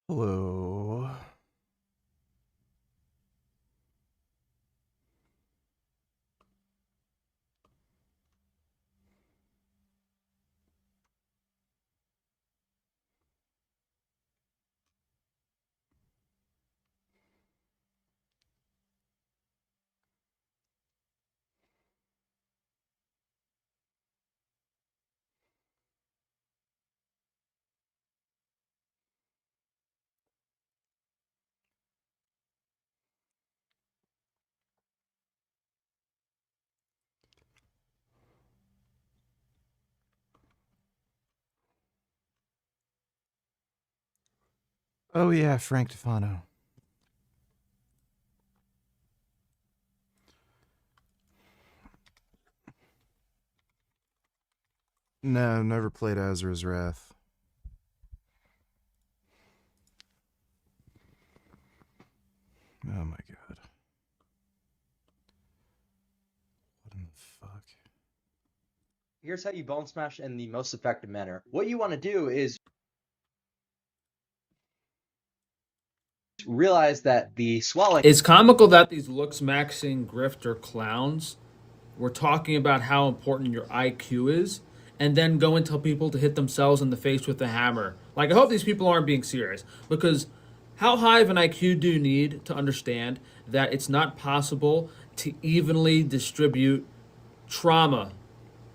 Hello. Oh yeah, Frank Tufano. No, never played Azra's Wrath. Oh my god. What in the fuck? Here's how you bone smash in the most effective manner. What you want to do is realize that the swelling It's comical that these looks maxing grifter clowns were talking about how important your IQ is and then go and tell people to hit themselves in the face with a hammer. Like, I hope these people aren't being serious because how high of an IQ do you need to understand that it's not possible to evenly distribute trauma?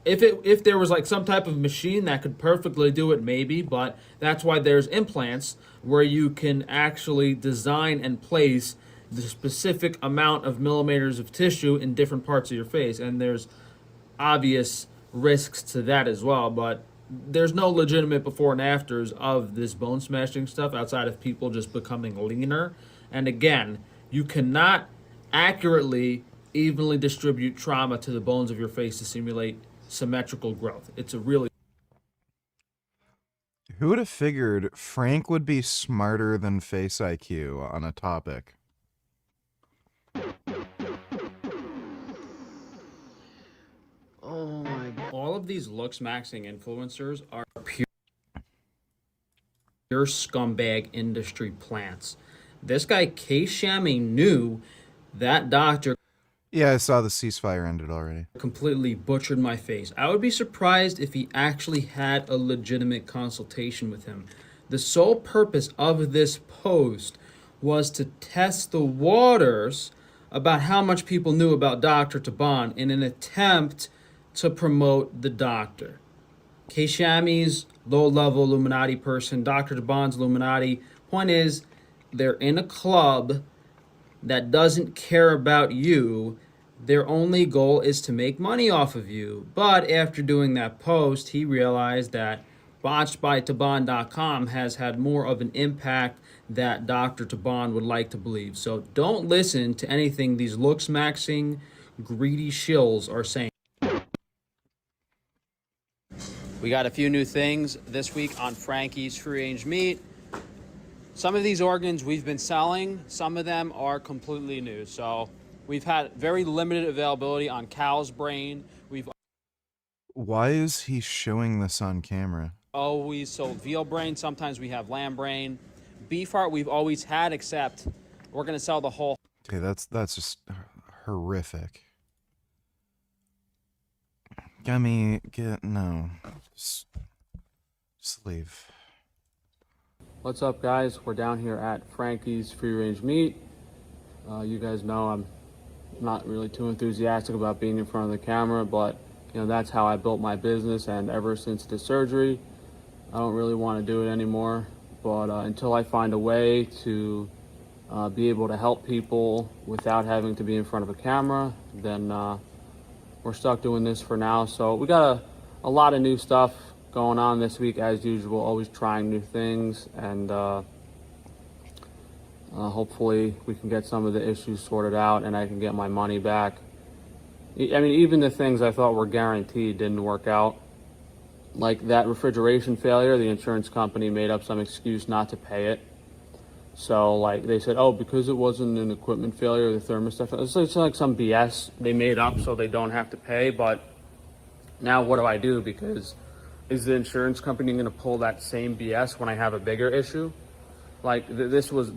If there was like some type of machine that could perfectly do it, maybe, but that's why there's implants where you can actually design and place the specific amount of millimeters of tissue in different parts of your face, and there's obvious risks to that as well. But there's no legitimate before and afters of this bone smashing stuff outside of people just becoming leaner. And again, you cannot accurately evenly distribute trauma to the bones of your face to simulate symmetrical growth. It's a really Who would have figured Frank would be smarter than Face IQ on a topic? oh my god. All of these looks maxing influencers are pure scumbag industry plants. This guy K Shammy knew that doctor Yeah, I saw the ceasefire ended already. completely butchered my face. I would be surprised if he actually had a legitimate consultation with him. The sole purpose of this post was to test the waters about how much people knew about Dr. Taban in an attempt to promote the doctor. Keshamy's low-level Illuminati person, Dr. Taban's Illuminati. Point is, they're in a club that doesn't care about you. Their only goal is to make money off of you. But after doing that post, he realized that botchedbytaban.com has had more of an impact that Dr. Taban would like to believe. So don't listen to anything these looks maxing greedy shills are saying. We got a few new things this week on Frankie's Free Range Meat. Some of these organs we've been selling, some of them are completely new. So we've had very limited availability on cow's brain. We've Why is he showing this on camera? always sold veal brain. Sometimes we have lamb brain. Beef heart we've always had, except we're going to sell the whole. Okay, that's just horrific. Gummy, no. Just leave. What's up, guys? We're down here at Frankie's Free Range Meat. You guys know I'm not really too enthusiastic about being in front of the camera, but you know that's how I built my business, and ever since the surgery I don't really want to do it anymore. But until I find a way to be able to help people without having to be in front of a camera, then we're stuck doing this for now. So we got a lot of new stuff going on this week as usual, always trying new things, and hopefully we can get some of the issues sorted out and I can get my money back. I mean, even the things I thought were guaranteed didn't work out. Like that refrigeration failure, the insurance company made up some excuse not to pay it. So like they said, oh, because it wasn't an equipment failure, the thermostat, it's like some BS they made up so they don't have to pay. But now what do I do? Because is the insurance company going to pull that same BS when I have a bigger issue? Like this was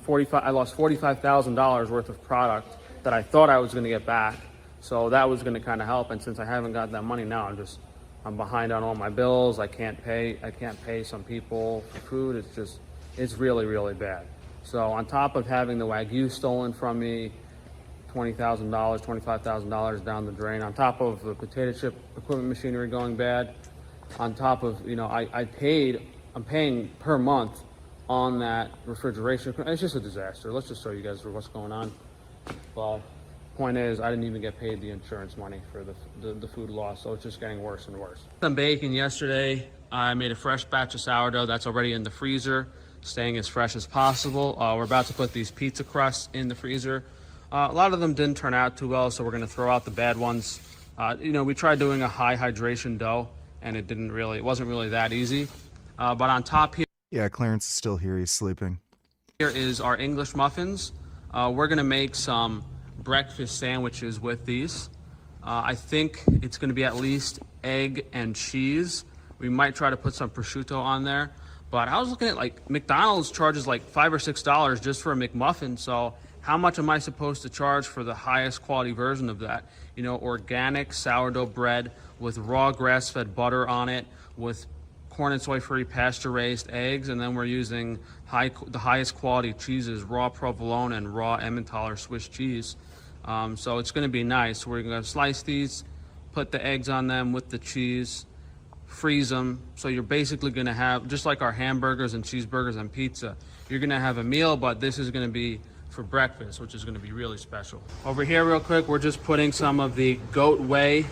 45. I lost $45,000 worth of product that I thought I was going to get back. So that was going to kind of help. And since I haven't got that money now, I'm behind on all my bills. I can't pay some people for food. It's really, really bad. So on top of having the Wagyu stolen from me, $20,000, $25,000 down the drain, on top of the potato chip equipment machinery going bad, on top of, I'm paying per month on that refrigeration. It's just a disaster. Let's just show you guys what's going on. But point is, I didn't even get paid the insurance money for the food loss, so it's just getting worse and worse. Some bacon yesterday. I made a fresh batch of sourdough that's already in the freezer, staying as fresh as possible. We're about to put these pizza crusts in the freezer. A lot of them didn't turn out too well, so we're going to throw out the bad ones. We tried doing a high hydration dough, and it wasn't really that easy. But on top here, Yeah, Clarence is still here. He's sleeping. here is our English muffins. We're going to make some breakfast sandwiches with these. I think it's going to be at least egg and cheese. We might try to put some prosciutto on there. But I was looking at, like, McDonald's charges like $5 or $6 just for a McMuffin. So how much am I supposed to charge for the highest quality version of that? Organic sourdough bread with raw grass-fed butter on it, with corn and soy-free pasture-raised eggs, and then we're using the highest quality cheeses, raw provolone and raw Emmentaler Swiss cheese. So it's going to be nice. We're going to slice these, put the eggs on them with the cheese, freeze them. So you're basically going to have, just like our hamburgers and cheeseburgers and pizza, you're going to have a meal, but this is going to be for breakfast, which is going to be really special. Over here real quick, we're just putting some of the goat whey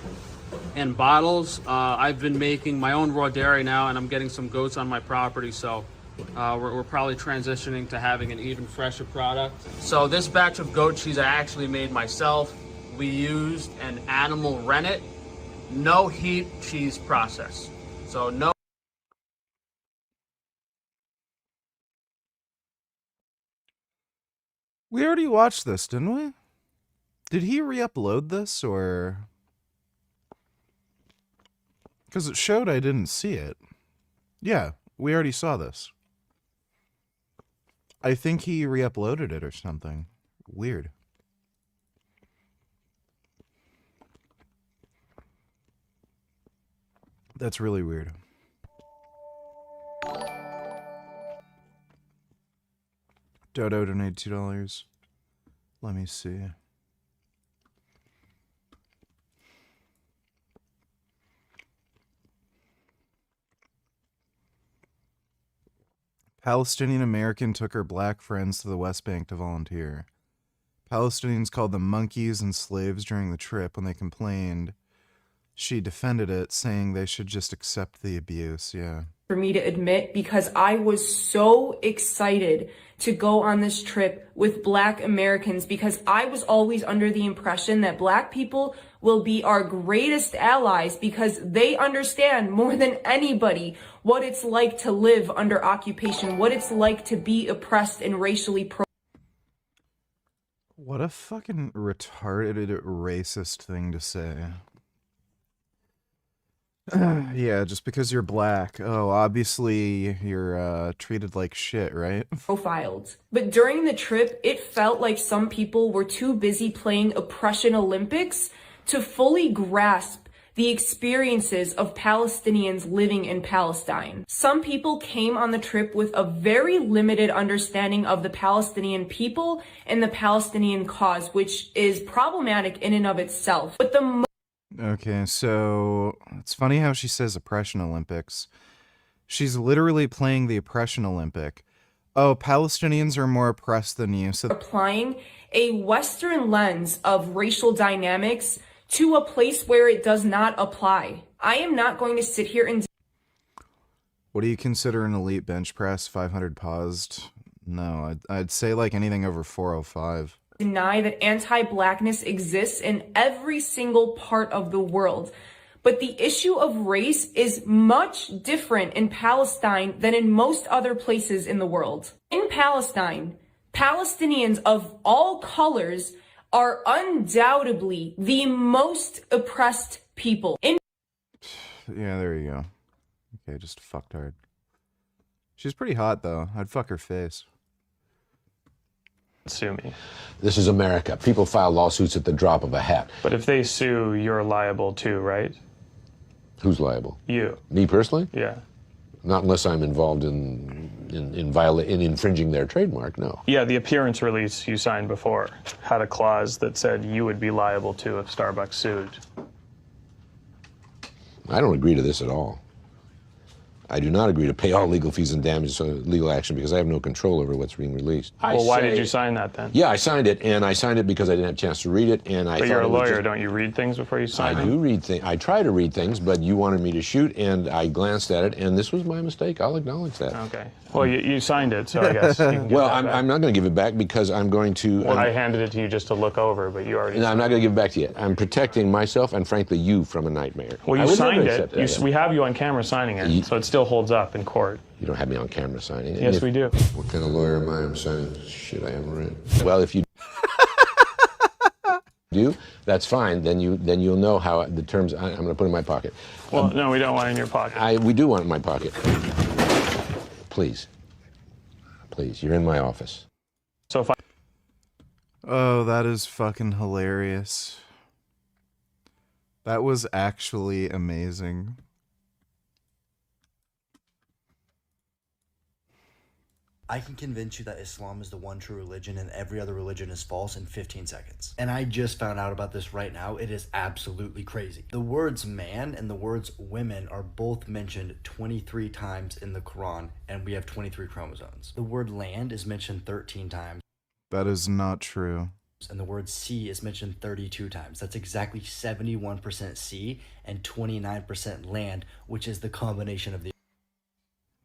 in bottles. I've been making my own raw dairy now, and I'm getting some goats on my property, so we're probably transitioning to having an even fresher product. So this batch of goat cheese I actually made myself. We used an animal rennet, no heat cheese process. So no. We already watched this, didn't we? Did he re-upload this, or... Because it showed I didn't see it. Yeah, we already saw this. I think he re-uploaded it or something. Weird. That's really weird. Dodo donated $2. Let me see. Palestinian American took her black friends to the West Bank to volunteer. Palestinians called them monkeys and slaves during the trip. When they complained, she defended it, saying they should just accept the abuse. Yeah. For me to admit, because I was so excited to go on this trip with Black Americans, because I was always under the impression that Black people will be our greatest allies because they understand more than anybody what it's like to live under occupation, what it's like to be oppressed and racially What a fucking retarded, racist thing to say. Yeah, just because you're black. Oh, obviously you're treated like shit, right? profiled. But during the trip, it felt like some people were too busy playing Oppression Olympics to fully grasp the experiences of Palestinians living in Palestine. Some people came on the trip with a very limited understanding of the Palestinian people and the Palestinian cause, which is problematic in and of itself. But the Okay, so it's funny how she says Oppression Olympics. She's literally playing the Oppression Olympic. Oh, Palestinians are more oppressed than you. So applying a Western lens of racial dynamics to a place where it does not apply. I am not going to sit here and what do you consider an elite bench press? 500 paused? No, I'd say like anything over 405. deny that anti-blackness exists in every single part of the world. But the issue of race is much different in Palestine than in most other places in the world. In Palestine, Palestinians of all colors are undoubtedly the most oppressed people. Yeah, there you go. Okay, just fucked hard. She's pretty hot, though. I'd fuck her face. Sue me. This is America. People file lawsuits at the drop of a hat. But if they sue, you're liable too, right? Who's liable? You. Me personally? Yeah. Not unless I'm involved in infringing their trademark, no. Yeah, the appearance release you signed before had a clause that said you would be liable too if Starbucks sued. I don't agree to this at all. I do not agree to pay all legal fees and damages, legal action, because I have no control over what's being released. Well, why did you sign that then? Yeah, I signed it, and I signed it because I didn't have a chance to read it, and I But thought you're a it was lawyer, just... don't you read things before you sign I them? do read things. I try to read things, but you wanted me to shoot, and I glanced at it, and this was my mistake. I'll acknowledge that. Okay. Well, you signed it, so I guess you can give Well, that back. I'm not going to give it back because I'm going to... Well, I handed it to you just to look over, but you already... No, I'm not going to give it back to you. I'm protecting myself and, frankly, you from a nightmare. Well, I you would never signed accept it. that. We have you on camera signing it, so it still holds up in court. You don't have me on camera signing it. Yes, we do. What kind of lawyer am I? I'm signing shit I haven't read. Well, if you do, that's fine. Then you'll know how the terms. I'm going to put in my pocket. Well, no, we don't want it in your pocket. We do want it in my pocket. Please, you're in my office. So if I... Oh, that is fucking hilarious. That was actually amazing. I can convince you that Islam is the one true religion and every other religion is false in 15 seconds. And I just found out about this right now. It is absolutely crazy. The words man and the words women are both mentioned 23 times in the Quran, and we have 23 chromosomes. The word land is mentioned 13 times. That is not true. And the word sea is mentioned 32 times. That's exactly 71% sea and 29% land, which is the combination of the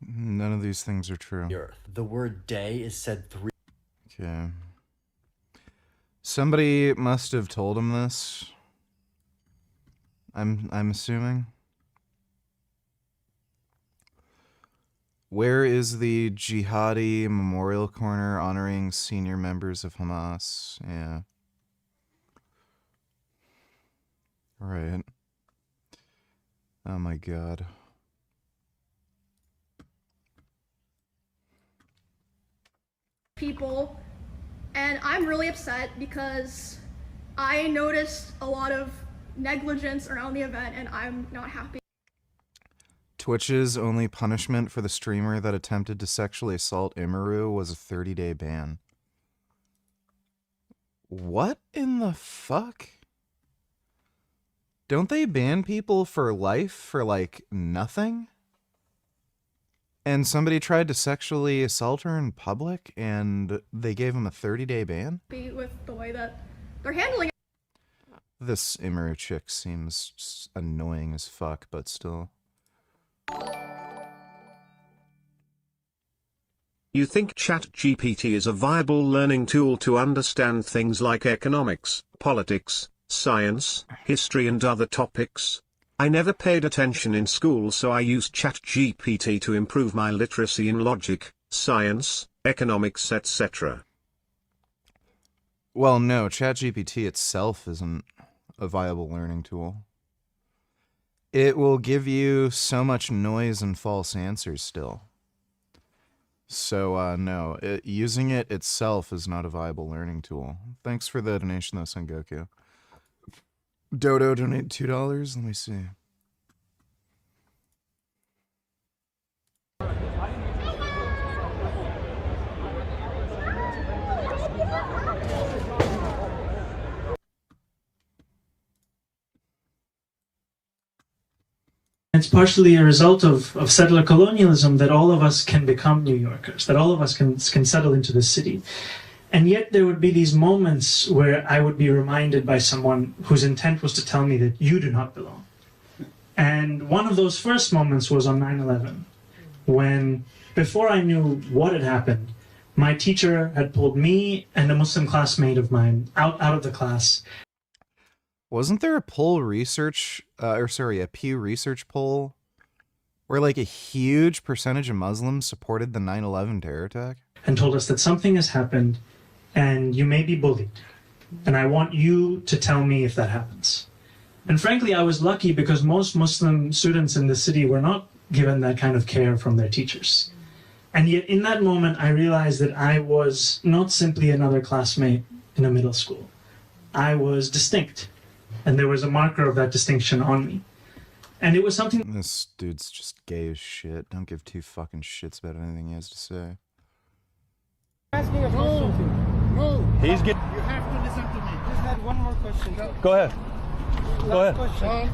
None of these things are true. earth. The word day is said 3. Okay. Somebody must have told him this. I'm assuming. Where is the Jihadi Memorial Corner honoring senior members of Hamas? Yeah. Right. Oh my god. People, and I'm really upset because I noticed a lot of negligence around the event and I'm not happy. Twitch's only punishment for the streamer that attempted to sexually assault Imaru was a 30-day ban. What in the fuck? Don't they ban people for life for, like, nothing? And somebody tried to sexually assault her in public, and they gave him a 30-day ban? With the way that they're handling it. This Imaru chick seems annoying as fuck, but still. You think ChatGPT is a viable learning tool to understand things like economics, politics, science, history and other topics? I never paid attention in school, so I use ChatGPT to improve my literacy in logic, science, economics, etc. Well, no, ChatGPT itself isn't a viable learning tool. It will give you so much noise and false answers still. So, no, using it itself is not a viable learning tool. Thanks for the donation, though, Son Goku. Dodo donate $2. Let me see. It's partially a result of settler colonialism that all of us can become New Yorkers, that all of us can settle into the city. And yet there would be these moments where I would be reminded by someone whose intent was to tell me that you do not belong. And one of those first moments was on 9/11, when, before I knew what had happened, my teacher had pulled me and a Muslim classmate of mine out of the class. Wasn't there a Pew Research poll where like a huge percentage of Muslims supported the 9/11 terror attack? And told us that something has happened and you may be bullied. And I want you to tell me if that happens. And frankly, I was lucky because most Muslim students in the city were not given that kind of care from their teachers. And yet in that moment, I realized that I was not simply another classmate in a middle school. I was distinct. And there was a marker of that distinction on me. And it was something... This dude's just gay as shit. Don't give two fucking shits about anything he has to say. Asking a question. No. He's getting... You have to listen to me. Just had one more question. Go ahead. Go ahead. Question.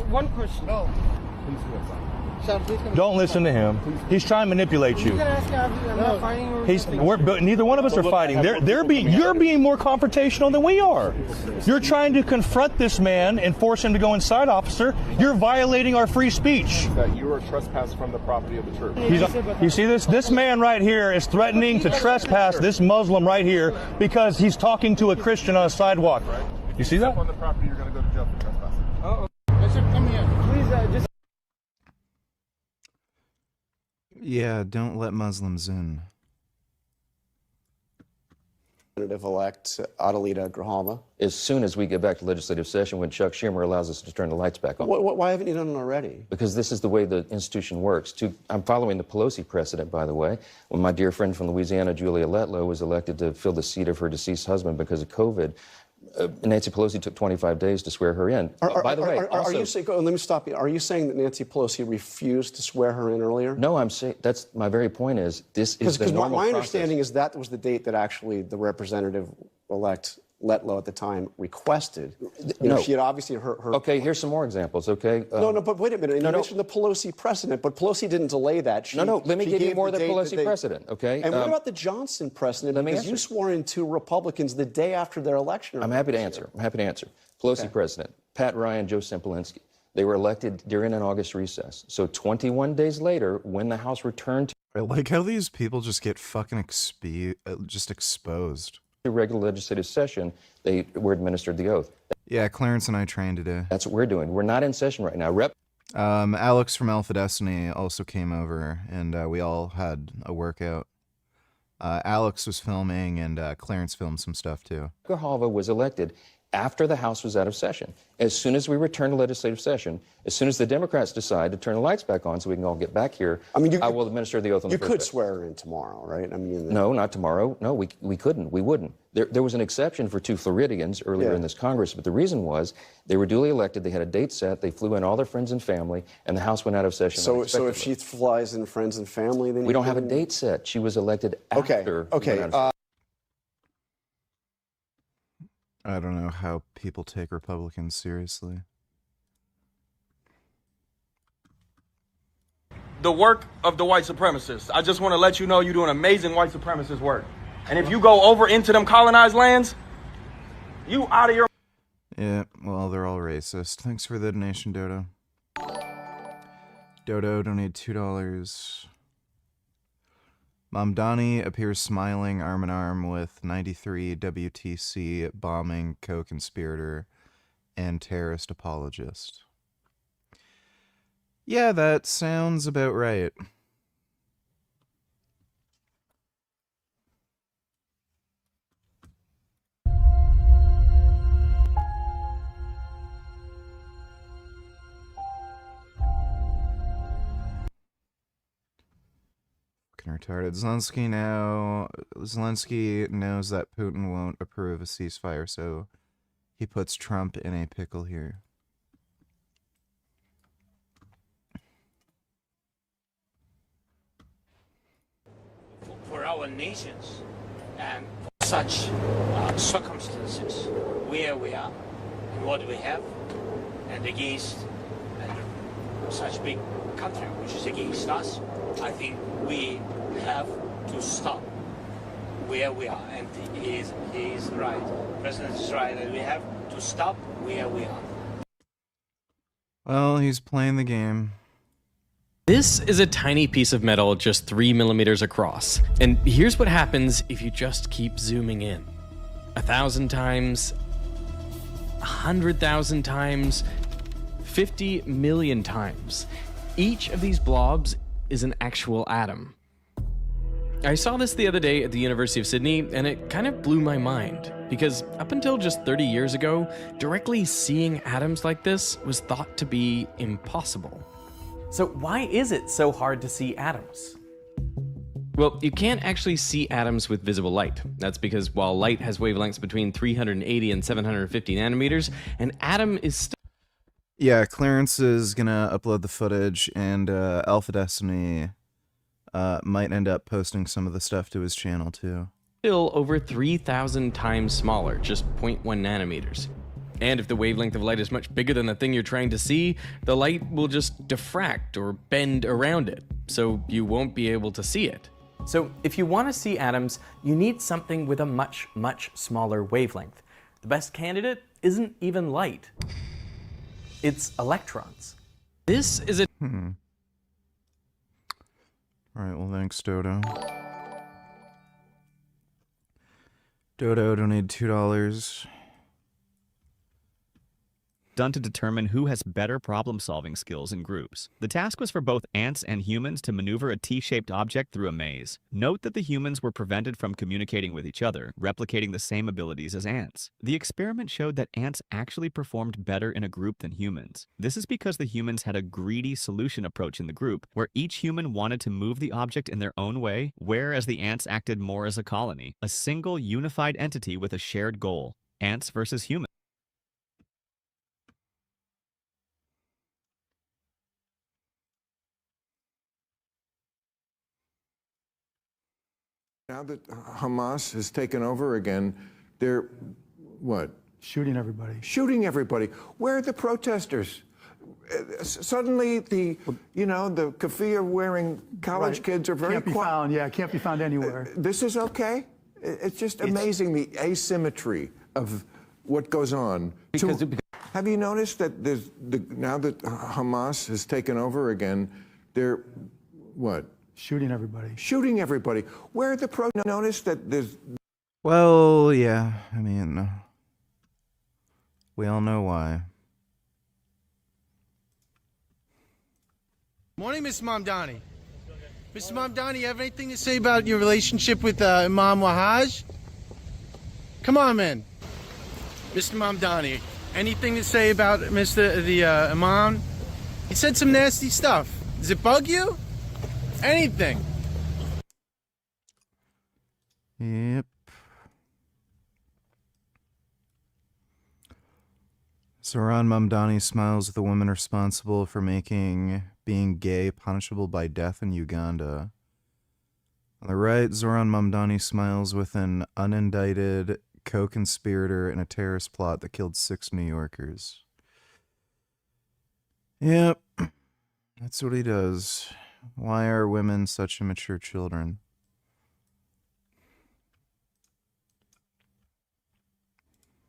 One question. No. Don't listen to him. He's trying to manipulate you. Neither one of us are fighting. You're being more confrontational than we are. You're trying to confront this man and force him to go inside, officer. You're violating our free speech. That you are trespassing from the property of the church. You see this? This man right here is threatening to trespass this Muslim right here because he's talking to a Christian on a sidewalk. You see that? On the property, you're going to go to jail for trespassing. Uh-oh. Listen, come here. Please, just... Yeah, don't let Muslims in. Representative-elect Adelita Grijalva. As soon as we get back to legislative session, when Chuck Schumer allows us to turn the lights back on. Why haven't you done it already? Because this is the way the institution works. I'm following the Pelosi precedent, by the way, when my dear friend from Louisiana, Julia Letlow, was elected to fill the seat of her deceased husband because of COVID. Nancy Pelosi took 25 days to swear her in. By the way, are you saying? Let me stop you. Are you saying that Nancy Pelosi refused to swear her in earlier? No, I'm saying that's my very point. Is this is the normal my process. understanding is that was the date that actually the representative-elect Letlow at the time requested. She had obviously her. Okay, here's some more examples. Okay. No, but wait a minute. You mentioned the Pelosi precedent, but Pelosi didn't delay that. Let me give you more of the Pelosi precedent. Okay. And what about the Johnson precedent? Because you swore in two Republicans the day after their election. I'm happy to answer. Pelosi precedent. Pat Ryan, Joe Simplinsky. They were elected during an August recess. So 21 days later, when the House returned to... I like how these people just get fucking exposed. regular legislative session, they were administered the oath. Yeah, Clarence and I trained today. That's what we're doing. We're not in session right now. Alex from Alpha Destiny also came over, and we all had a workout. Alex was filming, and Clarence filmed some stuff, too. Grijalva was elected after the House was out of session. As soon as we return to legislative session, as soon as the Democrats decide to turn the lights back on so we can all get back here, I will administer the oath on the first day. You could swear her in tomorrow, right? No, not tomorrow. No, we couldn't. We wouldn't. There was an exception for two Floridians earlier in this Congress, but the reason was they were duly elected, they had a date set, they flew in all their friends and family, and the House went out of session. So if she flies in friends and family, then we don't have a date set. She was elected after. Okay. I don't know how people take Republicans seriously. The work of the white supremacists. I just want to let you know you're doing amazing white supremacist work. And if you go over into them colonized lands, you out of your... Yeah, well, they're all racist. Thanks for the donation, Dodo. Dodo donated $2. Mamdani appears smiling arm in arm with 93 WTC bombing co-conspirator and terrorist apologist. Yeah, that sounds about right. Retarded. Zelensky knows that Putin won't approve a ceasefire, so he puts Trump in a pickle here. For our nations and for such circumstances where we are and what we have and against such big country which is against us, I think we have to stop where we are, and he is right. The president is right, and we have to stop where we are. Well, he's playing the game. This is a tiny piece of metal just 3 millimeters across, and here's what happens if you just keep zooming in. 1,000 times, 100,000 times, 50 million times. Each of these blobs is an actual atom. I saw this the other day at the University of Sydney, and it kind of blew my mind, because up until just 30 years ago, directly seeing atoms like this was thought to be impossible. So why is it so hard to see atoms? Well, you can't actually see atoms with visible light. That's because while light has wavelengths between 380 and 750 nanometers, an atom is still... Yeah, Clarence is gonna upload the footage, and Alpha Destiny might end up posting some of the stuff to his channel too. Still over 3,000 times smaller, just 0.1 nanometers. And if the wavelength of light is much bigger than the thing you're trying to see, the light will just diffract or bend around it, so you won't be able to see it. So if you want to see atoms, you need something with a much, much smaller wavelength. The best candidate isn't even light. It's electrons. This is a... Alright, well thanks, Dodo. Dodo donated $2. Done to determine who has better problem-solving skills in groups. The task was for both ants and humans to maneuver a T-shaped object through a maze. Note that the humans were prevented from communicating with each other, replicating the same abilities as ants. The experiment showed that ants actually performed better in a group than humans. This is because the humans had a greedy solution approach in the group, where each human wanted to move the object in their own way, whereas the ants acted more as a colony, a single unified entity with a shared goal. Ants versus humans. Now that Hamas has taken over again, they're, what? Shooting everybody. Shooting everybody. Where are the protesters? Suddenly the keffiyeh-wearing college kids are very quiet. Can't be found, yeah, can't be found anywhere. This is okay? It's just amazing, the asymmetry of what goes on. Have you noticed that now that Hamas has taken over again, they're, what? Shooting everybody. Shooting everybody. Where are the notice that there's... Well, yeah, I mean, we all know why. Morning, Mr. Mamdani. Mr. Mamdani, you have anything to say about your relationship with Imam Wahaj? Come on, man. Mr. Mamdani, anything to say about the Imam? He said some nasty stuff. Does it bug you? Anything. Yep. Zoran Mamdani smiles at the woman responsible for making being gay punishable by death in Uganda. On the right, Zoran Mamdani smiles with an unindicted co-conspirator in a terrorist plot that killed 6 New Yorkers. Yep. That's what he does. Why are women such immature children?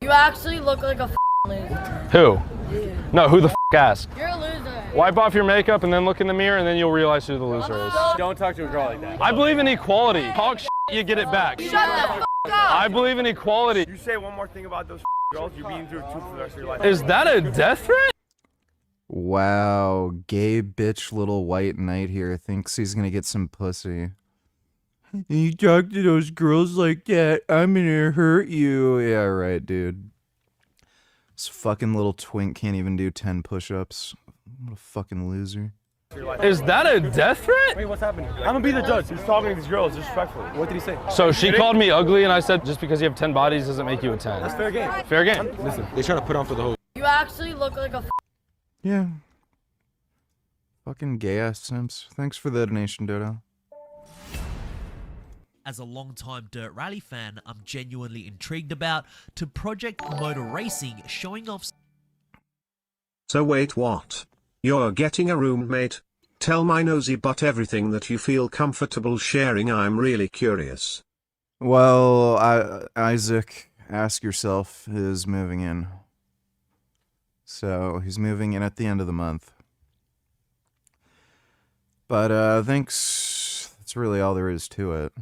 You actually look like a loser. Who? You. No, who the asked? You're a loser. Wipe off your makeup and then look in the mirror and then you'll realize who the loser is. Don't talk to a girl like that. I believe in equality. Talk shit, you get it back. Shut the f up. I believe in equality. You say one more thing about those girls, you're being through a tooth for the rest of your life. Is that a death threat? Wow, gay bitch little white knight here thinks he's gonna get some pussy. You talk to those girls like that, I'm gonna hurt you. Yeah, right, dude. This fucking little twink can't even do 10 push-ups. What a fucking loser. Is that a death threat? Wait, what's happening? I'm gonna be the judge. He's talking to these girls disrespectfully. What did he say? So she called me ugly and I said just because you have 10 bodies doesn't make you a 10. That's fair game. Fair game. Listen, they try to put on for the whole... You actually look like a Yeah. Fucking gay-ass simps. Thanks for the donation, Dodo. As a long-time dirt rally fan, I'm genuinely intrigued about to Project Motor Racing showing off... So wait, what? You're getting a roommate? Tell my nosy butt everything that you feel comfortable sharing. I'm really curious. Well, Isaac, ask yourself, is moving in. So he's moving in at the end of the month. But thanks. That's really all there is to it.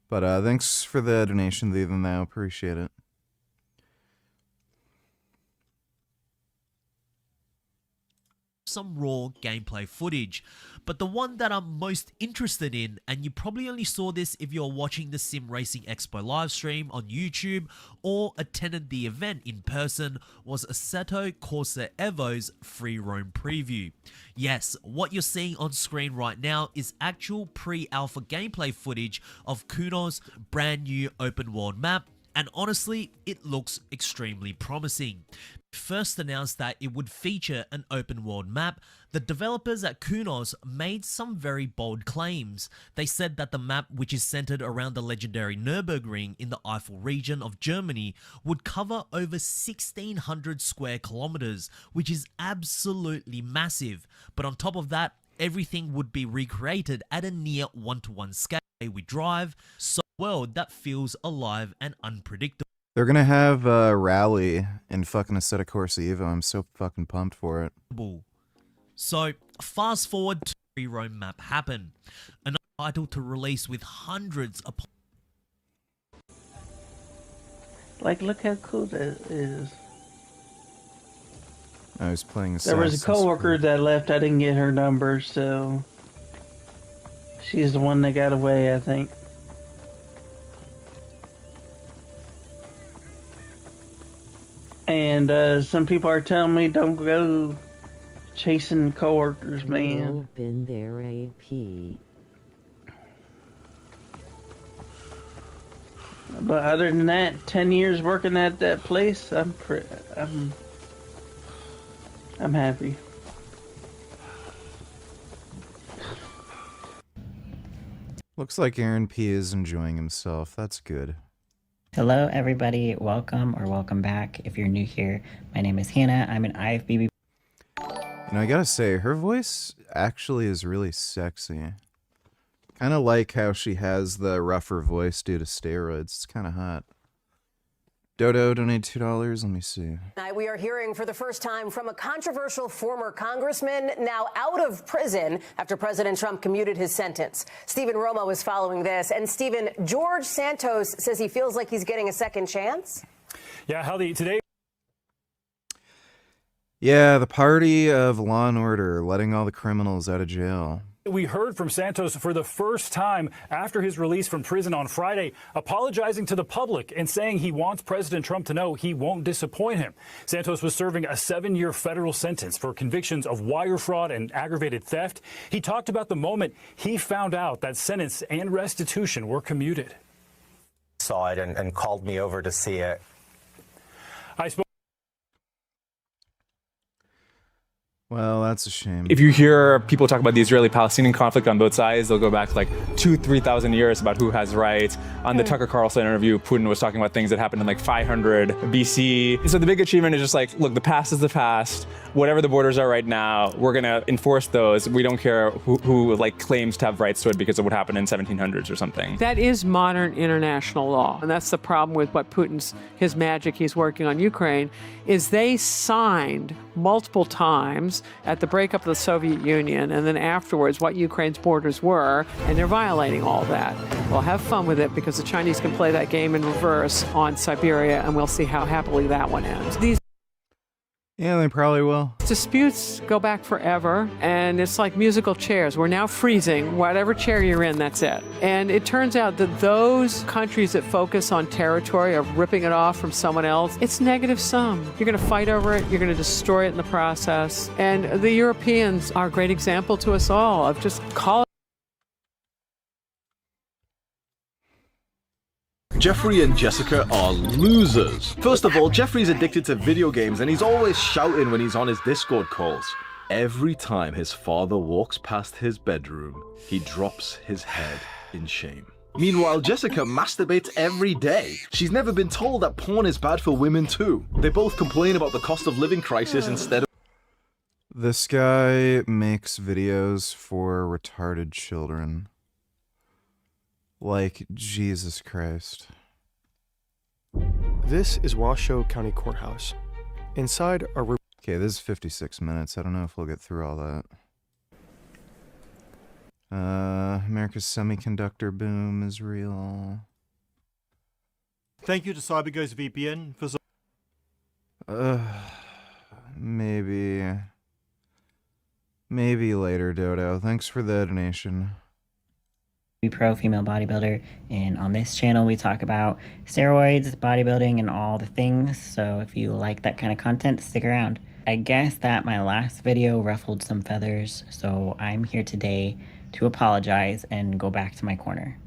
But thanks for the donation, even though. Appreciate it. some raw gameplay footage. But the one that I'm most interested in, and you probably only saw this if you're watching the Sim Racing Expo livestream on YouTube or attended the event in person, was Assetto Corsa Evo's free roam preview. Yes, what you're seeing on screen right now is actual pre-alpha gameplay footage of Kuno's brand new open world map, and honestly, it looks extremely promising. First announced that it would feature an open world map, the developers at Kunos made some very bold claims. They said that the map, which is centered around the legendary Nürburgring in the Eifel region of Germany, would cover over 1,600 square kilometers, which is absolutely massive. But on top of that, everything would be recreated at a near one-to-one scale. We drive so world that feels alive and unpredictable. They're gonna have a rally in fucking Assetto Corsa Evo. I'm so fucking pumped for it. So, fast forward to the Rome map happen. Another title to release with hundreds of... Like, look how cool that is. I was playing There was a coworker that left. I didn't get her number, so... She's the one that got away, I think. And some people are telling me don't go chasing coworkers, man. Been there, AP. But other than that, 10 years working at that place, I'm happy. Looks like Aaron P is enjoying himself. That's good. Hello, everybody. Welcome or welcome back. If you're new here, my name is Hannah. I'm an IFBB. You know, I gotta say, her voice actually is really sexy. Kind of like how she has the rougher voice due to steroids. It's kind of hot. Dodo donated $2. Let me see. Tonight we are hearing for the first time from a controversial former congressman now out of prison after President Trump commuted his sentence. Stephen Roma was following this. And Stephen, George Santos says he feels like he's getting a second chance. Yeah, Haldy, today. Yeah, the party of law and order, letting all the criminals out of jail. We heard from Santos for the first time after his release from prison on Friday, apologizing to the public and saying he wants President Trump to know he won't disappoint him. Santos was serving a 7-year federal sentence for convictions of wire fraud and aggravated theft. He talked about the moment he found out that sentence and restitution were commuted. Saw it and called me over to see it. I spoke. Well, that's a shame. If you hear people talk about the Israeli-Palestinian conflict on both sides, they'll go back like 2,000-3,000 years about who has rights. On the Tucker Carlson interview, Putin was talking about things that happened in like 500 BC. So the big achievement is just like, look, the past is the past. Whatever the borders are right now, we're gonna enforce those. We don't care who like claims to have rights to it because of what happened in 1700s or something. That is modern international law, and that's the problem with what his magic he's working on Ukraine, is they signed multiple times at the breakup of the Soviet Union and then afterwards what Ukraine's borders were, and they're violating all that. Well, have fun with it because the Chinese can play that game in reverse on Siberia, and we'll see how happily that one ends. Yeah, they probably will. Disputes go back forever, and it's like musical chairs. We're now freezing. Whatever chair you're in, that's it. And it turns out that those countries that focus on territory of ripping it off from someone else, it's negative sum. You're going to fight over it. You're going to destroy it in the process. And the Europeans are a great example to us all of just calling. Jeffrey and Jessica are losers. First of all, Jeffrey's addicted to video games and he's always shouting when he's on his Discord calls. Every time his father walks past his bedroom, he drops his head in shame. Meanwhile, Jessica masturbates every day. She's never been told that porn is bad for women too. They both complain about the cost of living crisis instead of... This guy makes videos for retarded children. Like, Jesus Christ. This is Washoe County Courthouse. Inside are... Okay, this is 56 minutes. I don't know if we'll get through all that. America's semiconductor boom is real. Thank you to CyberGhost VPN for... Maybe... Maybe later, Dodo. Thanks for the donation. Pro female bodybuilder, and on this channel we talk about steroids, bodybuilding, and all the things. So if you like that kind of content, stick around. I guess that my last video ruffled some feathers, so I'm here today to apologize and go back to my corner.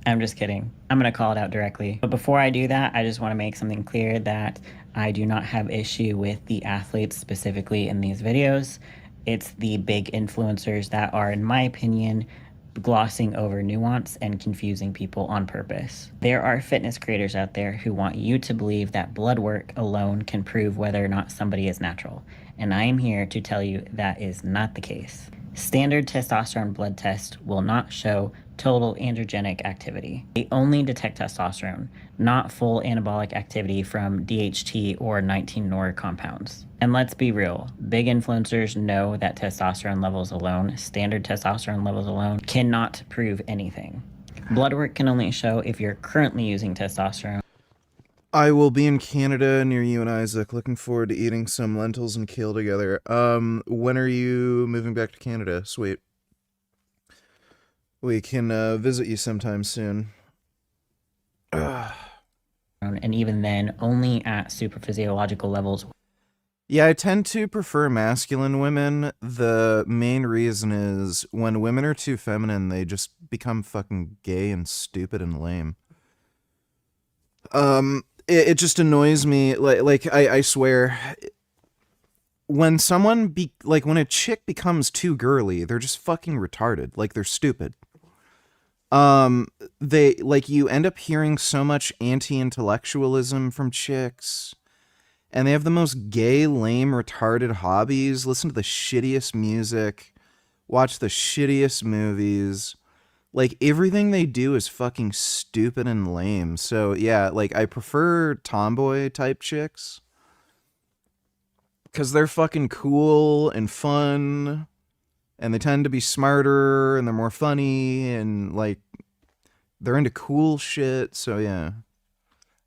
I'm just kidding. I'm gonna call it out directly. But before I do that, I just want to make something clear that I do not have issue with the athletes specifically in these videos. It's the big influencers that are, in my opinion, glossing over nuance and confusing people on purpose. There are fitness creators out there who want you to believe that blood work alone can prove whether or not somebody is natural. And I am here to tell you that is not the case. Standard testosterone blood test will not show total androgenic activity. They only detect testosterone, not full anabolic activity from DHT or 19-nor compounds. And let's be real, big influencers know that testosterone levels alone, standard testosterone levels alone, cannot prove anything. Blood work can only show if you're currently using testosterone. I will be in Canada near you and Isaac. Looking forward to eating some lentils and kale together. When are you moving back to Canada? Sweet. We can visit you sometime soon. And even then, only at super physiological levels. Yeah, I tend to prefer masculine women. The main reason is when women are too feminine, they just become fucking gay and stupid and lame. It just annoys me. I swear, when someone when a chick becomes too girly, they're just fucking retarded. Like, they're stupid. You end up hearing so much anti-intellectualism from chicks, and they have the most gay, lame, retarded hobbies, listen to the shittiest music, watch the shittiest movies. Like, everything they do is fucking stupid and lame. So, yeah, I prefer tomboy-type chicks, because they're fucking cool and fun, and they tend to be smarter, and they're more funny, and, they're into cool shit, so, yeah.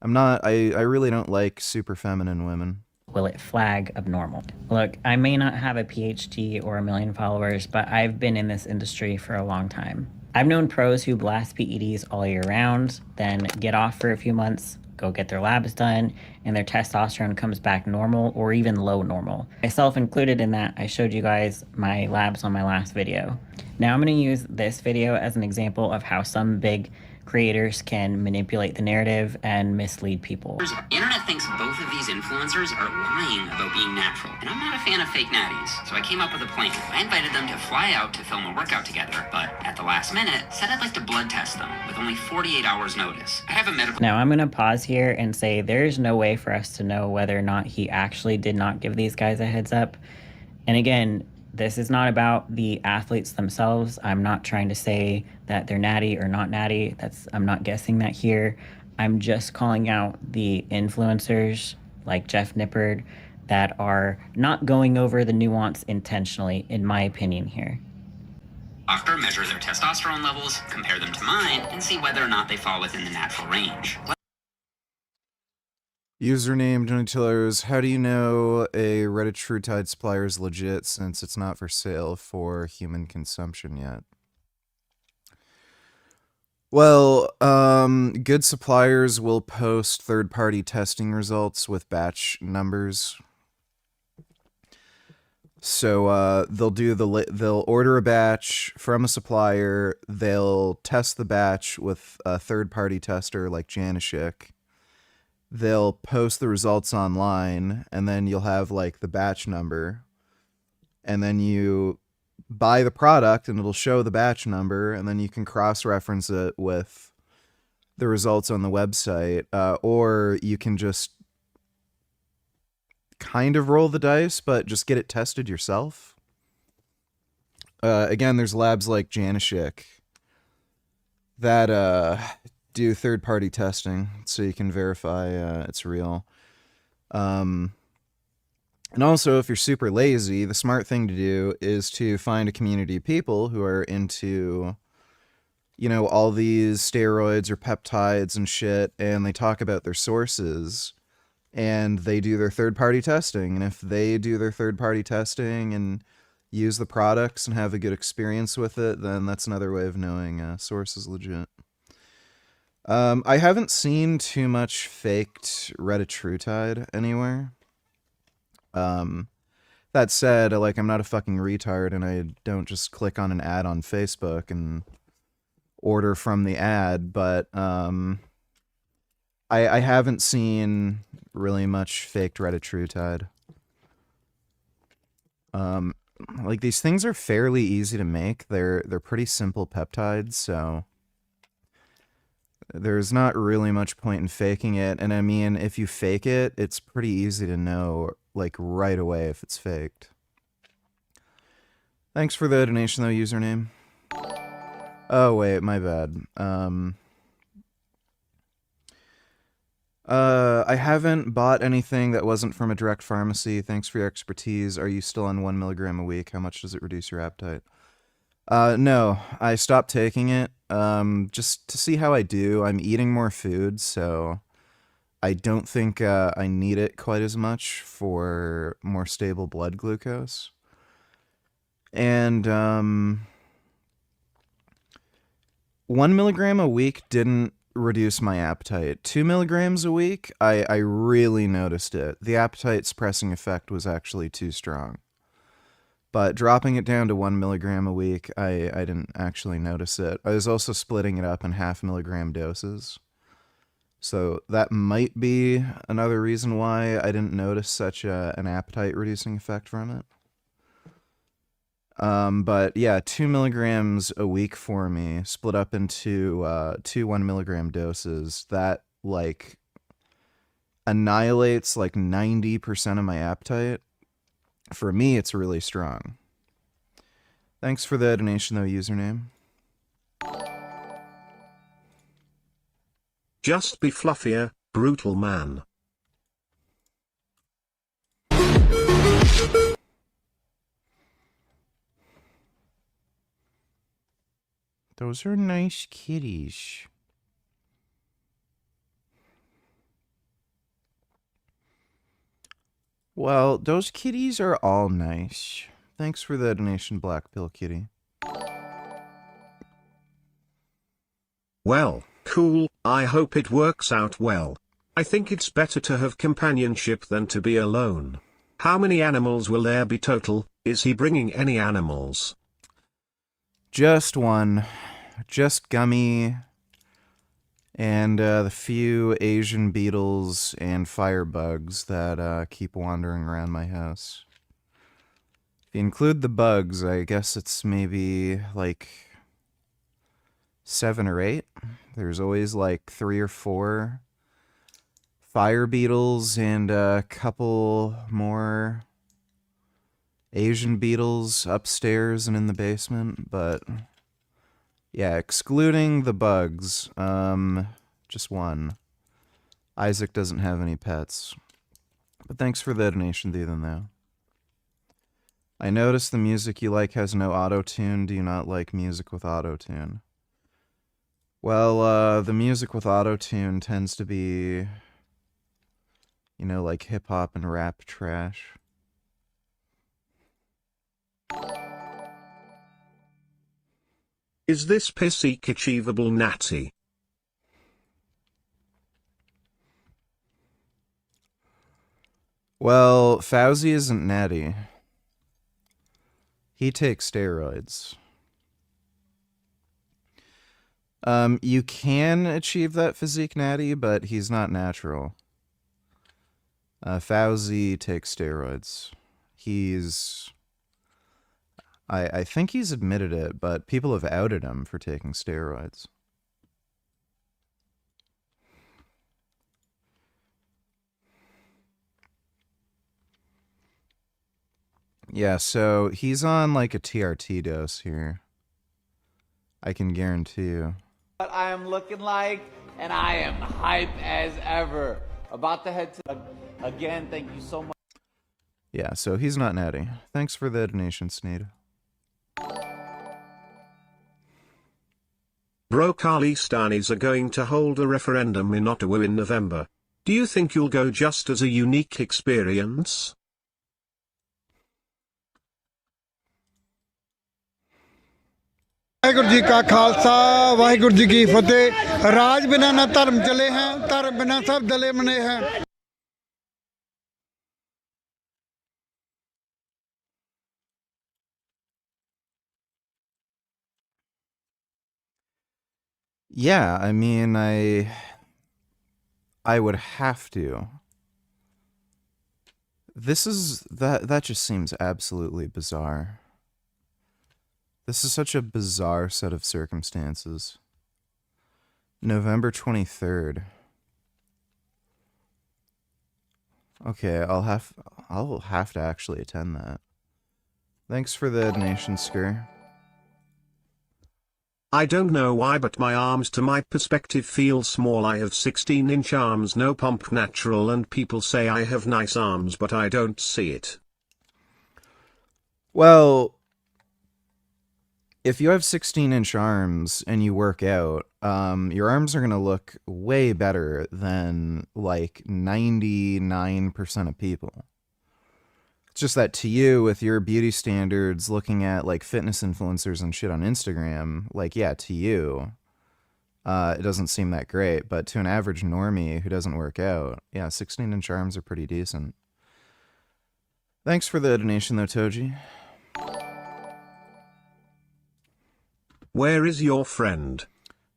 I really don't like super feminine women. Will it flag abnormal? Look, I may not have a PhD or a million followers, but I've been in this industry for a long time. I've known pros who blast PEDs all year round, then get off for a few months, go get their labs done, and their testosterone comes back normal or even low normal. Myself included in that. I showed you guys my labs on my last video. Now I'm going to use this video as an example of how some big creators can manipulate the narrative and mislead people. The internet thinks both of these influencers are lying about being natural, and I'm not a fan of fake natties, so I came up with a plan. I invited them to fly out to film a workout together, but at the last minute, said I'd like to blood test them with only 48 hours notice. I have a medical... Now I'm going to pause here and say there's no way for us to know whether or not he actually did not give these guys a heads up. And again, this is not about the athletes themselves. I'm not trying to say that they're natty or not natty. I'm not guessing that here. I'm just calling out the influencers like Jeff Nippard that are not going over the nuance intentionally, in my opinion here. Doctor measure their testosterone levels, compare them to mine, and see whether or not they fall within the natural range. Username Johnny Tillers. How do you know a Reddit TrueTide supplier is legit since it's not for sale for human consumption yet? Well, good suppliers will post third-party testing results with batch numbers. So they'll order a batch from a supplier. They'll test the batch with a third-party tester like Janishik. They'll post the results online, and then you'll have the batch number, and then you buy the product and it'll show the batch number, and then you can cross-reference it with the results on the website, or you can just kind of roll the dice, but just get it tested yourself. Again, there's labs like Janishik that do third-party testing, so you can verify it's real. And also, if you're super lazy, the smart thing to do is to find a community of people who are into, all these steroids or peptides and shit, and they talk about their sources, and they do their third-party testing. And if they do their third-party testing and use the products and have a good experience with it, then that's another way of knowing a source is legit. I haven't seen too much faked Retatrutide anywhere. That said, like, I'm not a fucking retard, and I don't just click on an ad on Facebook and order from the ad, but I haven't seen really much faked Retatrutide. Like, these things are fairly easy to make. They're pretty simple peptides, so there's not really much point in faking it. And I mean, if you fake it, it's pretty easy to know, like, right away if it's faked. Thanks for the donation, though, username. Oh, wait, my bad. I haven't bought anything that wasn't from a direct pharmacy. Thanks for your expertise. Are you still on 1 milligram a week? How much does it reduce your appetite? No, I stopped taking it, just to see how I do. I'm eating more food, so I don't think, I need it quite as much for more stable blood glucose. And, 1 milligram a week didn't reduce my appetite. 2 milligrams a week, I really noticed it. The appetite suppressing effect was actually too strong. But dropping it down to 1 milligram a week, I didn't actually notice it. I was also splitting it up in 0.5 milligram doses. So that might be another reason why I didn't notice such an appetite reducing effect from it. But yeah, 2 milligrams a week for me, split up into 2 1 milligram doses. That, like, annihilates like 90% of my appetite. For me, it's really strong. Thanks for the donation, though, username. Just be fluffier, brutal man. Those are nice kitties. Well, those kitties are all nice. Thanks for the donation, Black Pill Kitty. Well, cool, I hope it works out well. I think it's better to have companionship than to be alone. How many animals will there be total? Is he bringing any animals? Just one. Just Gummy. And the few Asian beetles and firebugs that keep wandering around my house. If you include the bugs, I guess it's maybe like 7 or 8. There's always like 3 or 4 fire beetles and a couple more Asian beetles upstairs and in the basement, but yeah, excluding the bugs, just one. Isaac doesn't have any pets. But thanks for the donation, Ethan, though. I noticed the music you like has no auto-tune. Do you not like music with auto-tune? Well, the music with auto-tune tends to be, you know, like hip-hop and rap trash. Is this physique achievable, Natty? Well, Fauzi isn't natty. He takes steroids. You can achieve that physique, Natty, but he's not natural. Fauzi takes steroids. He's... I think he's admitted it, but people have outed him for taking steroids. Yeah, so he's on like a TRT dose here. I can guarantee you. What I am looking like, and I am hyped as ever. About to head to... Again, thank you so much. Yeah, so he's not natty. Thanks for the donation, Sneed. Bro, Khalistanis are going to hold a referendum in Ottawa in November. Do you think you'll go just as a unique experience? Waheguru ji ਕਾ ਖਾਲਸਾ ਵਾਹਿਗੁਰੂ ਜੀ ਕੀ ਫਤਿਹ ਰਾਜ ਬਿਨਾ ਨਾ ਧਰਮ ਚਲੇ हैं ਧਰਮ ਬਿਨਾ ਸਭ ਦਲੇ ਮਨੇ हैं Yeah, I mean, I would have to. That just seems absolutely bizarre. This is such a bizarre set of circumstances. November 23rd. Okay, I'll have to actually attend that. Thanks for the donation, Skur. I don't know why, but my arms to my perspective feel small. I have 16-inch arms, no pump, natural, and people say I have nice arms, but I don't see it. Well, if you have 16-inch arms and you work out, your arms are going to look way better than like 99% of people. It's just that to you, with your beauty standards, looking at like fitness influencers and shit on Instagram, like, yeah, to you, it doesn't seem that great. But to an average normie who doesn't work out, yeah, 16-inch arms are pretty decent. Thanks for the donation, though, Toji. Where is your friend?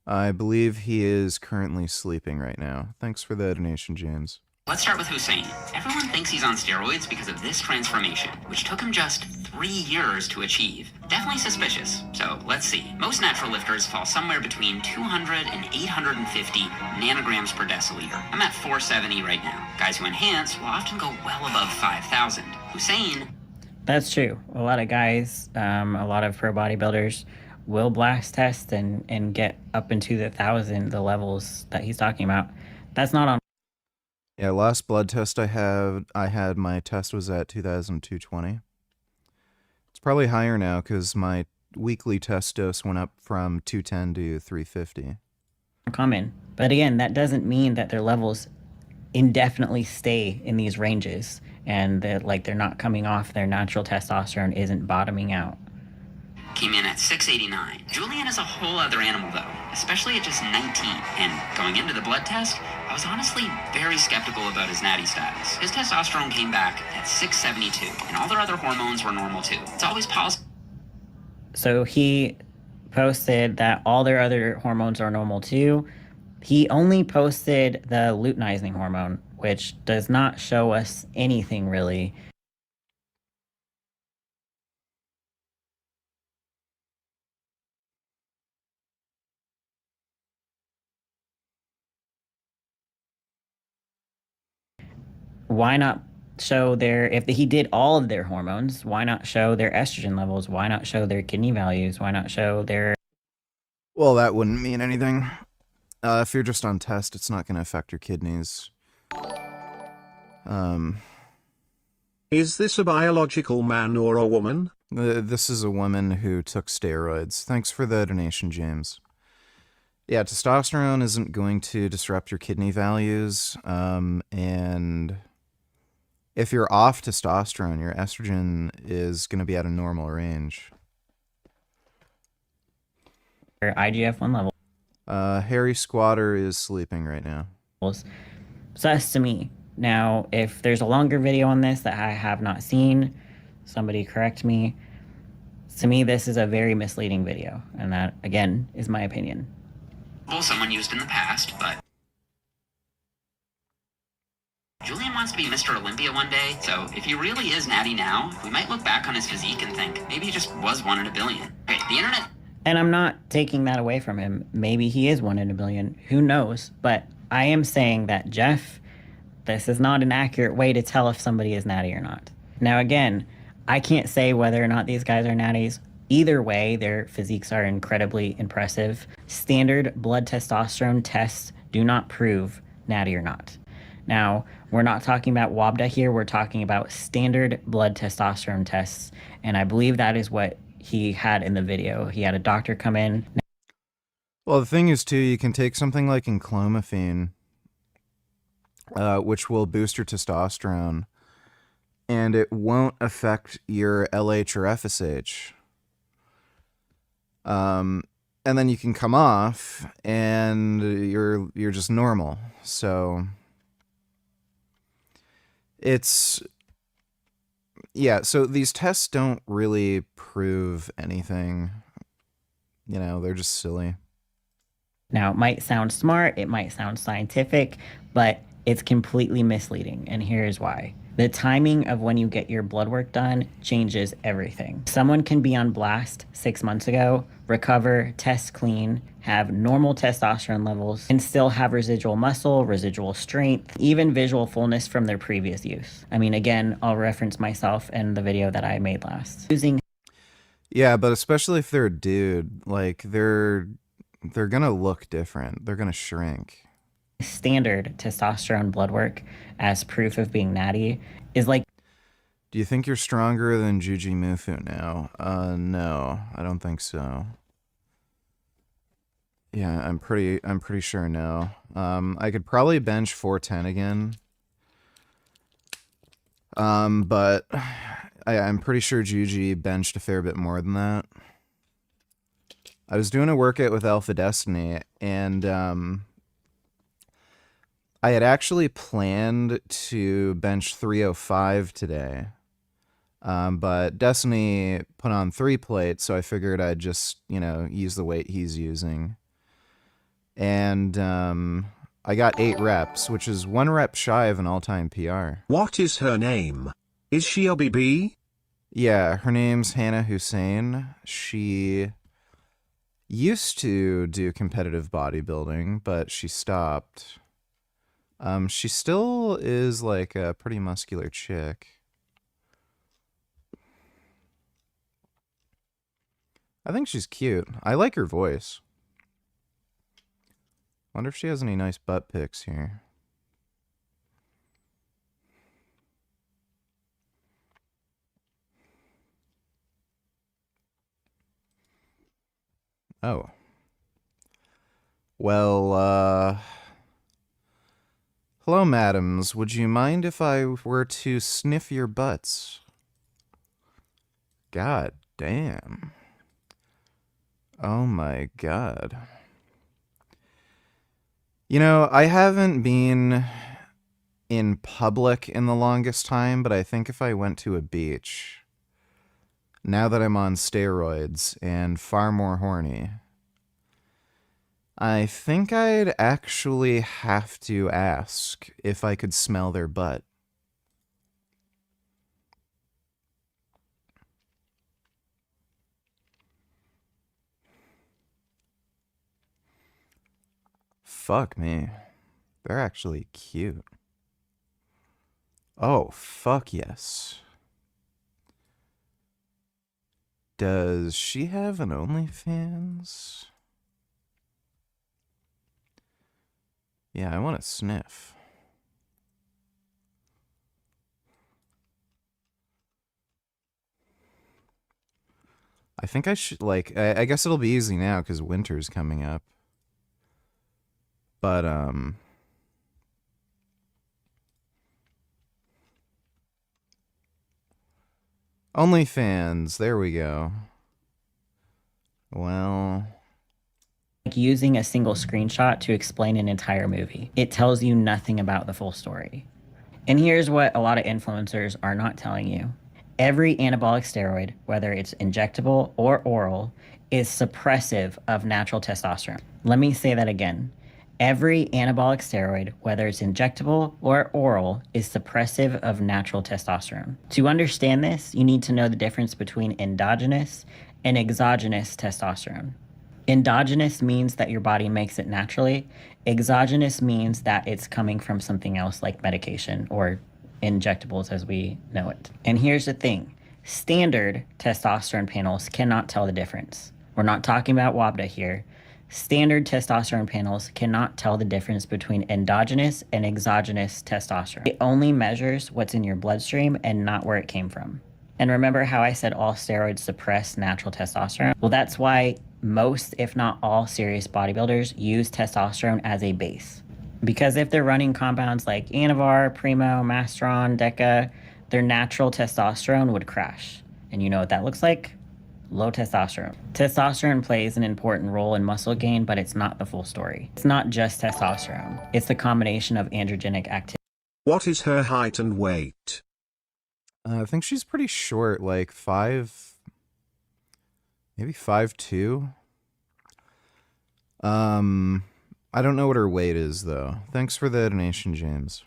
I believe he is currently sleeping right now. Thanks for the donation, James. Let's start with Hussein. Everyone thinks he's on steroids because of this transformation, which took him just 3 years to achieve. Definitely suspicious. So let's see. Most natural lifters fall somewhere between 200 and 850 nanograms per deciliter. I'm at 470 right now. Guys who enhance will often go well above 5,000. Hussein. That's true. A lot of guys, a lot of pro bodybuilders will blast test and get up into the levels that he's talking about. That's not on. Yeah, last blood test I had, my test was at 2,220. It's probably higher now because my weekly test dose went up from 210 to 350. Common. But again, that doesn't mean that their levels indefinitely stay in these ranges and that like they're not coming off, their natural testosterone isn't bottoming out. Came in at 689. Julian is a whole other animal though, especially at just 19. And going into the blood test, I was honestly very skeptical about his natty status. His testosterone came back at 672, and all their other hormones were normal too. It's always possible. So he posted that all their other hormones are normal too. He only posted the luteinizing hormone, which does not show us anything really. Why not show if he did all of their hormones, why not show their estrogen levels? Why not show their kidney values? Why not show their... Well, that wouldn't mean anything. If you're just on test, it's not going to affect your kidneys. Is this a biological man or a woman? This is a woman who took steroids. Thanks for the donation, James. Yeah, testosterone isn't going to disrupt your kidney values, and if you're off testosterone, your estrogen is going to be at a normal range. IGF-1 level. Harry Squatter is sleeping right now. Sus to me. Now, if there's a longer video on this that I have not seen, somebody correct me. To me, this is a very misleading video, and that, again, is my opinion. Someone used in the past, but Julian wants to be Mr. Olympia one day, so if he really is natty now, we might look back on his physique and think maybe he just was 1 in a billion. Okay, the internet... And I'm not taking that away from him. Maybe he is 1 in a billion. Who knows? But I am saying that, Jeff, this is not an accurate way to tell if somebody is natty or not. Now, again, I can't say whether or not these guys are natties. Either way, their physiques are incredibly impressive. Standard blood testosterone tests do not prove natty or not. Now, we're not talking about WABDA here. We're talking about standard blood testosterone tests. And I believe that is what he had in the video. He had a doctor come in. Well, the thing is, too, you can take something like enclomiphene, which will boost your testosterone, and it won't affect your LH or FSH. And then you can come off and you're just normal. So it's, yeah, so these tests don't really prove anything. You know, they're just silly. Now, it might sound smart, it might sound scientific, but it's completely misleading, and here's why. The timing of when you get your blood work done changes everything. Someone can be on blast 6 months ago, recover, test clean, have normal testosterone levels, and still have residual muscle, residual strength, even visual fullness from their previous use. I mean, again, I'll reference myself in the video that I made last. Yeah, but especially if they're a dude, like they're gonna look different. They're gonna shrink. Standard testosterone blood work as proof of being natty is like. Do you think you're stronger than Juji Mufu now? No, I don't think so. Yeah, I'm pretty sure no. I could probably bench 410 again. But I'm pretty sure Juji benched a fair bit more than that. I was doing a workout with Alpha Destiny, and I had actually planned to bench 305 today. But Destiny put on 3 plates, so I figured I'd just, you know, use the weight he's using. And I got 8 reps, which is 1 rep shy of an all-time PR. What is her name? Is she a BB? Yeah, her name's Hannah Hussein. She used to do competitive bodybuilding, but she stopped. She still is like a pretty muscular chick. I think she's cute. I like her voice. Wonder if she has any nice butt pics here. Oh. Well, hello, madams. Would you mind if I were to sniff your butts? God damn. Oh my god. You know, I haven't been in public in the longest time, but I think if I went to a beach, now that I'm on steroids and far more horny, I think I'd actually have to ask if I could smell their butt. Fuck me. They're actually cute. Oh, fuck yes. Does she have an OnlyFans? Yeah, I want to sniff. I think I should, like, I guess it'll be easy now because winter's coming up. But, OnlyFans, there we go. Well, like using a single screenshot to explain an entire movie. It tells you nothing about the full story. And here's what a lot of influencers are not telling you. Every anabolic steroid, whether it's injectable or oral, is suppressive of natural testosterone. Let me say that again. Every anabolic steroid, whether it's injectable or oral, is suppressive of natural testosterone. To understand this, you need to know the difference between endogenous and exogenous testosterone. Endogenous means that your body makes it naturally. Exogenous means that it's coming from something else like medication or injectables as we know it. And here's the thing. Standard testosterone panels cannot tell the difference. We're not talking about WABDA here. Standard testosterone panels cannot tell the difference between endogenous and exogenous testosterone. It only measures what's in your bloodstream and not where it came from. And remember how I said all steroids suppress natural testosterone? Well, that's why most, if not all, serious bodybuilders use testosterone as a base. Because if they're running compounds like Anavar, Primo, Masteron, Deca, their natural testosterone would crash. And you know what that looks like? low testosterone. Testosterone plays an important role in muscle gain, but it's not the full story. It's not just testosterone. It's the combination of androgenic activity. What is her height and weight? I think she's pretty short, like maybe 5'2". I don't know what her weight is though. Thanks for the donation, James.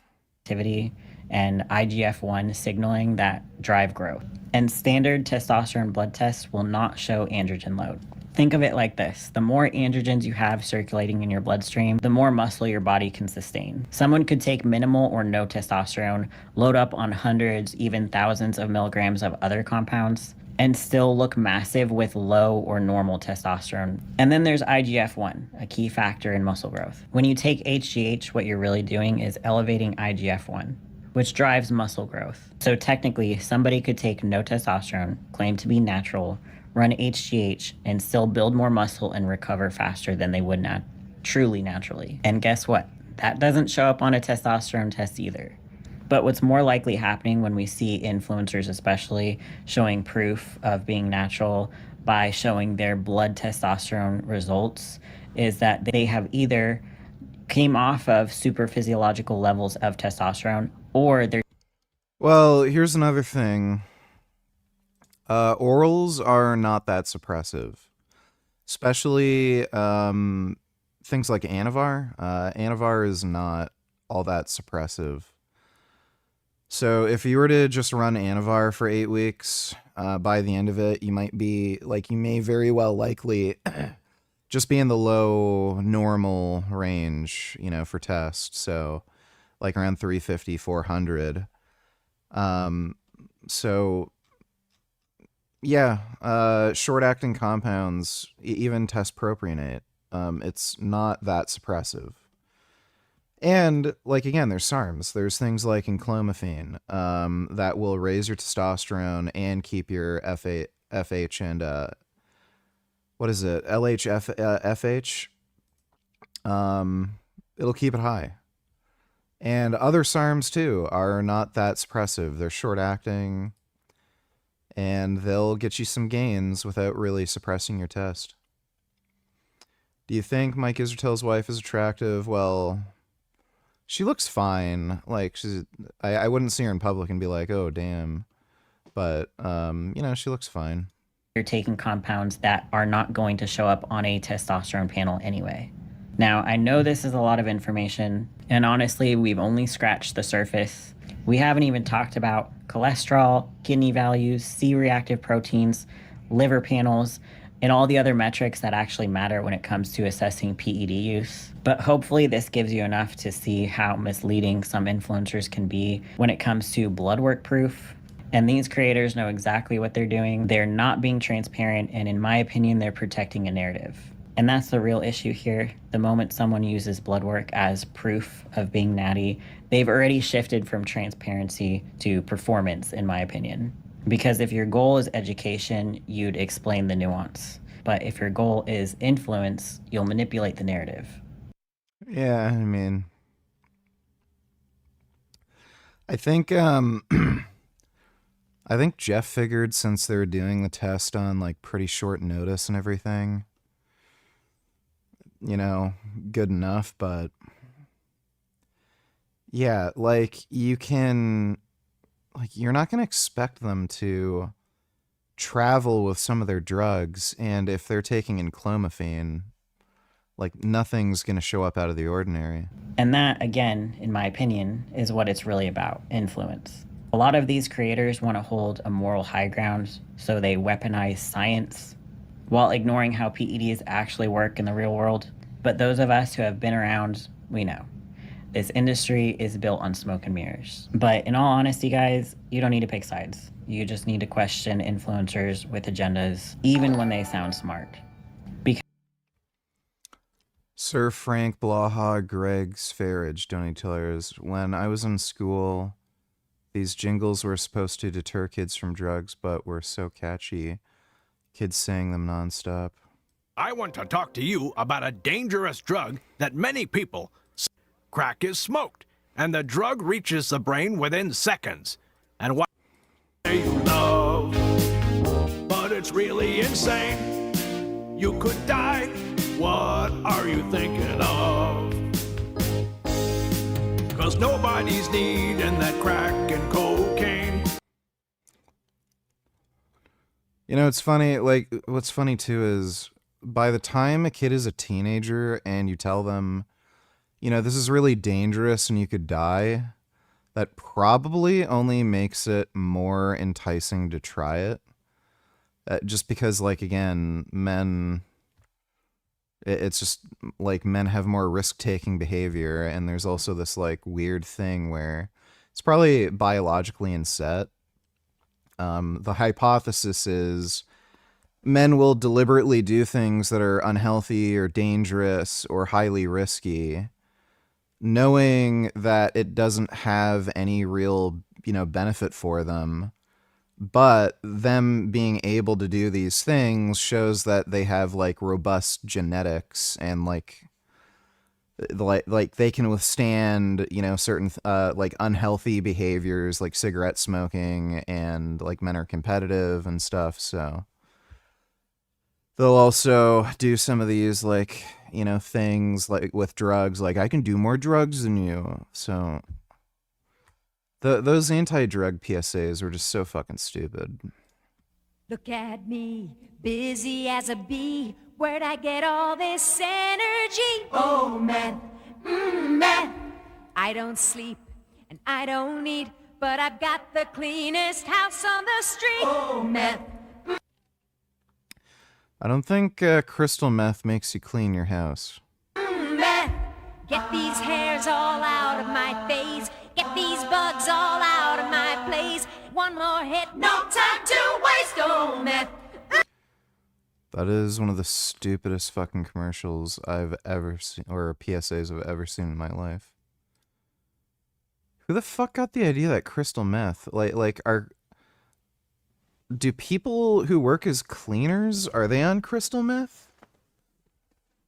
And IGF-1 signaling that drive growth. And standard testosterone blood tests will not show androgen load. Think of it like this. The more androgens you have circulating in your bloodstream, the more muscle your body can sustain. Someone could take minimal or no testosterone, load up on hundreds, even thousands of milligrams of other compounds, and still look massive with low or normal testosterone. And then there's IGF-1, a key factor in muscle growth. When you take HGH, what you're really doing is elevating IGF-1, which drives muscle growth. So technically, somebody could take no testosterone, claim to be natural, run HGH, and still build more muscle and recover faster than they would truly naturally. And guess what? That doesn't show up on a testosterone test either. But what's more likely happening when we see influencers especially showing proof of being natural by showing their blood testosterone results is that they have either came off of super physiological levels of testosterone or they're... Well, here's another thing. Orals are not that suppressive, especially things like Anavar. Anavar is not all that suppressive. So if you were to just run Anavar for 8 weeks, by the end of it, you may very well likely just be in the low normal range, for test. So like around 350, 400. So yeah, short-acting compounds, even test propionate, it's not that suppressive. And, again, there's SARMs. There's things like enclomiphene that will raise your testosterone and keep your FH and, FH? It'll keep it high. And other SARMs, too, are not that suppressive. They're short-acting, and they'll get you some gains without really suppressing your test. Do you think Mike Israel's wife is attractive? Well, she looks fine. I wouldn't see her in public and be like, oh, damn. But, she looks fine. You're taking compounds that are not going to show up on a testosterone panel anyway. Now, I know this is a lot of information, and honestly, we've only scratched the surface. We haven't even talked about cholesterol, kidney values, C-reactive proteins, liver panels, and all the other metrics that actually matter when it comes to assessing PED use. But hopefully this gives you enough to see how misleading some influencers can be when it comes to blood work proof. And these creators know exactly what they're doing. They're not being transparent, and in my opinion, they're protecting a narrative. And that's the real issue here. The moment someone uses blood work as proof of being natty, they've already shifted from transparency to performance, in my opinion. Because if your goal is education, you'd explain the nuance. But if your goal is influence, you'll manipulate the narrative. Yeah, I mean, I think Jeff figured since they were doing the test on pretty short notice and everything, good enough. But yeah, you can, you're not going to expect them to travel with some of their drugs. And if they're taking enclomiphene, nothing's going to show up out of the ordinary. And that, again, in my opinion, is what it's really about, influence. A lot of these creators want to hold a moral high ground, so they weaponize science while ignoring how PEDs actually work in the real world. But those of us who have been around, we know. This industry is built on smoke and mirrors. But in all honesty, guys, you don't need to pick sides. You just need to question influencers with agendas, even when they sound smart. Sir Frank Blaha Greg Sfarage $20. When I was in school, these jingles were supposed to deter kids from drugs, but were so catchy. Kids sang them nonstop. I want to talk to you about a dangerous drug that many people say. Crack is smoked, and the drug reaches the brain within seconds. And what you love, but it's it's really insane. You could die. What are you thinking of? 'Cause nobody's needing that crack and cocaine. You know, it's funny, like, what's funny too is by the time a kid is a teenager and you tell them, you know, this is really dangerous and you could die, that probably only makes it more enticing to try it. Just because, like, again, it's just like men have more risk-taking behavior, and there's also this like weird thing where it's probably biologically inset. The hypothesis is men will deliberately do things that are unhealthy or dangerous or highly risky, knowing that it doesn't have any real, you know, benefit for them. But them being able to do these things shows that they have like robust genetics and like they can withstand, you know, certain like unhealthy behaviors like cigarette smoking, and like men are competitive and stuff. So they'll also do some of these like, you know, things like with drugs, like I can do more drugs than you. So those anti-drug PSAs were just so fucking stupid. Look at me, busy as a bee. Where'd I get all this energy? Oh, meth, meth. I don't sleep and I don't eat, but I've got the cleanest house on the street. Oh, meth. I don't think crystal meth makes you clean your house. Meth. Get these hairs all out of my face. Get these bugs all out of my place. One more hit, no time to waste. Oh, meth. That is one of the stupidest fucking commercials I've ever seen, or PSAs I've ever seen in my life. Who the fuck got the idea that crystal meth, do people who work as cleaners, are they on crystal meth?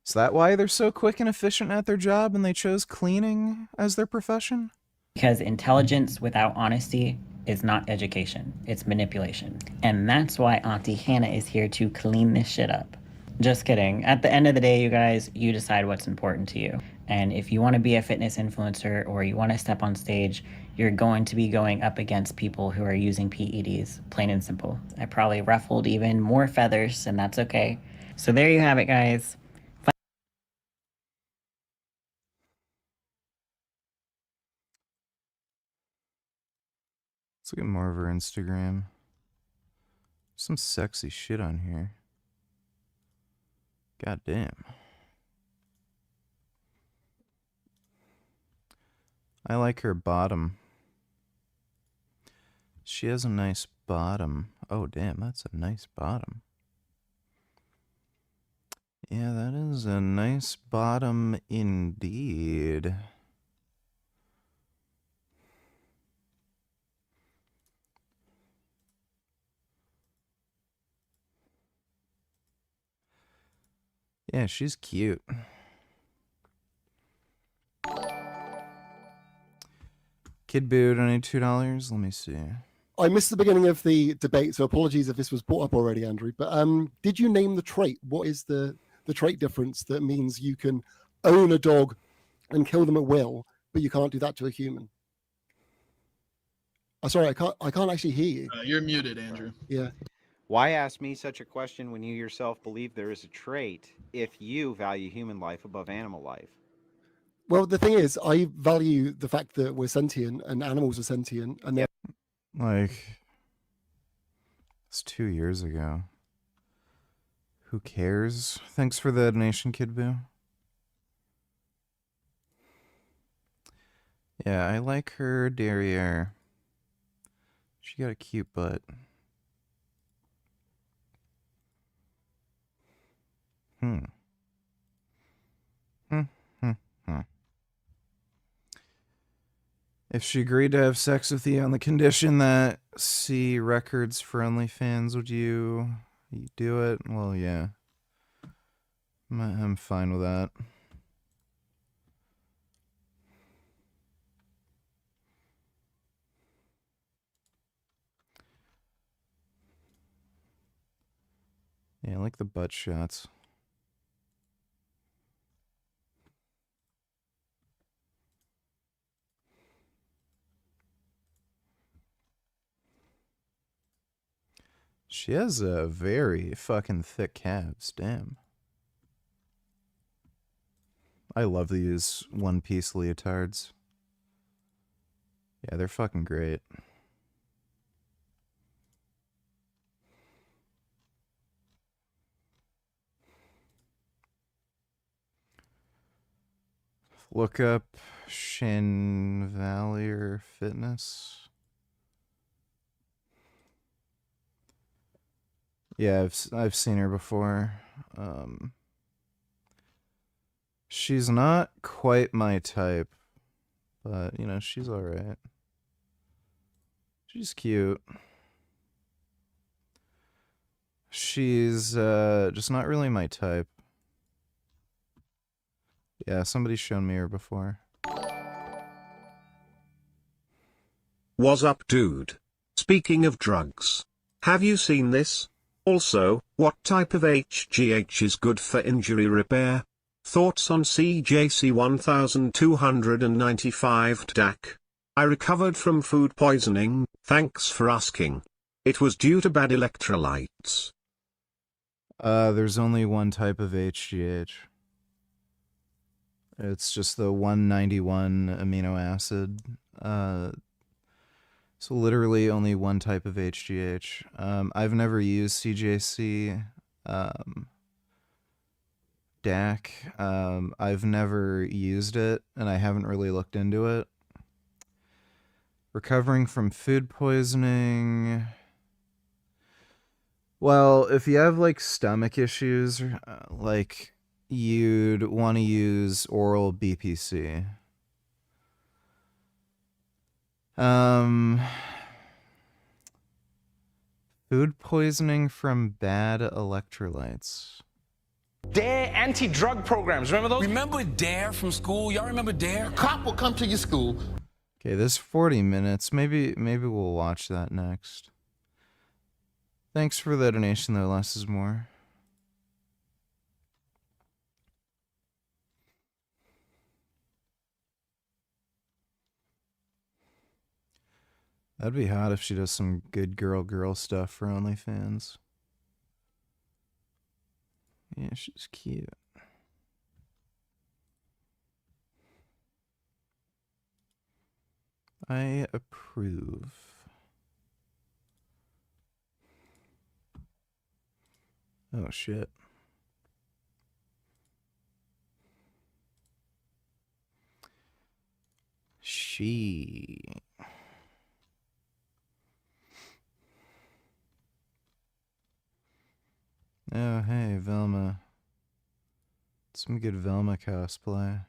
Is that why they're so quick and efficient at their job and they chose cleaning as their profession? Because intelligence without honesty is not education, it's manipulation. And that's why Auntie Hannah is here to clean this shit up. Just kidding. At the end of the day, you guys, you decide what's important to you. And if you want to be a fitness influencer or you want to step on stage, you're going to be going up against people who are using PEDs, plain and simple. I probably ruffled even more feathers, and that's okay. So there you have it, guys. Let's look at more of her Instagram. Some sexy shit on here. God damn. I like her bottom. She has a nice bottom. Oh, damn, that's a nice bottom. Yeah, that is a nice bottom indeed. Yeah, she's cute. Kid Boo donated $2. Let me see. I missed the beginning of the debate, so apologies if this was brought up already, Andrew. But did you name the trait? What is the trait difference that means you can own a dog and kill them at will, but you can't do that to a human? Sorry, I can't actually hear you. You're muted, Andrew. Yeah. Why ask me such a question when you yourself believe there is a trait if you value human life above animal life? Well, the thing is, I value the fact that we're sentient and animals are sentient, and they're Like, it's 2 years ago. Who cares? Thanks for the donation, Kid Boo. Yeah, I like her derriere. She got a cute butt. If she agreed to have sex with you on the condition that see records for OnlyFans, would you do it? Well, yeah. I'm fine with that. Yeah, I like the butt shots. She has a very fucking thick calves. Damn. I love these one-piece leotards. Yeah, they're fucking great. Look up Shanvalier Fitness. Yeah, I've seen her before. She's not quite my type, but you know, she's all right. She's cute. She's just not really my type. Yeah, somebody's shown me her before. What's up, dude? Speaking of drugs, have you seen this? Also, what type of HGH is good for injury repair? Thoughts on CJC 1295 DAC? I recovered from food poisoning, thanks for asking. It was due to bad electrolytes. There's only one type of HGH. It's just the 191 amino acid. So literally only one type of HGH. I've never used CJC DAC. I've never used it, and I haven't really looked into it. Recovering from food poisoning. Well, if you have like stomach issues, like you'd want to use oral BPC. Food poisoning from bad electrolytes. DARE anti-drug programs, remember those? Remember DARE from school? Y'all remember DARE? Cop will come to your school. Okay, this 40 minutes. Maybe we'll watch that next. Thanks for the donation though, less is more. That'd be hot if she does some good girl stuff for OnlyFans. Yeah, she's cute. I approve. Oh shit. Oh, hey, Velma. Some good Velma cosplay.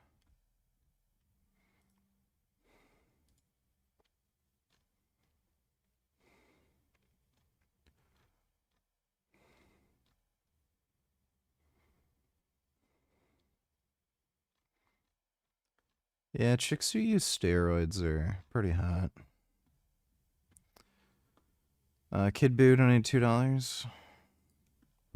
Yeah, chicks who use steroids are pretty hot. Kid Boo donated $2.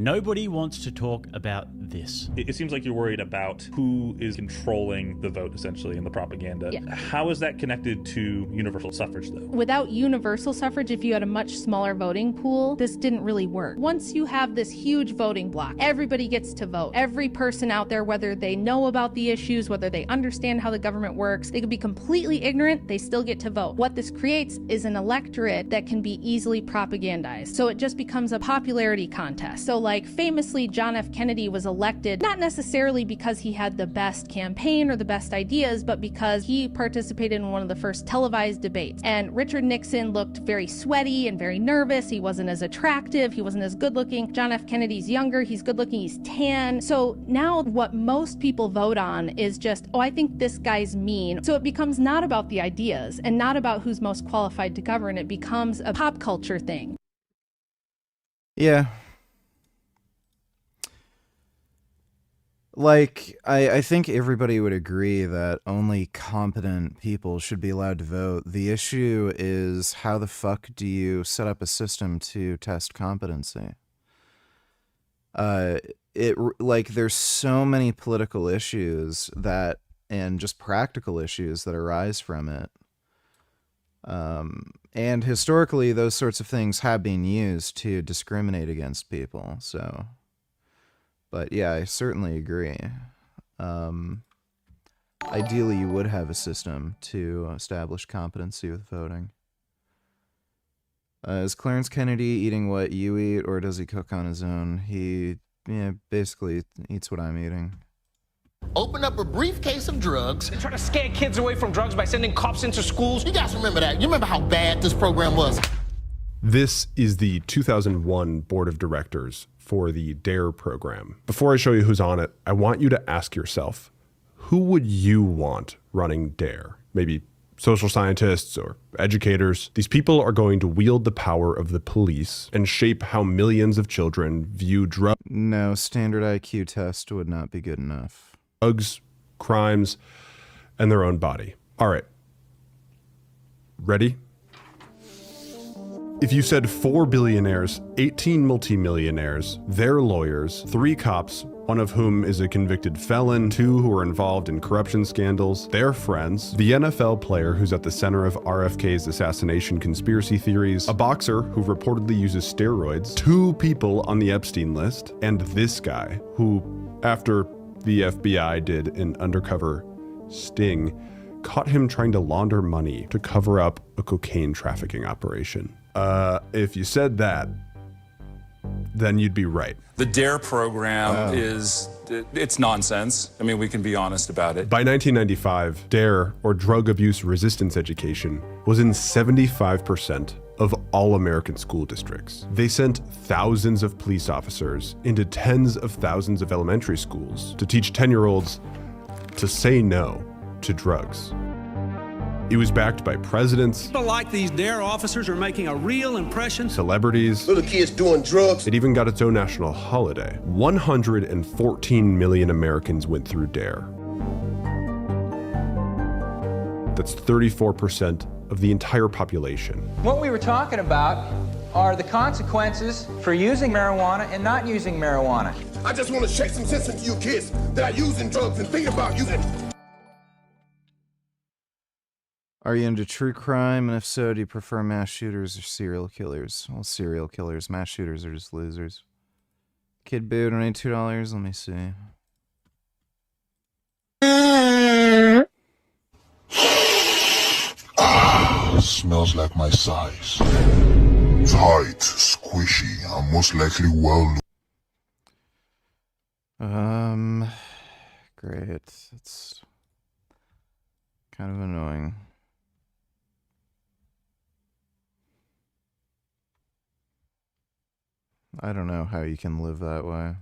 Nobody wants to talk about this. It seems like you're worried about who is controlling the vote, essentially, in the propaganda. Yeah. How is that connected to universal suffrage, though? Without universal suffrage, if you had a much smaller voting pool, this didn't really work. Once you have this huge voting block, everybody gets to vote. Every person out there, whether they know about the issues, whether they understand how the government works, they could be completely ignorant, they still get to vote. What this creates is an electorate that can be easily propagandized. So it just becomes a popularity contest. So like famously, John F. Kennedy was elected not necessarily because he had the best campaign or the best ideas, but because he participated in one of the first televised debates. And Richard Nixon looked very sweaty and very nervous. He wasn't as attractive. He wasn't as good looking. John F. Kennedy's younger. He's good looking. He's tan. So now what most people vote on is just, oh, I think this guy's mean. So it becomes not about the ideas and not about who's most qualified to govern. It becomes a pop culture thing. Yeah. Like, I think everybody would agree that only competent people should be allowed to vote. The issue is how the fuck do you set up a system to test competency? like there's so many political issues that and just practical issues that arise from it. And historically, those sorts of things have been used to discriminate against people. So, but yeah, I certainly agree. Ideally, you would have a system to establish competency with voting. Is Clarence Kennedy eating what you eat, or does he cook on his own? He basically eats what I'm eating. Open up a briefcase of drugs. They try to scare kids away from drugs by sending cops into schools. You guys remember that? You remember how bad this program was? This is the 2001 Board of Directors for the DARE program. Before I show you who's on it, I want you to ask yourself, who would you want running DARE? Maybe social scientists or educators. These people are going to wield the power of the police and shape how millions of children view drugs. No, standard IQ test would not be good enough. Drugs, crimes, and their own body. All right. Ready? If you said 4 billionaires, 18 multimillionaires, their lawyers, 3 cops, one of whom is a convicted felon, 2 who are involved in corruption scandals, their friends, the NFL player who's at the center of RFK's assassination conspiracy theories, a boxer who reportedly uses steroids, 2 people on the Epstein list, and this guy who, after the FBI did an undercover sting, caught him trying to launder money to cover up a cocaine trafficking operation. If you said that, then you'd be right. The DARE program it's nonsense. I mean, we can be honest about it. By 1995, DARE, or Drug Abuse Resistance Education, was in 75% of all American school districts. They sent thousands of police officers into tens of thousands of elementary schools to teach 10-year-olds to say no to drugs. It was backed by presidents. People like these DARE officers are making a real impression. Celebrities. Little kids doing drugs. It even got its own national holiday. 114 million Americans went through DARE. That's 34% of the entire population. What we were talking about are the consequences for using marijuana and not using marijuana. I just want to shake some sense into you kids that are using drugs and thinking about using. Are you into true crime? And if so, do you prefer mass shooters or serial killers? Well, serial killers. Mass shooters are just losers. Kid Boo, donate $2. Let me see. Smells like my size. Tight, squishy, and most likely well. Great. It's kind of annoying. I don't know how you can live that way.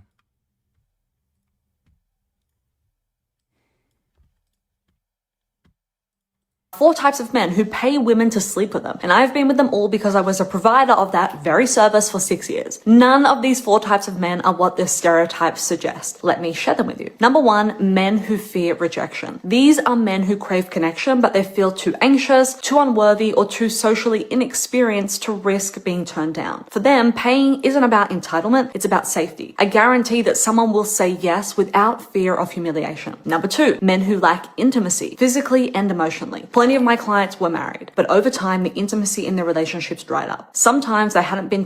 4 types of men who pay women to sleep with them, and I've been with them all because I was a provider of that very service for 6 years. None of these 4 types of men are what the stereotypes suggest. Let me share them with you. Number 1, men who fear rejection. These are men who crave connection, but they feel too anxious, too unworthy, or too socially inexperienced to risk being turned down. For them, paying isn't about entitlement, it's about safety. A guarantee that someone will say yes without fear of humiliation. Number 2, men who lack intimacy, physically and emotionally. Plenty of my clients were married, but over time, the intimacy in their relationships dried up. Sometimes they hadn't been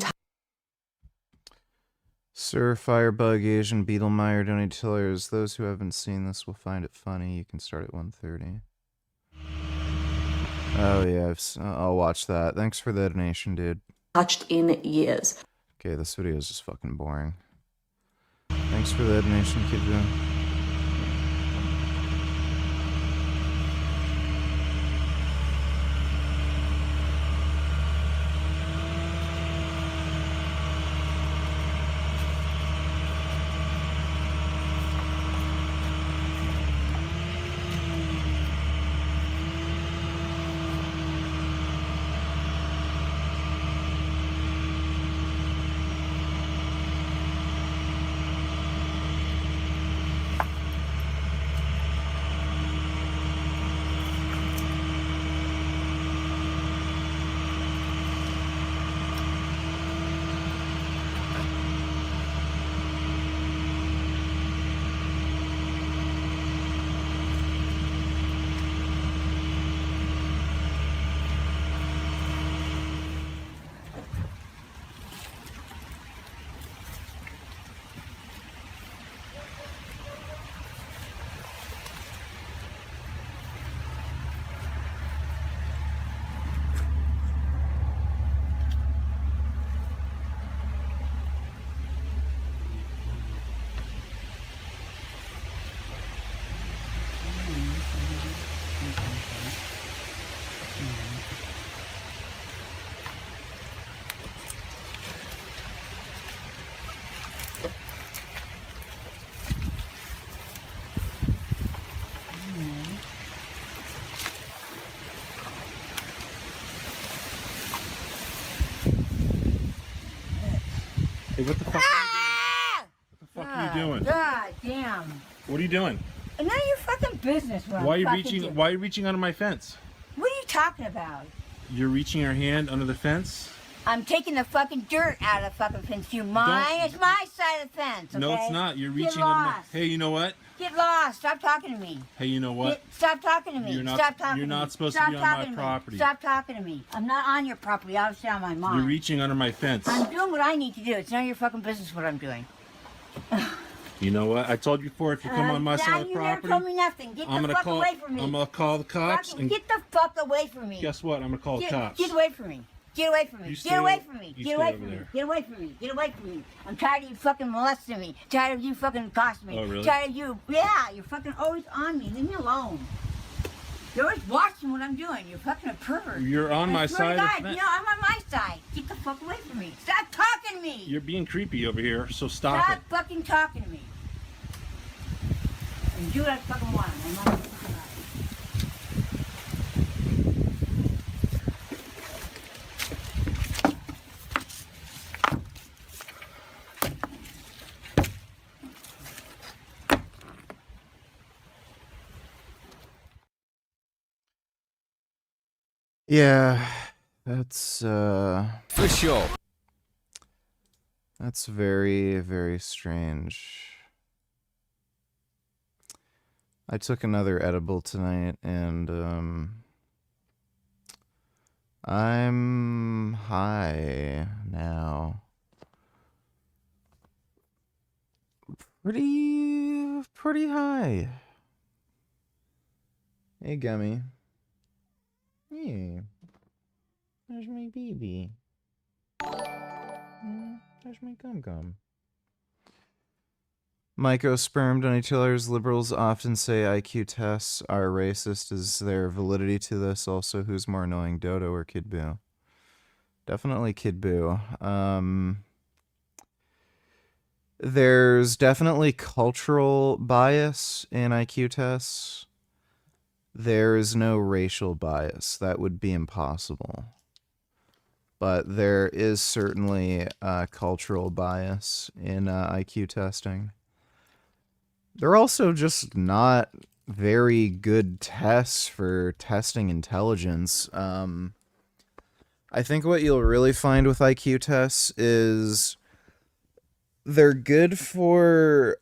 Sir Firebug, Asian Beetlemeyer, donate $2. Those who haven't seen this will find it funny. You can start at 1:30. Oh yeah, I'll watch that. Thanks for the donation, dude. touched in years. Okay, this video is just fucking boring. Thanks for the donation, Kid Boo. Hey, what the fuck? What the fuck are you doing? God damn. What are you doing? None of your fucking business. What Why are I'm you fucking reaching? doing. Why are you reaching under my fence? What are you talking about? You're reaching your hand under the fence. I'm taking the fucking dirt out of the fucking fence. Do you mind? It's my side of the fence, okay? No, it's not. You're Get reaching under my. lost. Hey, you know what? Get lost. Stop talking to me. Hey, you know what? Stop talking to me. You're not- Stop talking you're to me. not supposed to Stop be on my talking to me. property. Stop talking to me. I'm not on your property. Obviously on my mom. You're reaching under my fence. I'm doing what I need to do. It's none of your fucking business what I'm doing. You know what? I told you before. If you come on my side of the You property, never told me nothing. Get I'm the gonna fuck call. away from me. I'm gonna call the cops. And Get the fuck away from me. guess what? I'm gonna call the cops. Get away from me. Get away from me. You Get stay away o- from me. you Get stay away over from me. there. Get away from me. Get away from me. I'm tired of you fucking molesting me. Tired of you fucking accosting me. Oh, really? Tired of you. Yeah, you're fucking always on me. Leave me alone. You're always watching what I'm doing. You're fucking a pervert. You're on I my swear to side of God, the fence. you know, I'm on my side. Get the fuck away from me. Stop talking to me. You're being creepy over here, so stop Stop it. fucking talking to me. And do what I fucking want. I'm not fucking Yeah, that's for sure. That's very, very strange. I took another edible tonight and I'm high now. Pretty high. Hey, Gummy. Hey, there's my baby. There's my gum. Mycosperm donators, liberals often say IQ tests are racist. Is there validity to this? Also, who's more annoying, Dodo or Kid Boo? Definitely Kid Boo. There's definitely cultural bias in IQ tests. There is no racial bias. That would be impossible. But there is certainly cultural bias in IQ testing. They're also just not very good tests for testing intelligence. I think what you'll really find with IQ tests is they're good for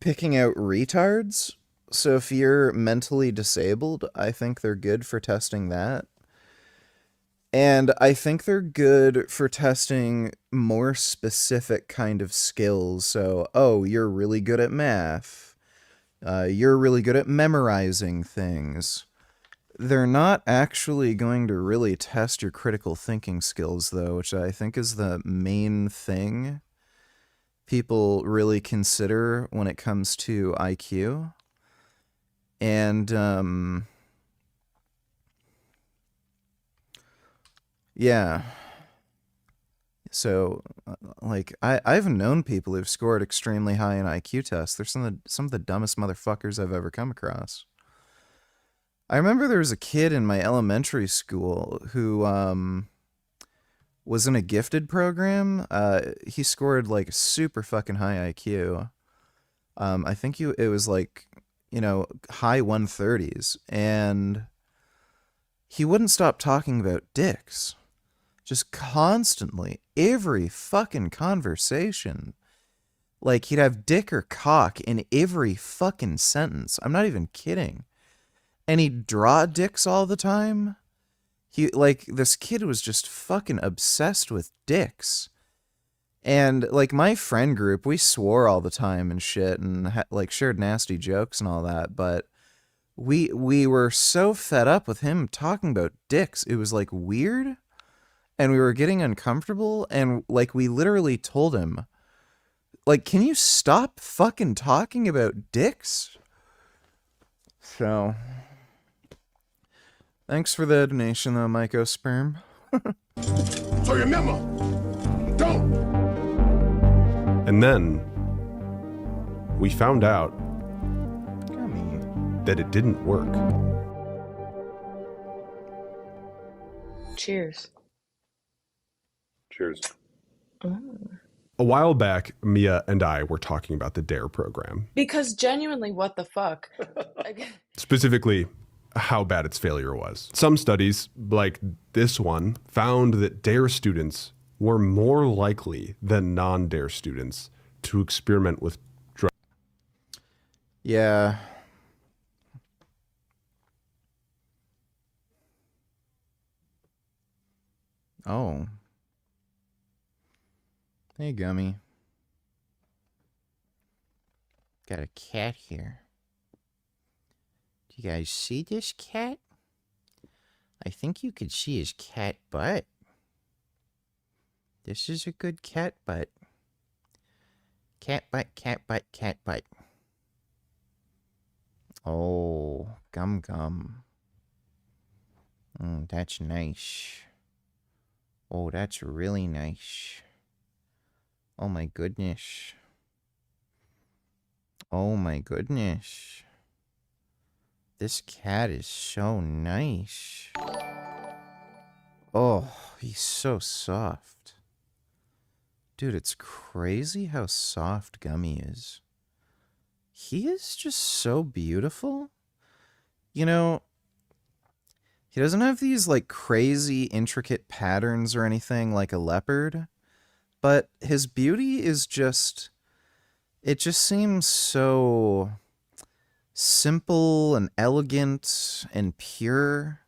picking out retards. So if you're mentally disabled, I think they're good for testing that. And I think they're good for testing more specific kind of skills. So, oh, you're really good at math. You're really good at memorizing things. They're not actually going to really test your critical thinking skills, though, which I think is the main thing people really consider when it comes to IQ. And, yeah. So, like, I've known people who've scored extremely high in IQ tests. They're some of the dumbest motherfuckers I've ever come across. I remember there was a kid in my elementary school who was in a gifted program. He scored like super fucking high IQ. I think it was like, you know, high 130s, and he wouldn't stop talking about dicks. Just constantly, every fucking conversation. Like, he'd have dick or cock in every fucking sentence. I'm not even kidding. And he'd draw dicks all the time. This kid was just fucking obsessed with dicks. And, like, my friend group, we swore all the time and shit and, shared nasty jokes and all that. But we were so fed up with him talking about dicks. It was, like, weird. And we were getting uncomfortable. And, like, we literally told him, like, can you stop fucking talking about dicks? So, thanks for the donation, though, Mycosperm. So remember, don't. And then we found out that it didn't work. Cheers. Cheers. A while back, Mia and I were talking about the DARE program. Because genuinely, what the fuck? Specifically, how bad its failure was. Some studies, like this one, found that DARE students were more likely than non-DARE students to experiment with drugs. Yeah. Oh. Hey, Gummy. Got a cat here. Do you guys see this cat? I think you could see his cat butt. This is a good cat butt. Cat butt, cat butt, cat butt. Oh, gum gum. That's nice. Oh, that's really nice. Oh my goodness. Oh my goodness. This cat is so nice. Oh, he's so soft. Dude, it's crazy how soft Gummy is. He is just so beautiful. You know, he doesn't have these like crazy intricate patterns or anything like a leopard, but his beauty is just, it just seems so simple and elegant and pure.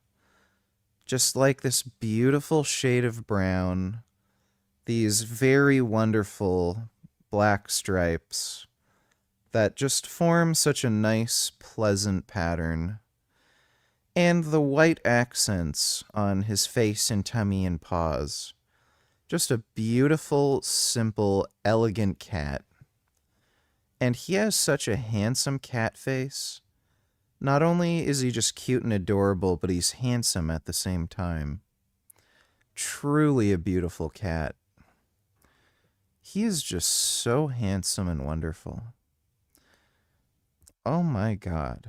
Just like this beautiful shade of brown, these very wonderful black stripes that just form such a nice, pleasant pattern. And the white accents on his face and tummy and paws. Just a beautiful, simple, elegant cat. And he has such a handsome cat face. Not only is he just cute and adorable, but he's handsome at the same time. Truly a beautiful cat. He is just so handsome and wonderful. Oh my God.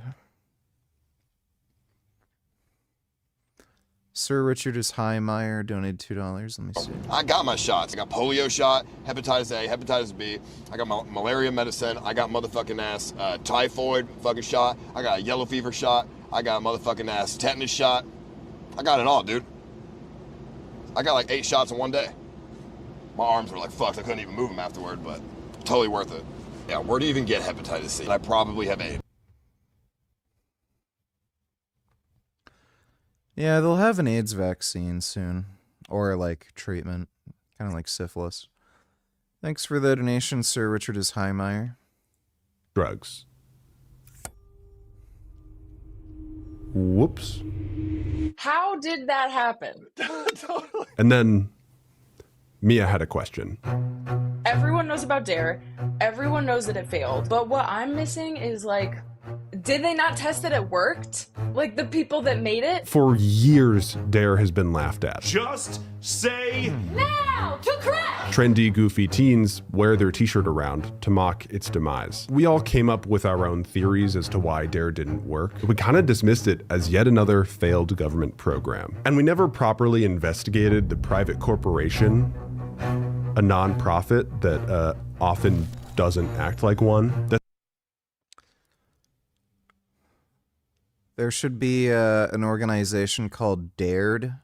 Sir Richard is Highmeyer donated $2. Let me see. I got my shots. I got polio shot, hepatitis A, hepatitis B. I got my malaria medicine. I got motherfucking ass typhoid fucking shot. I got a yellow fever shot. I got motherfucking ass tetanus shot. I got it all, dude. I got like 8 shots in one day. My arms were like fucked. I couldn't even move them afterward, but totally worth it. Yeah, where do you even get hepatitis C? I probably have AIDS. Yeah, they'll have an AIDS vaccine soon. Or, like, treatment. Kind of like syphilis. Thanks for the donation, Sir Richard is Highmeyer. Drugs. Whoops. How did that happen? And then Mia had a question. Everyone knows about DARE. Everyone knows that it failed. But what I'm missing is, like, did they not test that it worked? Like, the people that made it? For years, DARE has been laughed at. Just say now to crack! Trendy, goofy teens wear their t-shirt around to mock its demise. We all came up with our own theories as to why DARE didn't work. We kind of dismissed it as yet another failed government program. And we never properly investigated the private corporation, a non-profit that often doesn't act like one. There should be an organization called DARED,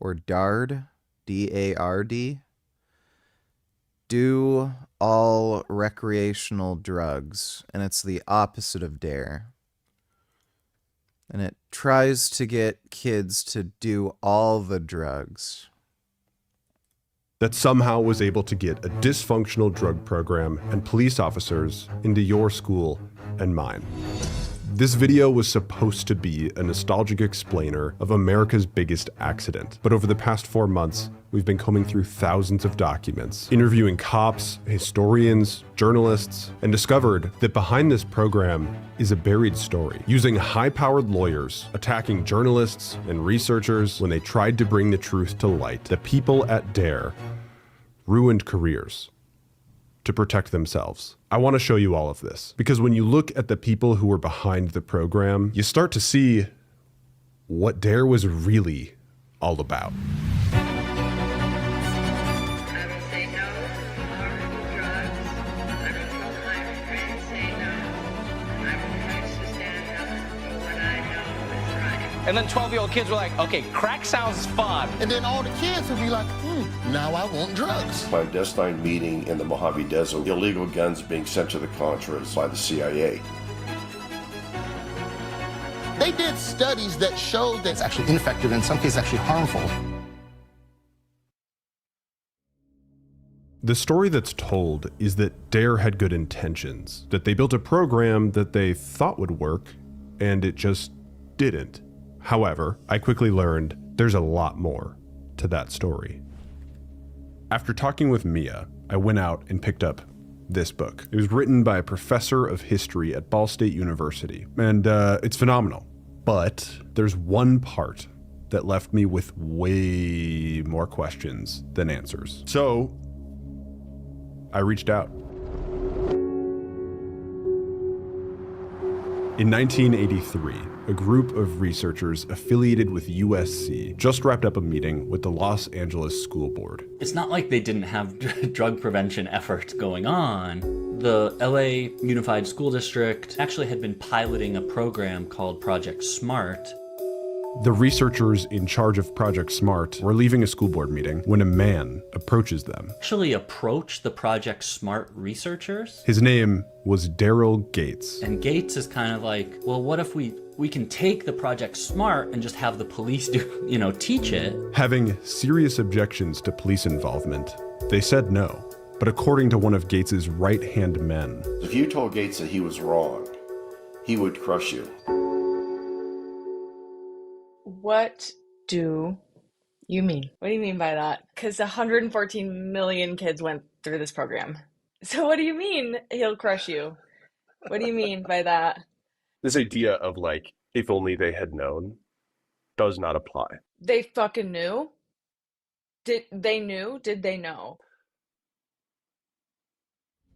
or DARD, D-A-R-D. Do all recreational drugs, and it's the opposite of DARE. And it tries to get kids to do all the drugs. That somehow was able to get a dysfunctional drug program and police officers into your school and mine. This video was supposed to be a nostalgic explainer of America's biggest accident, but over the past 4 months, we've been combing through thousands of documents, interviewing cops, historians, journalists, and discovered that behind this program is a buried story, using high-powered lawyers, attacking journalists and researchers when they tried to bring the truth to light. The people at DARE ruined careers to protect themselves. I want to show you all of this, because when you look at the people who were behind the program, you start to see what DARE was really all about. I don't think And then 12-year-old kids were like, okay, crack sounds fun. And then all the kids would be like, now I want drugs. Clandestine meeting in the Mojave Desert, illegal guns being sent to the Contras by the CIA. They did studies that showed that it's actually ineffective, in some cases actually harmful. The story that's told is that DARE had good intentions, that they built a program that they thought would work, and it just didn't. However, I quickly learned there's a lot more to that story. After talking with Mia, I went out and picked up this book. It was written by a professor of history at Ball State University, and it's phenomenal. But there's one part that left me with way more questions than answers. So I reached out. In 1983, a group of researchers affiliated with USC just wrapped up a meeting with the Los Angeles School Board. It's not like they didn't have drug prevention efforts going on. The LA Unified School District actually had been piloting a program called Project SMART. The researchers in charge of Project SMART were leaving a school board meeting when a man approaches them. Actually approached the Project SMART researchers. His name was Daryl Gates. And Gates is kind of like, well, what if we can take the Project SMART and just have the police teach it? Having serious objections to police involvement, they said no. But according to one of Gates's right-hand men, if you told Gates that he was wrong, he would crush you. What do you mean? What do you mean by that? Because 114 million kids went through this program. So what do you mean he'll crush you? What do you mean by that? This idea of like, if only they had known, does not apply. They fucking knew? Did they know?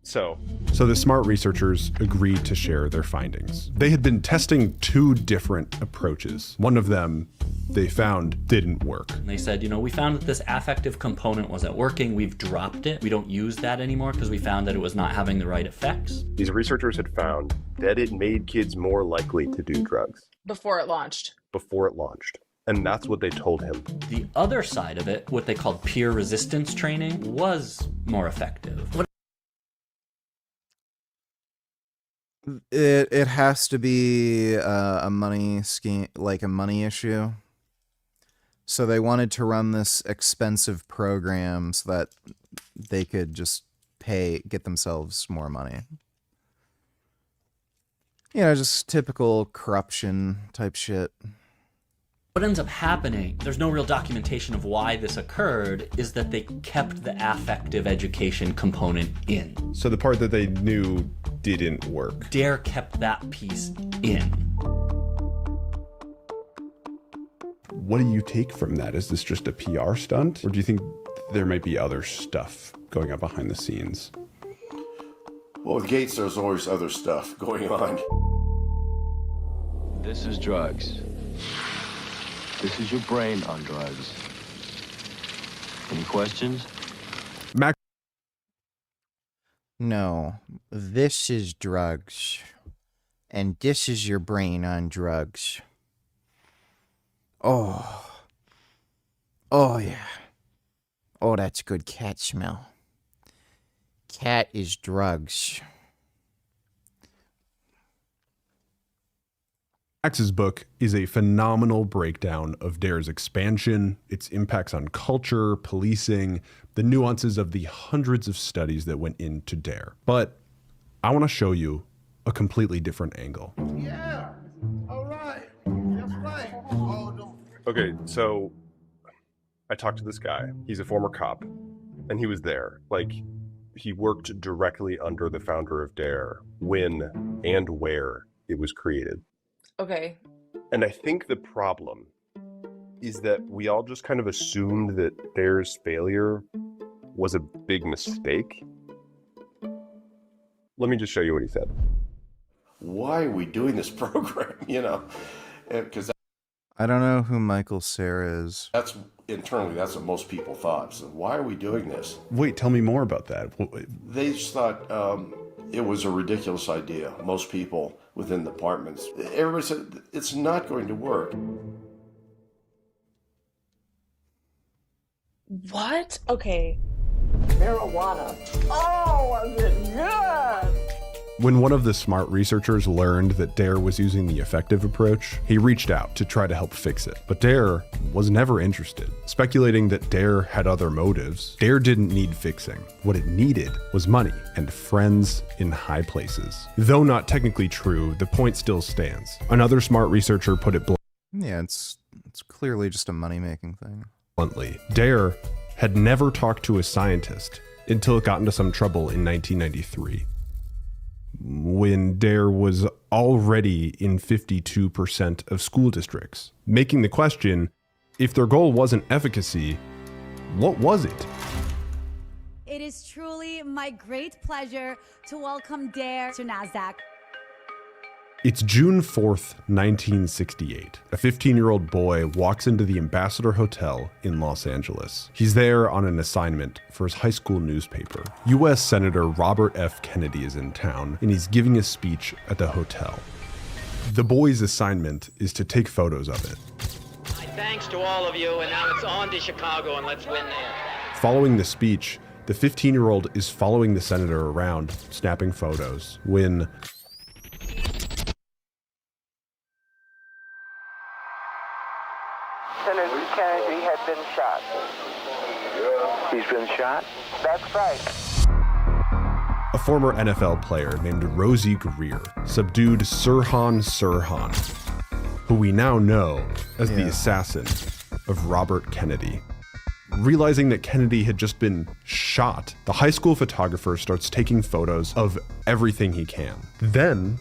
So the SMART researchers agreed to share their findings. They had been testing two different approaches. One of them they found didn't work. And they said, we found that this affective component wasn't working. We've dropped it. We don't use that anymore because we found that it was not having the right effects. These researchers had found that it made kids more likely to do drugs. Before it launched. And that's what they told him. The other side of it, what they called peer resistance training, was more effective. It has to be a money scheme, like a money issue. So they wanted to run this expensive program so that they could just get themselves more money. Just typical corruption type shit. What ends up happening, there's no real documentation of why this occurred, is that they kept the affective education component in. So the part that they knew didn't work. DARE kept that piece in. What do you take from that? Is this just a PR stunt? Or do you think there might be other stuff going on behind the scenes? Well, with Gates, there's always other stuff going on. This is drugs. This is your brain on drugs. Any questions? Mac. No, this is drugs. And this is your brain on drugs. Oh yeah. Oh, that's good cat smell. Cat is drugs. Max's book is a phenomenal breakdown of DARE's expansion, its impacts on culture, policing, the nuances of the hundreds of studies that went into DARE. But I want to show you a completely different angle. Yeah. All right. That's right. Oh, no. Okay, so I talked to this guy. He's a former cop, and he was there. Like, he worked directly under the founder of DARE when and where it was created. Okay. And I think the problem is that we all just kind of assumed that DARE's failure was a big mistake. Let me just show you what he said. Why are we doing this program? Because I don't know who Michael Cera is. that's internally, that's what most people thought. So why are we doing this? Wait, tell me more about that. They just thought it was a ridiculous idea. Most people within the departments, everybody said it's not going to work. What? Okay. Marijuana. Oh, was it good? When one of the smart researchers learned that Dare was using the effective approach, he reached out to try to help fix it. But Dare was never interested, speculating that Dare had other motives. Dare didn't need fixing. What it needed was money and friends in high places. Though not technically true, the point still stands. Another smart researcher put it Yeah, it's clearly just a money-making thing. bluntly. Dare had never talked to a scientist until it got into some trouble in 1993. When Dare was already in 52% of school districts, making the question, if their goal wasn't efficacy, what was it? It is truly my great pleasure to welcome Dare to NASDAQ. It's June 4th, 1968. A 15-year-old boy walks into the Ambassador Hotel in Los Angeles. He's there on an assignment for his high school newspaper. U.S. Senator Robert F. Kennedy is in town, and he's giving a speech at the hotel. The boy's assignment is to take photos of it. My thanks to all of you, and now it's on to Chicago, and let's win there. Following the speech, the 15-year-old is following the senator around, snapping photos, when Senator Kennedy had been shot. He's been shot? That's right. a former NFL player named Rosie Greer subdued Sirhan Sirhan, who we now know as the assassin of Robert Kennedy. Realizing that Kennedy had just been shot, the high school photographer starts taking photos of everything he can. Then,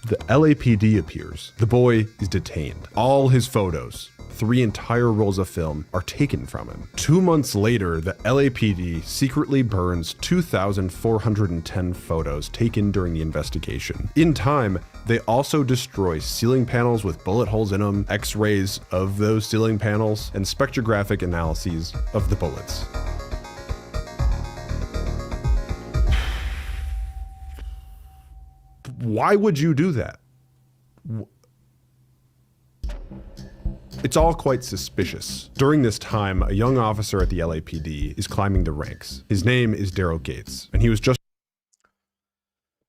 the LAPD appears. The boy is detained. All his photos, 3 entire rolls of film, are taken from him. 2 months later, the LAPD secretly burns 2,410 photos taken during the investigation. In time, they also destroy ceiling panels with bullet holes in them, x-rays of those ceiling panels, and spectrographic analyses of the bullets. Why would you do that? It's all quite suspicious. During this time, a young officer at the LAPD is climbing the ranks. His name is Daryl Gates, and he was just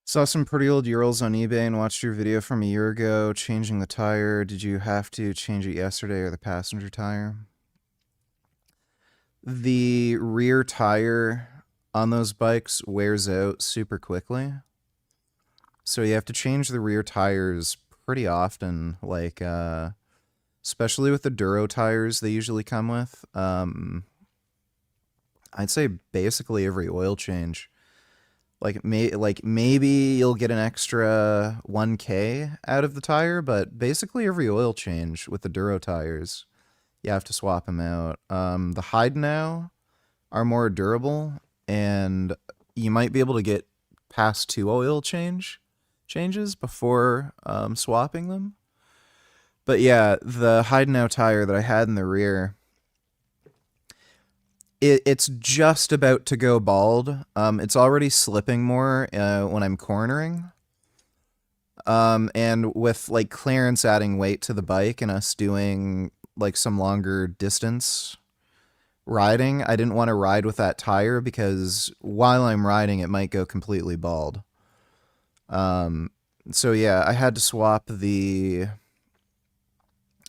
Saw some pretty old Urals on eBay and watched your video from a year ago, changing the tire. Did you have to change it yesterday or the passenger tire? The rear tire on those bikes wears out super quickly. So you have to change the rear tires pretty often, like, especially with the Duro tires they usually come with. I'd say basically every oil change. Like maybe you'll get an extra 1K out of the tire, but basically every oil change with the Duro tires, you have to swap them out. The Hyde now are more durable, and you might be able to get past 2 oil changes before swapping them. But yeah, the Hyde now tire that I had in the rear, it's just about to go bald. It's already slipping more when I'm cornering. And with like Clarence adding weight to the bike and us doing like some longer distance riding, I didn't want to ride with that tire because while I'm riding, it might go completely bald. So yeah, I had to swap the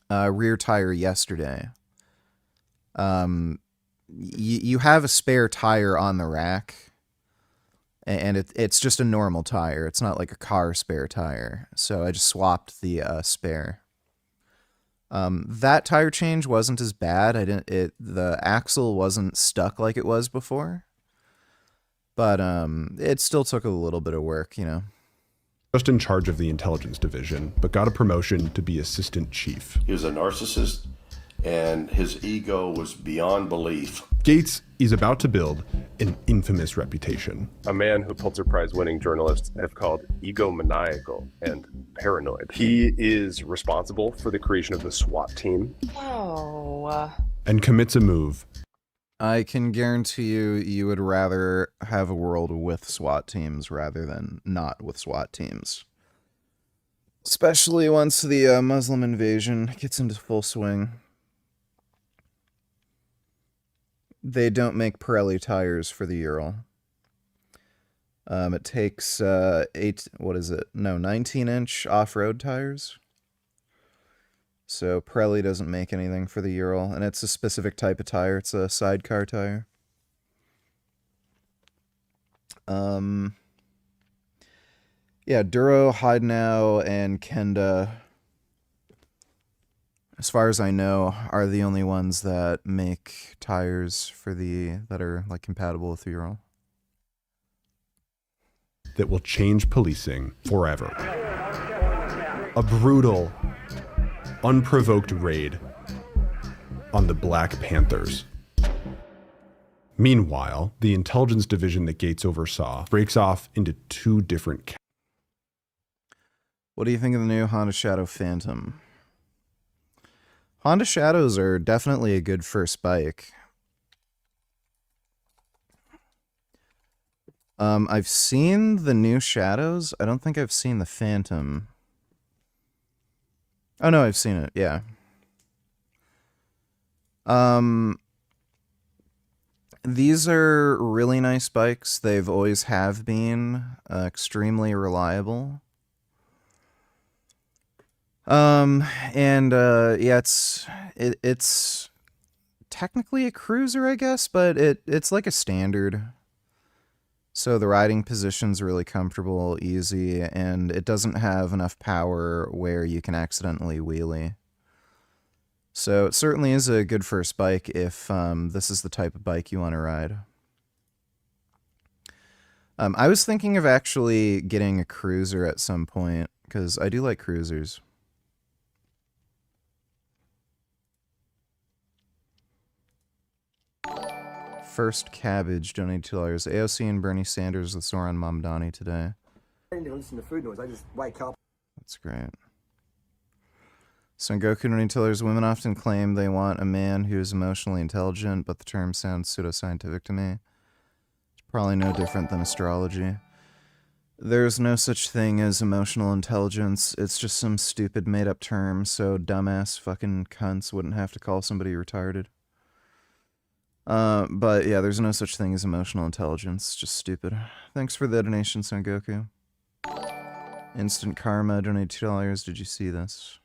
rear tire yesterday. You have a spare tire on the rack, and it's just a normal tire. It's not like a car spare tire. So I just swapped the spare. That tire change wasn't as bad. The axle wasn't stuck like it was before, but it still took a little bit of work, you know. just in charge of the intelligence division, but got a promotion to be assistant chief. He was a narcissist, and his ego was beyond belief. Gates is about to build an infamous reputation. A man who Pulitzer Prize winning journalists have called egomaniacal and paranoid. He is responsible for the creation of the SWAT team. Oh. And commits a move. I can guarantee you would rather have a world with SWAT teams rather than not with SWAT teams. Especially once the Muslim invasion gets into full swing. they don't make Pirelli tires for the Ural. It takes 19-inch off-road tires. So Pirelli doesn't make anything for the Ural, and it's a specific type of tire. It's a sidecar tire. Yeah, Duro, Heidenau, and Kenda, as far as I know, are the only ones that make tires for that are like compatible with the Ural. That will change policing forever. A brutal, unprovoked raid on the Black Panthers. Meanwhile, the intelligence division that Gates oversaw breaks off into two different. What do you think of the new Honda Shadow Phantom? Honda Shadows are definitely a good first bike. I've seen the new Shadows. I don't think I've seen the Phantom. Oh no, I've seen it, yeah. These are really nice bikes. They've always have been extremely reliable. Yeah, it's technically a cruiser, I guess, but it's like a standard. So the riding position's really comfortable, easy, and it doesn't have enough power where you can accidentally wheelie. So it certainly is a good first bike if this is the type of bike you want to ride. I was thinking of actually getting a cruiser at some point, because I do like cruisers. First Cabbage donated $2. AOC and Bernie Sanders with Zoran Mamdani today. I didn't listen to food noise. I just wake up. That's great. Son Goku donated $2. Women often claim they want a man who is emotionally intelligent, but the term sounds pseudoscientific to me. It's probably no different than astrology. There's no such thing as emotional intelligence. It's just some stupid made-up term, so dumbass fucking cunts wouldn't have to call somebody retarded. But yeah, there's no such thing as emotional intelligence. It's just stupid. Thanks for the donation, Son Goku. Instant Karma donated $2. Did you see this?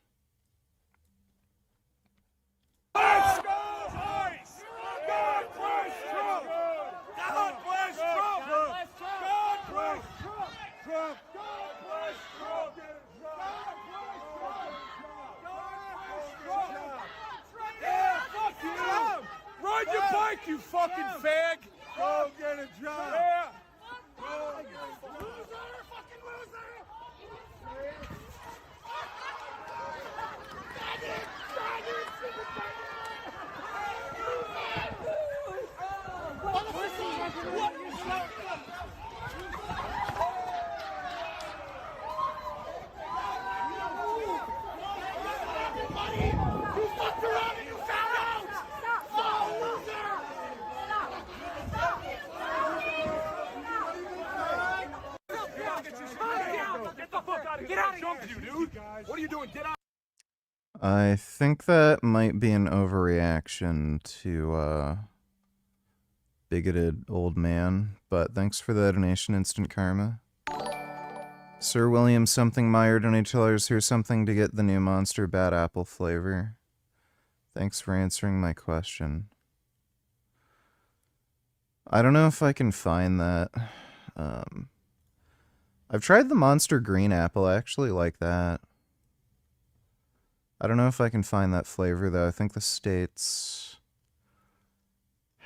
Let's go, boys! God bless Trump! God bless Trump! God bless Trump! God bless Trump! Yeah, fuck you! Ride your bike, you fucking fag! Go get a job! Yeah! Go get a job! Loser! Fucking loser! What are you doing? Get out! I think that might be an overreaction to bigoted old man, but thanks for the donation, Instant Karma. Sir William something Meyer donated $2. Here's something to get the new Monster Bad Apple flavor. Thanks for answering my question. I don't know if I can find that. I've tried the Monster Green Apple. I actually like that. I don't know if I can find that flavor, though. I think the States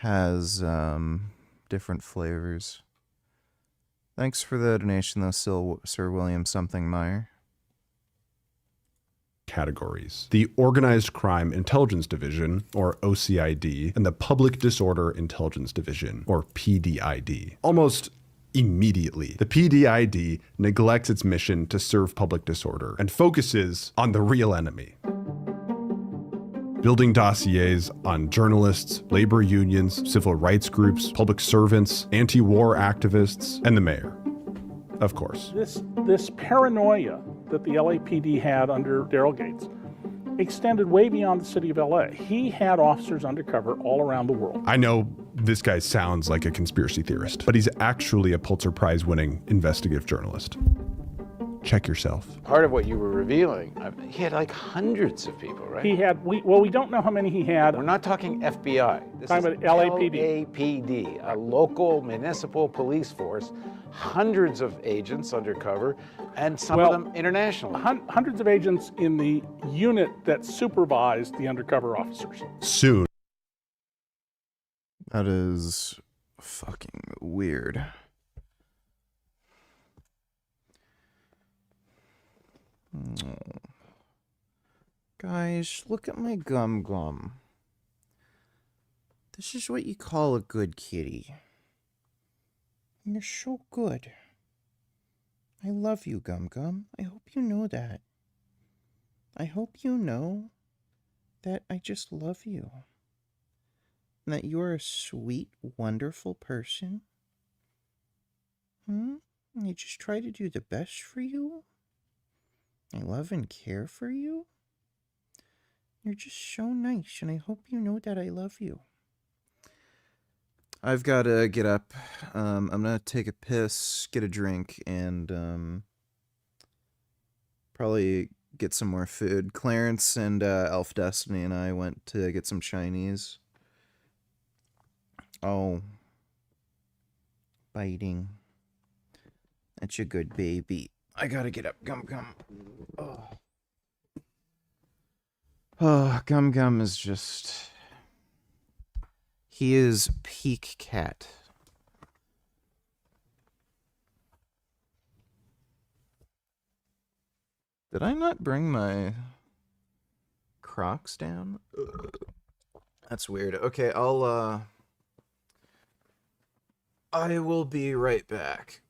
has different flavors. Thanks for the donation, though, Sir William something Meyer. Categories: the Organized Crime Intelligence Division, or OCID, and the Public Disorder Intelligence Division, or PDID. Almost immediately, the PDID neglects its mission to serve public disorder and focuses on the real enemy. Building dossiers on journalists, labor unions, civil rights groups, public servants, anti-war activists, and the mayor, of course. This paranoia that the LAPD had under Daryl Gates extended way beyond the city of LA. He had officers undercover all around the world. I know this guy sounds like a conspiracy theorist, but he's actually a Pulitzer Prize winning investigative journalist. Check yourself. Part of what you were revealing, he had like hundreds of people, right? He had, we don't know how many he had. We're not talking FBI. This Talking is about LAPD. LAPD, a local municipal police force, hundreds of agents undercover, and some of them international. Hundreds of agents in the unit that supervised the undercover officers. Soon. That is fucking weird. Oh. Guys, look at my gum. This is what you call a good kitty. You're so good. I love you, Gum. I hope you know that. I hope you know that I just love you. And that you're a sweet, wonderful person. I just try to do the best for you. I love and care for you. You're just so nice, and I hope you know that I love you. I've got to get up. I'm going to take a piss, get a drink, and probably get some more food. Clarence and Elf Destiny and I went to get some Chinese. Oh. Biting. That's a good baby. I gotta get up. Gum. Oh, Gum is just... He is peak cat. Did I not bring my Crocs down? Ugh. That's weird. Okay, I will be right back.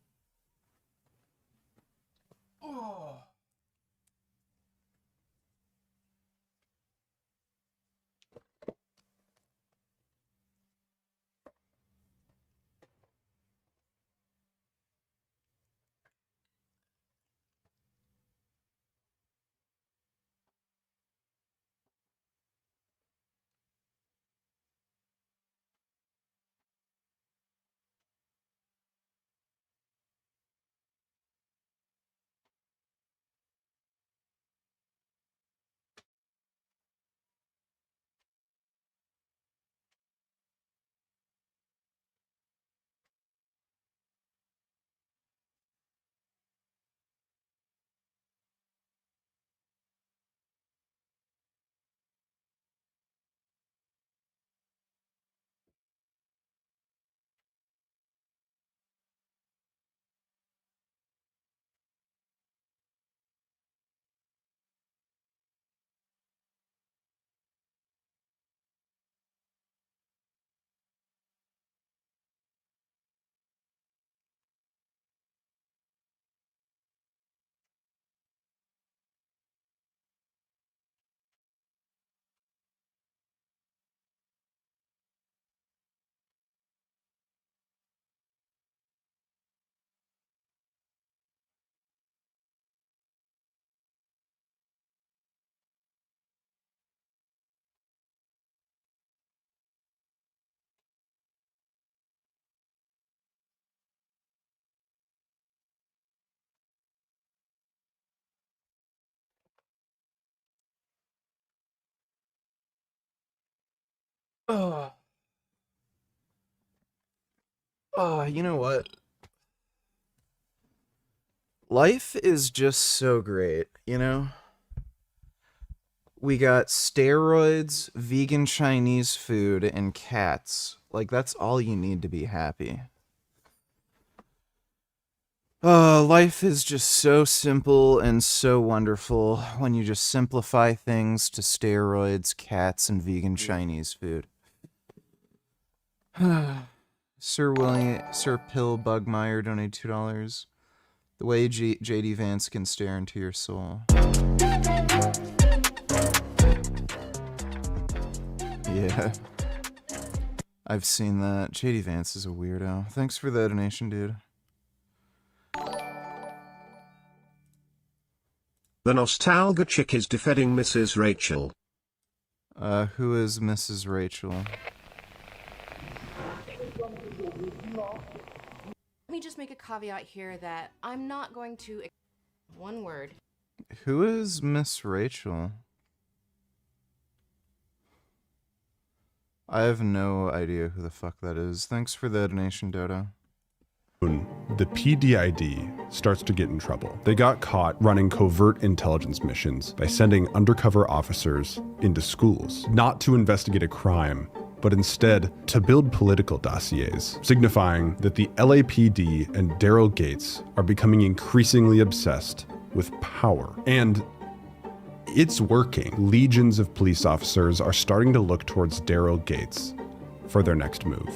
Oh. Oh, you know what? Life is just so great, you know? We got steroids, vegan Chinese food, and cats. Like, that's all you need to be happy. Life is just so simple and so wonderful when you just simplify things to steroids, cats, and vegan Chinese food. Sir Pill Bugmeyer donated $2. The way JD Vance can stare into your soul. Yeah. I've seen that. JD Vance is a weirdo. Thanks for the donation, dude. The Nostalgia chick is defending Mrs. Rachel. Who is Mrs. Rachel? me just make a caveat here that I'm not going to... One word. Who is Miss Rachel? I have no idea who the fuck that is. Thanks for the donation, Dodo. The PDID starts to get in trouble. They got caught running covert intelligence missions by sending undercover officers into schools, not to investigate a crime, but instead to build political dossiers, signifying that the LAPD and Daryl Gates are becoming increasingly obsessed with power. And it's working. Legions of police officers are starting to look towards Daryl Gates for their next move.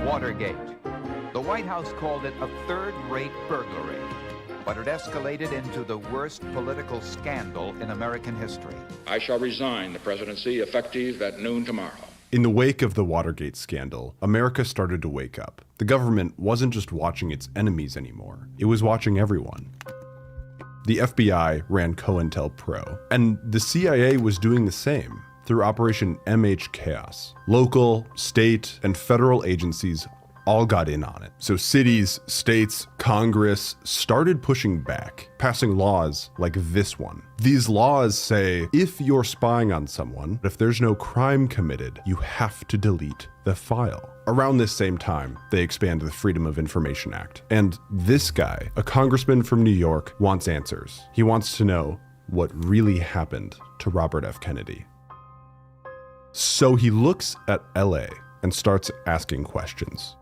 Watergate. The White House called it a third-rate burglary, but it escalated into the worst political scandal in American history. I shall resign the presidency effective at noon tomorrow. In the wake of the Watergate scandal, America started to wake up. The government wasn't just watching its enemies anymore, it was watching everyone. The FBI ran COINTELPRO, and the CIA was doing the same through Operation MH Chaos. Local, state, and federal agencies all got in on it. So cities, states, Congress started pushing back, passing laws like this one. These laws say, if you're spying on someone, if there's no crime committed, you have to delete the file. Around this same time, they expand the Freedom of Information Act. And this guy, a congressman from New York, wants answers. He wants to know what really happened to Robert F. Kennedy. So he looks at LA and starts asking questions.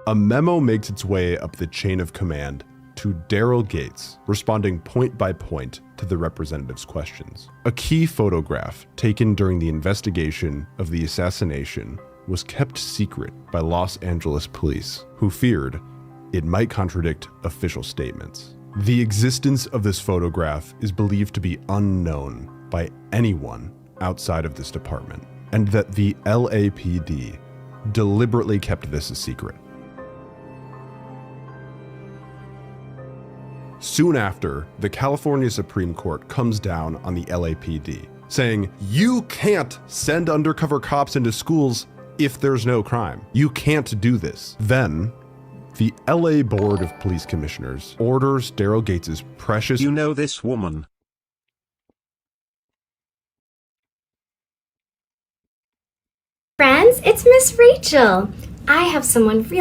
A memo makes its way up the chain of command to Daryl Gates, responding point by point to the representative's questions. A key photograph taken during the investigation of the assassination was kept secret by Los Angeles police, who feared it might contradict official statements. The existence of this photograph is believed to be unknown by anyone outside of this department, and that the LAPD deliberately kept this a secret. Soon after, the California Supreme Court comes down on the LAPD, saying, you can't send undercover cops into schools if there's no crime. You can't do this. Then, the LA Board of Police Commissioners orders Daryl Gates' precious... You know this woman. Friends, it's Miss Rachel. I have someone real.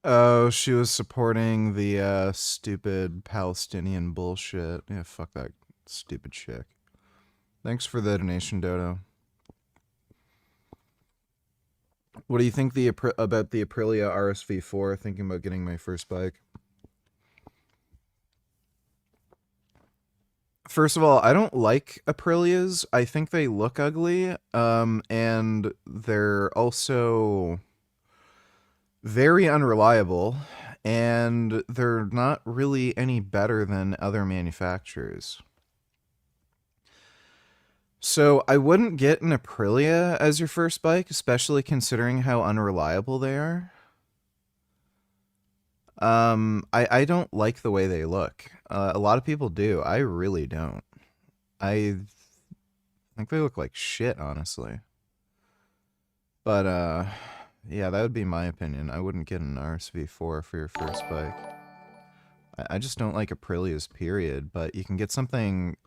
Oh, she was supporting the stupid Palestinian bullshit. Yeah, fuck that stupid chick. Thanks for the donation, Dodo. What do you think about the Aprilia RSV4? Thinking about getting my first bike. First of all, I don't like Aprilias. I think they look ugly, and they're also very unreliable, and they're not really any better than other manufacturers. So I wouldn't get an Aprilia as your first bike, especially considering how unreliable they are. I don't like the way they look. A lot of people do. I really don't. I think they look like shit, honestly. But, yeah, that would be my opinion. I wouldn't get an RSV4 for your first bike. I just don't like Aprilias, period. But you can get something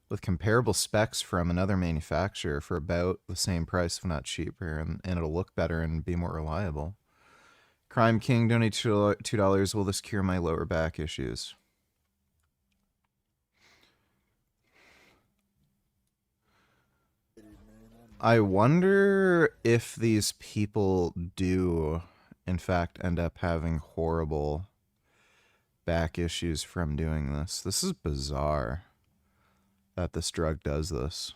with comparable specs from another manufacturer for about the same price, if not cheaper, and it'll look better and be more reliable. Crime King, donate $2. Will this cure my lower back issues? I wonder if these people do, in fact, end up having horrible back issues from doing this. This is bizarre that this drug does this.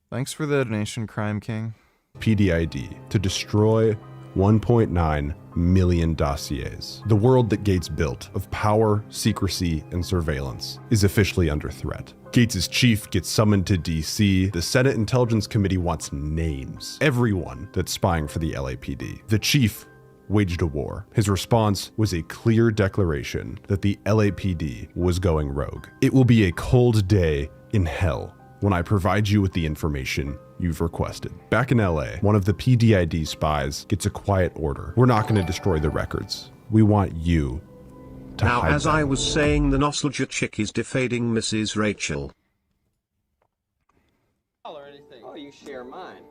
Thanks for the donation, Crime King. PDID to destroy 1.9 million dossiers. The world that Gates built of power, secrecy, and surveillance is officially under threat. Gates' chief gets summoned to DC. The Senate Intelligence Committee wants names. Everyone that's spying for the LAPD. The chief waged a war. His response was a clear declaration that the LAPD was going rogue. It will be a cold day in hell when I provide you with the information you've requested. Back in LA, one of the PDID spies gets a quiet order. We're not going to destroy the records. We want you to Now, hide as them. I was saying, the nostalgia chick is defending Mrs. Rachel. Or anything. Oh, you share mine.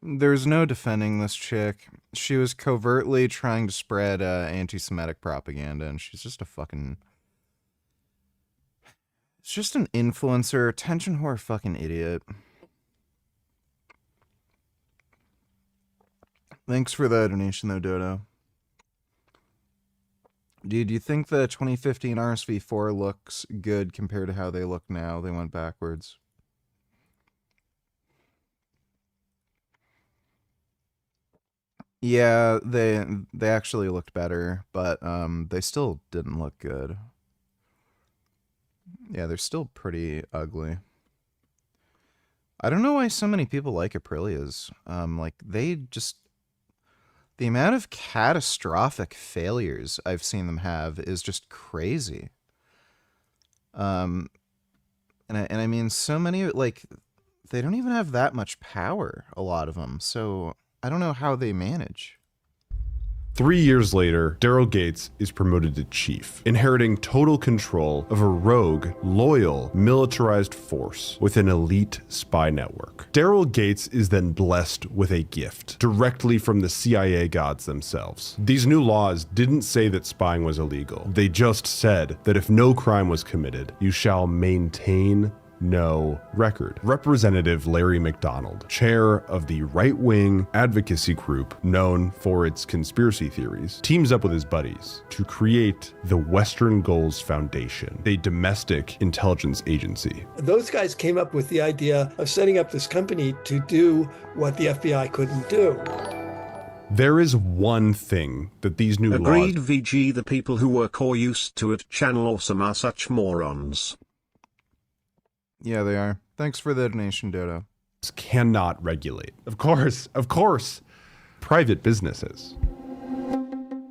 There's no defending this chick. She was covertly trying to spread anti-Semitic propaganda, and she's just a fucking... It's just an influencer, attention whore fucking idiot. Thanks for the donation, though, Dodo. Dude, do you think the 2015 RSV4 looks good compared to how they look now? They went backwards. Yeah, they actually looked better, but they still didn't look good. Yeah, they're still pretty ugly. I don't know why so many people like Aprilia's. Like, they just... The amount of catastrophic failures I've seen them have is just crazy. And I mean, so many, like, they don't even have that much power, a lot of them. So I don't know how they manage. 3 years later, Daryl Gates is promoted to chief, inheriting total control of a rogue, loyal, militarized force with an elite spy network. Daryl Gates is then blessed with a gift directly from the CIA gods themselves. These new laws didn't say that spying was illegal. They just said that if no crime was committed, you shall maintain no record. Representative Larry McDonald, chair of the right-wing advocacy group known for its conspiracy theories, teams up with his buddies to create the Western Goals Foundation, a domestic intelligence agency. Those guys came up with the idea of setting up this company to do what the FBI couldn't do. There is one thing that these new Agreed, laws... VG, the people who work or used to at Channel Awesome are such morons. Yeah, they are. Thanks for the donation, Dodo. Cannot regulate. Of course, private businesses.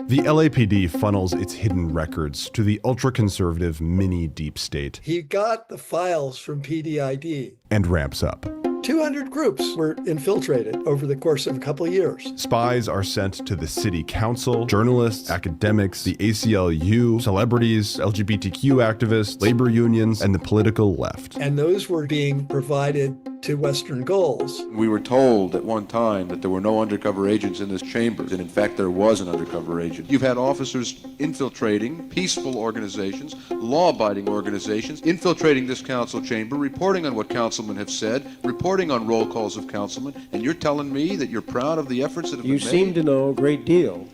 The LAPD funnels its hidden records to the ultra-conservative mini deep state. He got the files from PDID. And ramps up. 200 groups were infiltrated over the course of a couple of years. Spies are sent to the city council, journalists, academics, the ACLU, celebrities, LGBTQ activists, labor unions, and the political left. And those were being provided to Western Goals. We were told at one time that there were no undercover agents in this chamber, and in fact there was an undercover agent. You've had officers infiltrating peaceful organizations, law-abiding organizations, infiltrating this council chamber, reporting on what councilmen have said, reporting on roll calls of councilmen, and you're telling me that you're proud of the efforts that have been made? You seem to know a great deal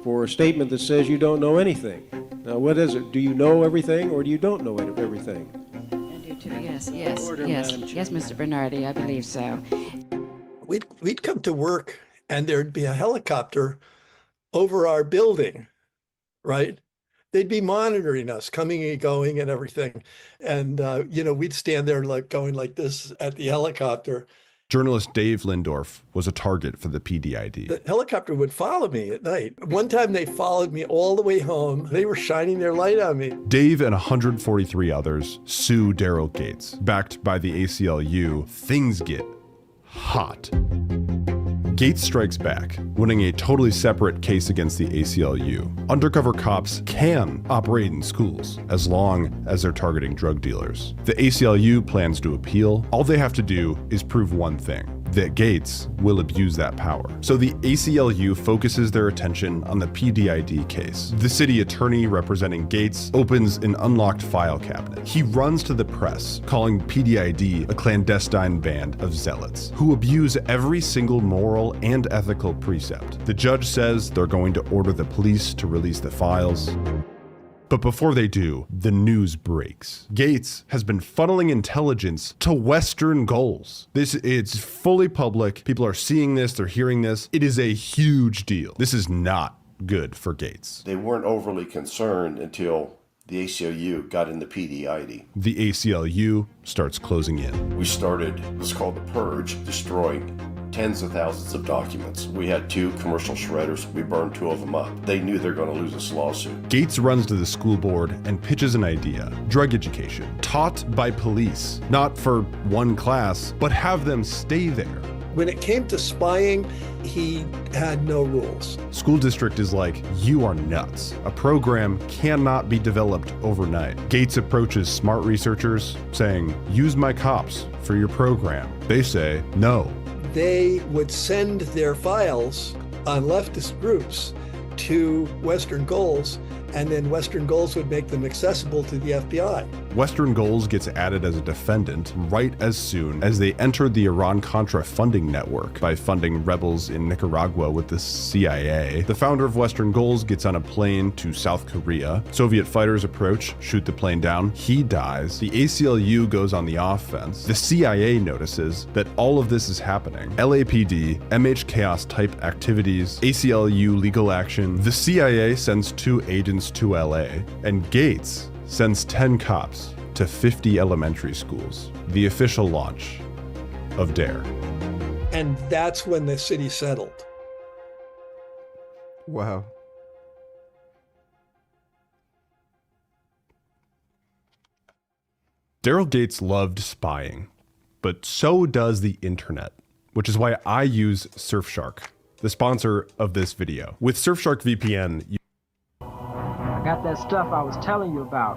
for a statement that says you don't know anything. Now, what is it? Do you know everything, or do you don't know everything? Yes, Mr. Bernardi, I believe so. We'd come to work and there'd be a helicopter over our building, right? They'd be monitoring us, coming and going and everything. And, we'd stand there like going like this at the helicopter. Journalist Dave Lindorf was a target for the PDID. The helicopter would follow me at night. One time they followed me all the way home. They were shining their light on me. Dave and 143 others sue Daryl Gates. Backed by the ACLU, things get hot. Gates strikes back, winning a totally separate case against the ACLU. Undercover cops can operate in schools as long as they're targeting drug dealers. The ACLU plans to appeal. All they have to do is prove one thing, that Gates will abuse that power. So the ACLU focuses their attention on the PDID case. The city attorney representing Gates opens an unlocked file cabinet. He runs to the press, calling PDID a clandestine band of zealots who abuse every single moral and ethical precept. The judge says they're going to order the police to release the files. But before they do, the news breaks. Gates has been funneling intelligence to Western Goals. It's fully public. People are seeing this, they're hearing this. It is a huge deal. This is not good for Gates. They weren't overly concerned until the ACLU got in the PDID. The ACLU starts closing in. We started what's called the Purge, destroying tens of thousands of documents. We had 2 commercial shredders. We burned 2 of them up. They knew they're going to lose this lawsuit. Gates runs to the school board and pitches an idea: drug education, taught by police, not for one class, but have them stay there. When it came to spying, he had no rules. School district is like, you are nuts. A program cannot be developed overnight. Gates approaches smart researchers saying, use my cops for your program. They say, no. They would send their files on leftist groups to Western Goals, and then Western Goals would make them accessible to the FBI. Western Goals gets added as a defendant right as soon as they entered the Iran-Contra funding network by funding rebels in Nicaragua with the CIA. The founder of Western Goals gets on a plane to South Korea. Soviet fighters approach, shoot the plane down. He dies. The ACLU goes on the offense. The CIA notices that all of this is happening. LAPD, MH Chaos type activities, ACLU legal action. The CIA sends 2 agents to LA, and Gates sends 10 cops to 50 elementary schools. The official launch of DARE. And that's when the city settled. Wow. Daryl Gates loved spying, but so does the internet, which is why I use Surfshark, the sponsor of this video. With Surfshark VPN, I got that stuff I was telling you about.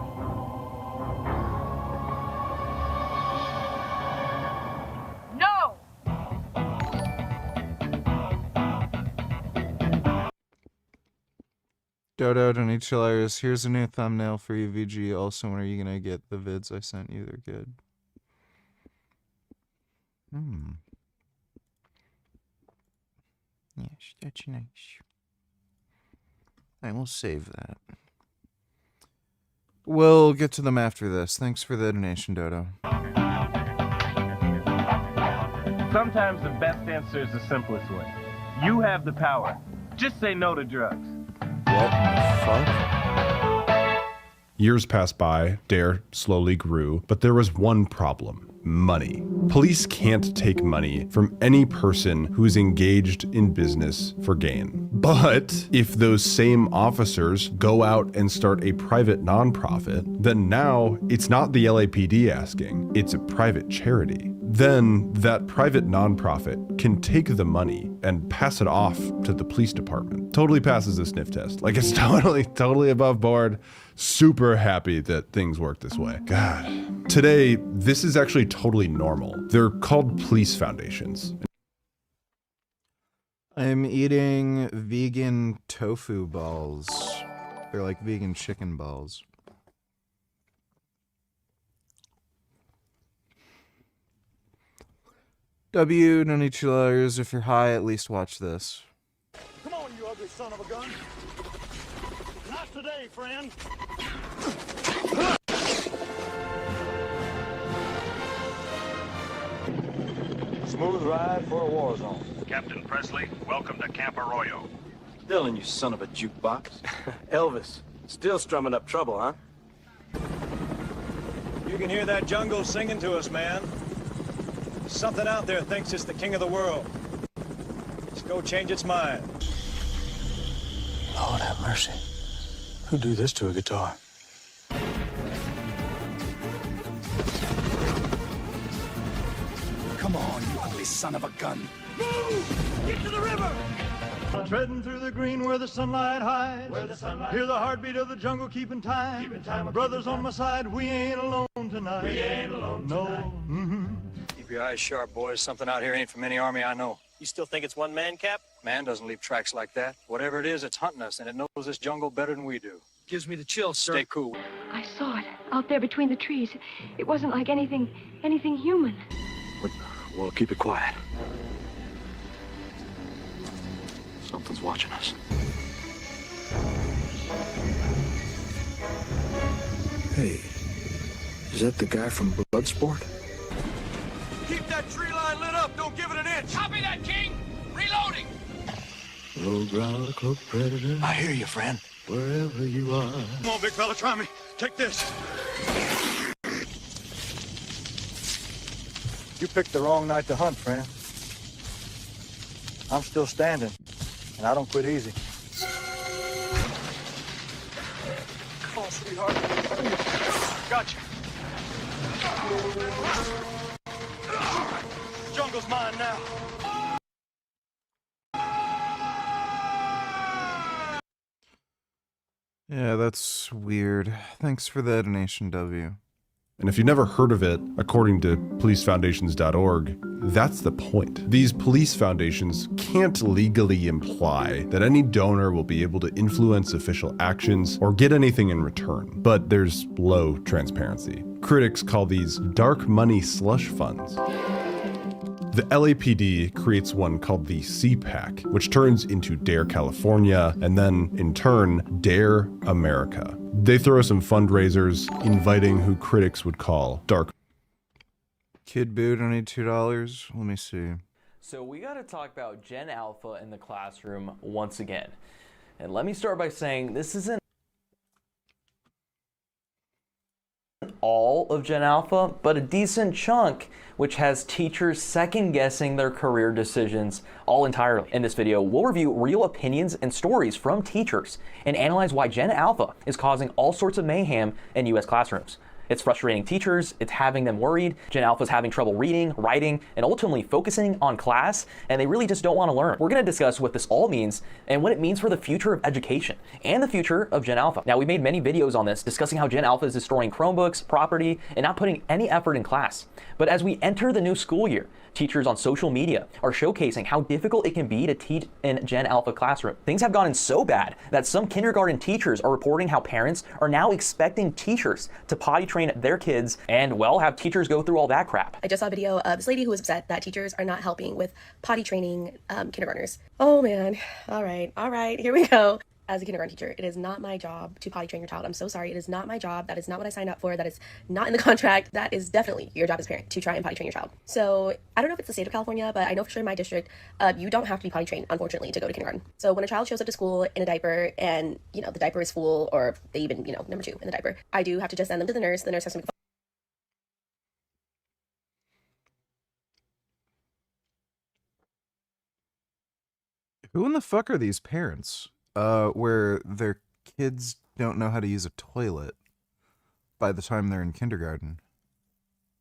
No! Dodo, don't eat chillers. Here's a new thumbnail for you, VG. Also, when are you gonna get the vids I sent you? They're good. Yes, that's nice. I will save that. We'll get to them after this. Thanks for the donation, Dodo. Sometimes the best answer is the simplest way. You have the power. Just say no to drugs. What the fuck? Years passed by, DARE slowly grew, but there was one problem: money. Police can't take money from any person who's engaged in business for gain. But if those same officers go out and start a private nonprofit, then now it's not the LAPD asking, it's a private charity. Then that private nonprofit can take the money and pass it off to the police department. Totally passes the sniff test. Like, it's totally above board. Super happy that things work this way. God. Today, this is actually totally normal. They're called police foundations. I'm eating vegan tofu balls. They're like vegan chicken balls. W, no need $2. If you're high, at least watch this. Come on, you ugly son of a gun. Not today, friend. Smooth ride for a war zone. Captain Presley, welcome to Camp Arroyo. Dylan, you son of a jukebox. Elvis, still strumming up trouble, huh? You can hear that jungle singing to us, man. Something out there thinks it's the king of the world. Let's go change its mind. Lord have mercy. Who'd do this to a guitar? Come on, you ugly son of a gun. Move! Get to the river! Treading through the green where the sunlight hides. Hear the heartbeat of the jungle keeping time. My brothers on my side, we ain't alone tonight. We ain't alone tonight. Mm-hmm. Keep your eyes sharp, boys. Something out here ain't from any army I know. You still think it's one man, Cap? Man doesn't leave tracks like that. Whatever it is, it's hunting us, and it knows this jungle better than we do. Gives me the chills, sir. Stay cool. I saw it out there between the trees. It wasn't like anything human. Well, keep it quiet. Something's watching us. Hey, is that the guy from Bloodsport? Keep that tree line lit up. Don't give it an inch. Copy that, King. Reloading. Low ground, cloaked predator. I hear you, friend. Wherever you are. Come on, big fella, try me. Take this. You picked the wrong night to hunt, friend. I'm still standing, and I don't quit easy. Come on, sweetheart. Gotcha. Jungle's mine now. Yeah, that's weird. Thanks for the donation, W. And if you've never heard of it, according to policefoundations.org, that's the point. These police foundations can't legally imply that any donor will be able to influence official actions or get anything in return, but there's low transparency. Critics call these dark money slush funds. The LAPD creates one called the CPAC, which turns into Dare California, and then, in turn, Dare America. They throw some fundraisers, inviting who critics would call dark. Kid Boo donated $2. Let me see. So we got to talk about Gen Alpha in the classroom once again. And let me start by saying this isn't all of Gen Alpha, but a decent chunk, which has teachers second-guessing their career decisions all entirely. In this video, we'll review real opinions and stories from teachers and analyze why Gen Alpha is causing all sorts of mayhem in US classrooms. It's frustrating teachers, it's having them worried. Gen Alpha's having trouble reading, writing, and ultimately focusing on class, and they really just don't want to learn. We're going to discuss what this all means and what it means for the future of education and the future of Gen Alpha. Now, we made many videos on this discussing how Gen Alpha is destroying Chromebooks, property, and not putting any effort in class. But as we enter the new school year, teachers on social media are showcasing how difficult it can be to teach in Gen Alpha classroom. Things have gotten so bad that some kindergarten teachers are reporting how parents are now expecting teachers to potty train their kids and, well, have teachers go through all that crap. I just saw a video of this lady who was upset that teachers are not helping with potty training kindergartners. Oh man, all right, here we go. As a kindergarten teacher, it is not my job to potty train your child. I'm so sorry. It is not my job. That is not what I signed up for. That is not in the contract. That is definitely your job as a parent to try and potty train your child. So I don't know if it's the state of California, but I know for sure in my district, you don't have to be potty trained, unfortunately, to go to kindergarten. So when a child shows up to school in a diaper and, the diaper is full, or they even, number 2 in the diaper, I do have to just send them to the nurse. The nurse has to make a Who in the fuck are these parents? Where their kids don't know how to use a toilet by the time they're in kindergarten.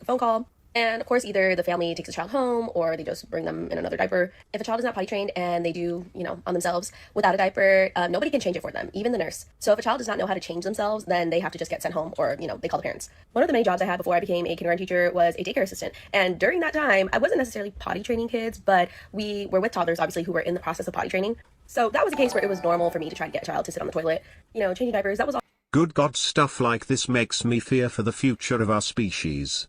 phone call. And of course, either the family takes the child home or they just bring them in another diaper. If a child is not potty trained and they do, on themselves without a diaper, nobody can change it for them, even the nurse. So if a child does not know how to change themselves, then they have to just get sent home or, they call the parents. One of the many jobs I had before I became a kindergarten teacher was a daycare assistant. And during that time, I wasn't necessarily potty training kids, but we were with toddlers, obviously, who were in the process of potty training. So that was a case where it was normal for me to try to get a child to sit on the toilet, changing diapers. That was all. Good God, stuff like this makes me fear for the future of our species.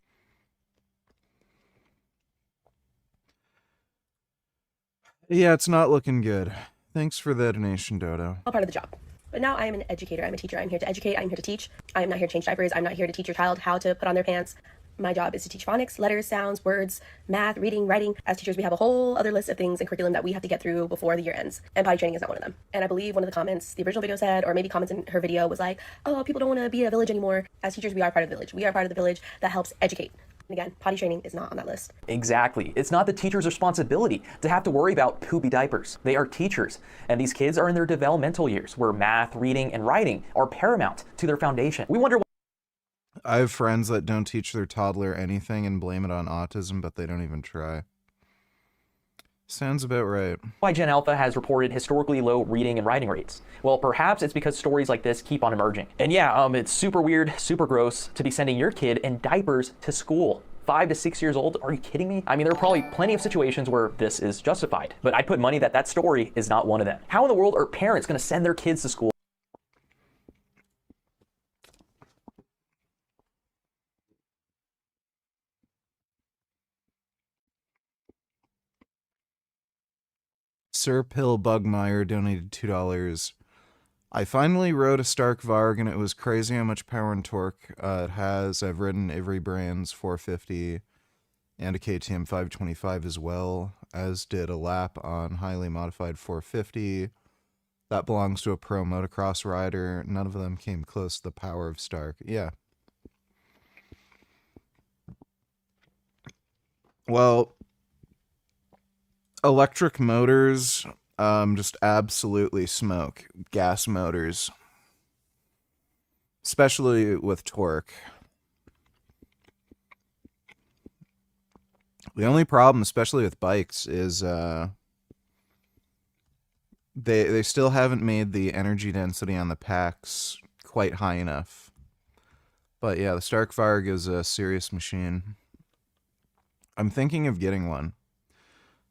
Yeah, it's not looking good. Thanks for the donation, Dodo. All part of the job. But now I am an educator. I'm a teacher. I'm here to educate. I'm here to teach. I'm not here to change diapers. I'm not here to teach your child how to put on their pants. My job is to teach phonics, letters, sounds, words, math, reading, writing. As teachers, we have a whole other list of things and curriculum that we have to get through before the year ends. And potty training is not one of them. And I believe one of the comments the original video said, or maybe comments in her video, was like, oh, people don't want to be a village anymore. As teachers, we are part of the village. We are part of the village that helps educate. And again, potty training is not on that list. Exactly. It's not the teacher's responsibility to have to worry about poopy diapers. They are teachers, and these kids are in their developmental years where math, reading, and writing are paramount to their foundation. We wonder I have friends that don't teach their toddler anything and blame it on autism, but they don't even try. Sounds about right. Why Gen Alpha has reported historically low reading and writing rates. Well, perhaps it's because stories like this keep on emerging. And yeah, it's super weird, super gross to be sending your kid in diapers to school. 5 to 6 years old? Are you kidding me? I mean, there are probably plenty of situations where this is justified, but I'd put money that that story is not one of them. How in the world are parents going to send their kids to school? Sir Pill Bugmeyer donated $2. I finally wrote a Stark Varg, and it was crazy how much power and torque it has. I've ridden Avery Brand's 450 and a KTM 525 as well, as did a lap on highly modified 450. That belongs to a pro motocross rider. None of them came close to the power of Stark. Yeah. Well, Electric motors just absolutely smoke. Gas motors, especially with torque. The only problem, especially with bikes, is they still haven't made the energy density on the packs quite high enough. But yeah, the Starkvarg is a serious machine. I'm thinking of getting one.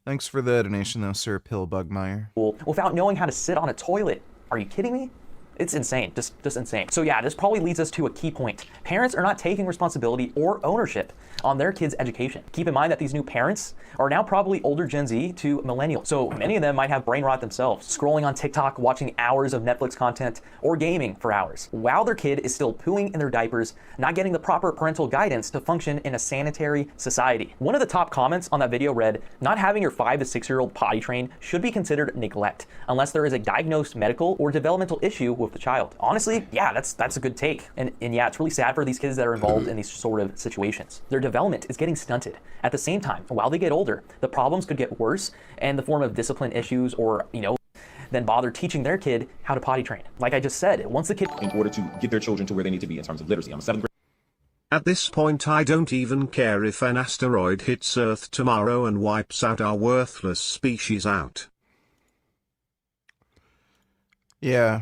Thanks for the donation though, Sir Pill Bugmeyer. Without knowing how to sit on a toilet. Are you kidding me? It's insane, just insane. So yeah, this probably leads us to a key point. Parents are not taking responsibility or ownership on their kids' education. Keep in mind that these new parents are now probably older Gen Z to millennials. So many of them might have brain rot themselves, scrolling on TikTok, watching hours of Netflix content, or gaming for hours, while their kid is still pooing in their diapers, not getting the proper parental guidance to function in a sanitary society. One of the top comments on that video read, "Not having your 5 to 6-year-old potty trained should be considered neglect, unless there is a diagnosed medical or developmental issue with the child." Honestly, yeah, that's a good take. And yeah, it's really sad for these kids that are involved in these sort of situations. Their development is getting stunted. At the same time, while they get older, the problems could get worse in the form of discipline issues or, then bother teaching their kid how to potty train. Like I just said, once the kid... In order to get their children to where they need to be in terms of literacy. I'm a 7th grade. At this point I don't even care if an asteroid hits Earth tomorrow and wipes out our worthless species out. Yeah.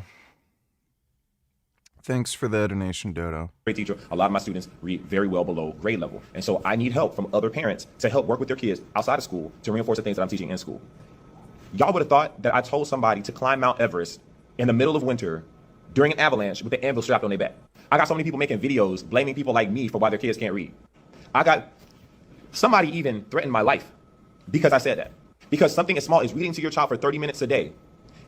Thanks for the donation, Dodo. Great teacher. A lot of my students read very well below grade level. And so I need help from other parents to help work with their kids outside of school to reinforce the things that I'm teaching in school. Y'all would have thought that I told somebody to climb Mount Everest in the middle of winter during an avalanche with an anvil strapped on their back. I got so many people making videos blaming people like me for why their kids can't read. I got somebody even threatened my life because I said that. Because something as small as reading to your child for 30 minutes a day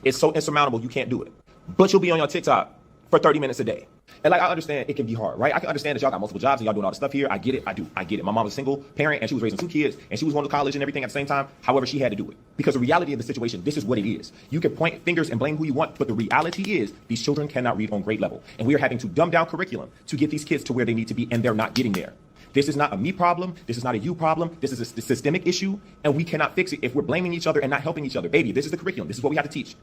is so insurmountable you can't do it. But you'll be on your TikTok for 30 minutes a day. And like, I understand it can be hard, right? I can understand that y'all got multiple jobs and y'all doing all the stuff here. I get it. I get it. My mom was a single parent and she was raising 2 kids and she was going to college and everything at the same time. However, she had to do it because the reality of the situation, this is what it is. You can point fingers and blame who you want, but the reality is these children cannot read on grade level. And we are having to dumb down curriculum to get these kids to where they need to be, and they're not getting there. This is not a me problem. This is not a you problem. This is a systemic issue, and we cannot fix it if we're blaming each other and not helping each other. Baby, this is the curriculum. This is what we have to teach.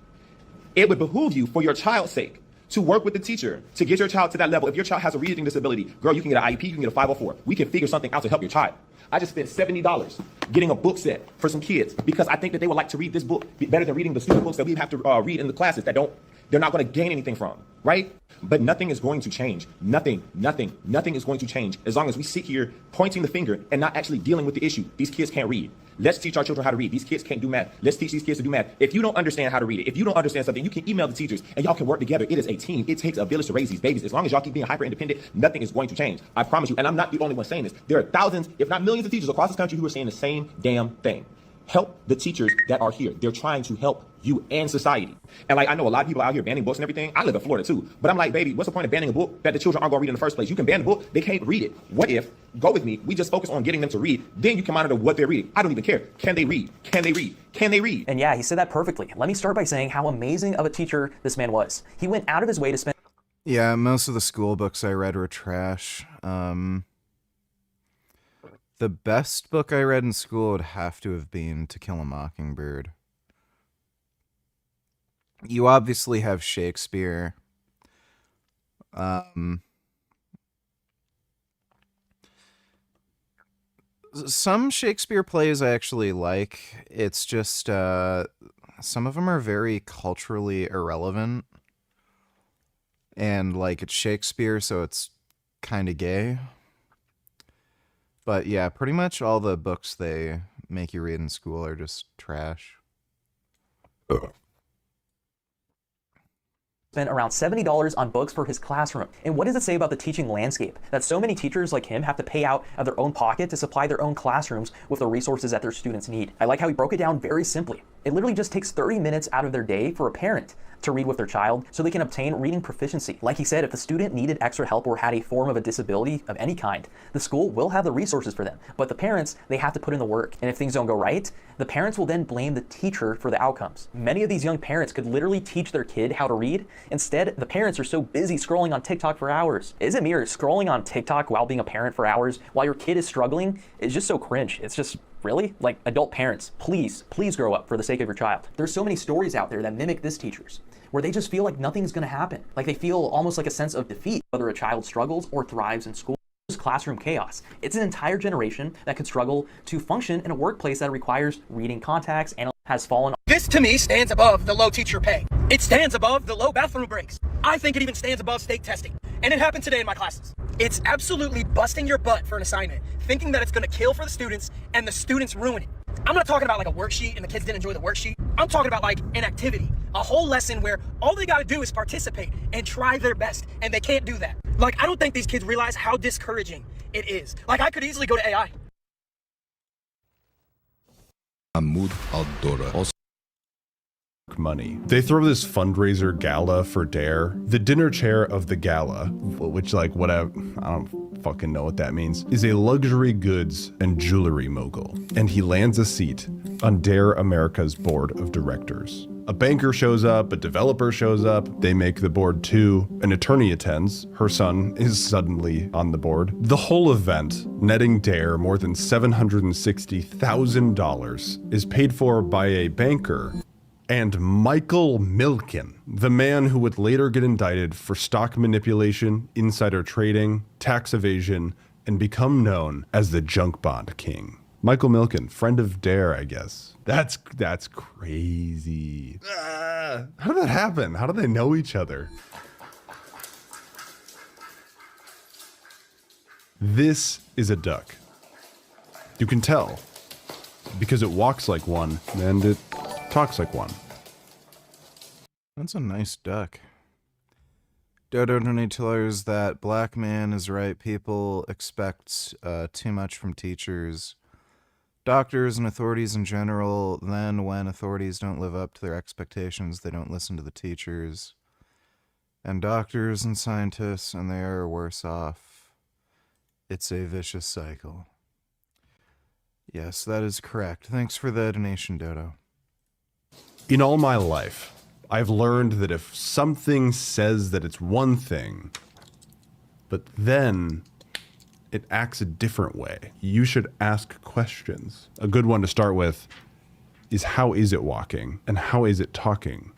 It would behoove you, for your child's sake, to work with the teacher to get your child to that level. If your child has a reading disability, girl, you can get an IEP, you can get a 504. We can figure something out to help your child. I just spent $70 getting a book set for some kids because I think that they would like to read this book better than reading the stupid books that we have to read in the classes that they're not going to gain anything from, right? But nothing is going to change. Nothing is going to change as long as we sit here pointing the finger and not actually dealing with the issue. These kids can't read. Let's teach our children how to read. These kids can't do math. Let's teach these kids to do math. If you don't understand how to read it, if you don't understand something, you can email the teachers and y'all can work together. It is a team. It takes a village to raise these babies. As long as y'all keep being hyper independent, nothing is going to change. I promise you. And I'm not the only one saying this. There are thousands, if not millions of teachers across this country who are saying the same damn thing. Help the teachers that are here. They're trying to help you and society. And like, I know a lot of people out here banning books and everything. I live in Florida too. But I'm like, baby, what's the point of banning a book that the children aren't going to read in the first place? You can ban the book. They can't read it. What if, go with me, we just focus on getting them to read. Then you can monitor what they're reading. I don't even care. Can they read? Can they read? Can they read? And yeah, he said that perfectly. Let me start by saying how amazing of a teacher this man was. He went out of his way to spend... Yeah, most of the school books I read were trash. The best book I read in school would have to have been To Kill a Mockingbird. You obviously have Shakespeare. Some Shakespeare plays I actually like. It's just some of them are very culturally irrelevant. And like, it's Shakespeare, so it's kind of gay. But yeah, pretty much all the books they make you read in school are just trash. Spent around $70 on books for his classroom. And what does it say about the teaching landscape that so many teachers like him have to pay out of their own pocket to supply their own classrooms with the resources that their students need? I like how he broke it down very simply. It literally just takes 30 minutes out of their day for a parent to read with their child so they can obtain reading proficiency. Like he said, if the student needed extra help or had a form of a disability of any kind, the school will have the resources for them. But the parents, they have to put in the work. And if things don't go right, the parents will then blame the teacher for the outcomes. Many of these young parents could literally teach their kid how to read. Instead, the parents are so busy scrolling on TikTok for hours. Is it me, or scrolling on TikTok while being a parent for hours while your kid is struggling is just so cringe. It's just Really? Like, adult parents, please grow up for the sake of your child. There's so many stories out there that mimic this teachers, where they just feel like nothing's gonna happen. Like they feel almost like a sense of defeat, whether a child struggles or thrives in school. Classroom chaos. It's an entire generation that could struggle to function in a workplace that requires reading contacts and has fallen. This to me stands above the low teacher pay. It stands above the low bathroom breaks. I think it even stands above state testing. And it happened today in my classes. It's absolutely busting your butt for an assignment, thinking that it's gonna kill for the students and the students ruin it. I'm not talking about like a worksheet and the kids didn't enjoy the worksheet. I'm talking about like an activity, a whole lesson where all they gotta do is participate and try their best, and they can't do that. Like, I don't think these kids realize how discouraging it is. Like, I could easily go to AI. Mahmoud Al-Dora. Also money. They throw this fundraiser gala for DARE. The dinner chair of the gala, which like whatever, I don't fucking know what that means, is a luxury goods and jewelry mogul. And he lands a seat on DARE America's board of directors. A banker shows up, a developer shows up, they make the board too, an attorney attends, her son is suddenly on the board. The whole event, netting DARE more than $760,000, is paid for by a banker and Michael Milken, the man who would later get indicted for stock manipulation, insider trading, tax evasion, and become known as the junk bond king. Michael Milken, friend of DARE, I guess. That's crazy. How did that happen? How do they know each other? This is a duck. You can tell because it walks like one and it talks like one. That's a nice duck. Dodo donates that black man is right. People expect too much from teachers, doctors, and authorities in general. Then when authorities don't live up to their expectations, they don't listen to the teachers and doctors and scientists, and they are worse off. It's a vicious cycle. Yes, that is correct. Thanks for the donation, Dodo. In all my life, I've learned that if something says that it's one thing, but then it acts a different way, you should ask questions. A good one to start with is, how is it walking and how is it talking?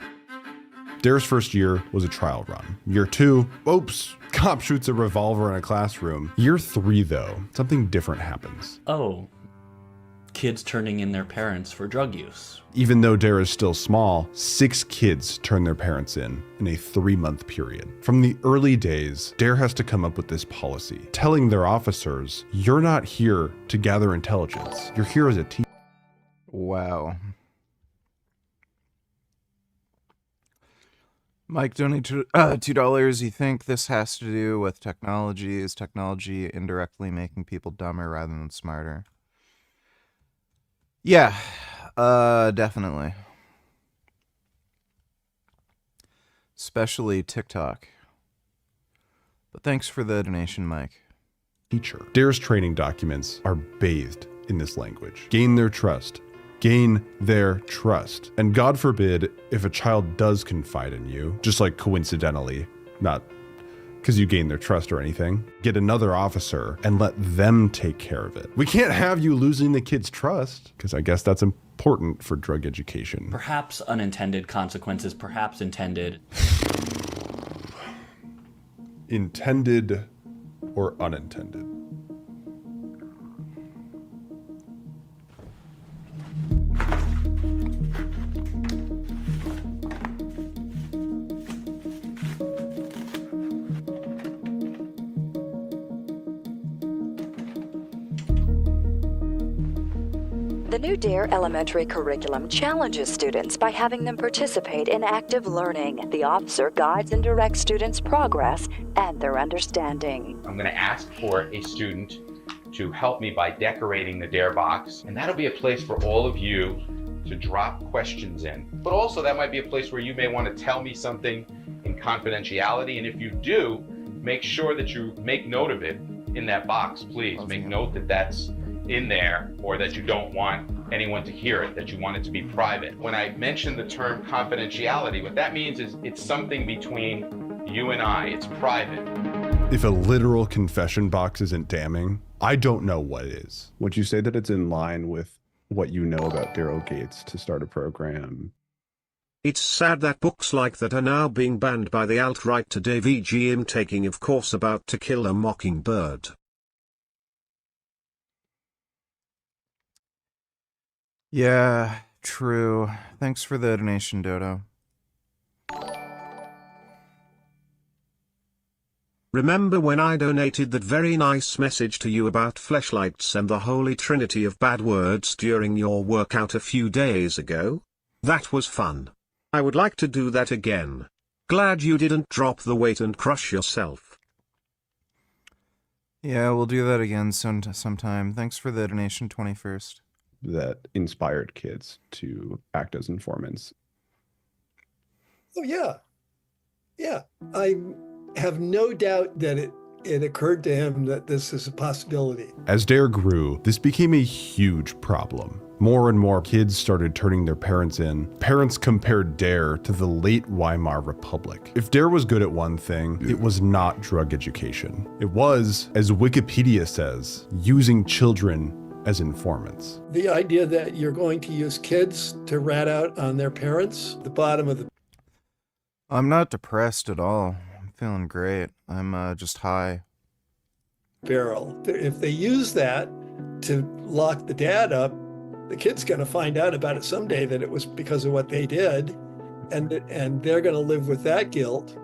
DARE's first year was a trial run. Year 2, oops, cop shoots a revolver in a classroom. Year 3, though, something different happens. Oh, kids turning in their parents for drug use. Even though DARE is still small, 6 kids turn their parents in a 3-month period. From the early days, DARE has to come up with this policy, telling their officers, you're not here to gather intelligence. You're here as a team. Wow. Mike donated $2. You think this has to do with technology? Is technology indirectly making people dumber rather than smarter? Yeah, definitely. Especially TikTok. But thanks for the donation, Mike. Teacher. DARE's training documents are bathed in this language. Gain their trust. Gain their trust. And God forbid if a child does confide in you, just like coincidentally, not because you gain their trust or anything, get another officer and let them take care of it. We can't have you losing the kid's trust, because I guess that's important for drug education. Perhaps unintended consequences, perhaps intended. Intended or unintended. The new DARE elementary curriculum challenges students by having them participate in active learning. The officer guides and directs students' progress and their understanding. I'm going to ask for a student to help me by decorating the DARE box, and that'll be a place for all of you to drop questions in. But also that might be a place where you may want to tell me something in confidentiality, and if you do, make sure that you make note of it in that box, please. Make note that that's in there, or that you don't want anyone to hear it, that you want it to be private. When I mention the term confidentiality, what that means is it's something between you and I. It's private. If a literal confession box isn't damning, I don't know what is. Would you say that it's in line with what you know about Daryl Gates to start a program? It's sad that books like that are now being banned by the alt-right today. VGM taking of course about To Kill a Mockingbird. Yeah, true. Thanks for the donation, Dodo. Remember when I donated that very nice message to you about fleshlights and the holy trinity of bad words during your workout a few days ago? That was fun. I would like to do that again. Glad you didn't drop the weight and crush yourself. Yeah, we'll do that again sometime. Thanks for the donation, 21st. That inspired kids to act as informants. Oh, yeah. Yeah. I have no doubt that it occurred to him that this is a possibility. As Dare grew, this became a huge problem. More and more kids started turning their parents in. Parents compared Dare to the late Weimar Republic. If Dare was good at one thing, it was not drug education. It was, as Wikipedia says, using children as informants. The idea that you're going to use kids to rat out on their parents, the bottom of the... I'm not depressed at all. I'm feeling great. I'm just high. barrel. If they use that to lock the dad up, the kid's going to find out about it someday that it was because of what they did, and they're going to live with that guilt.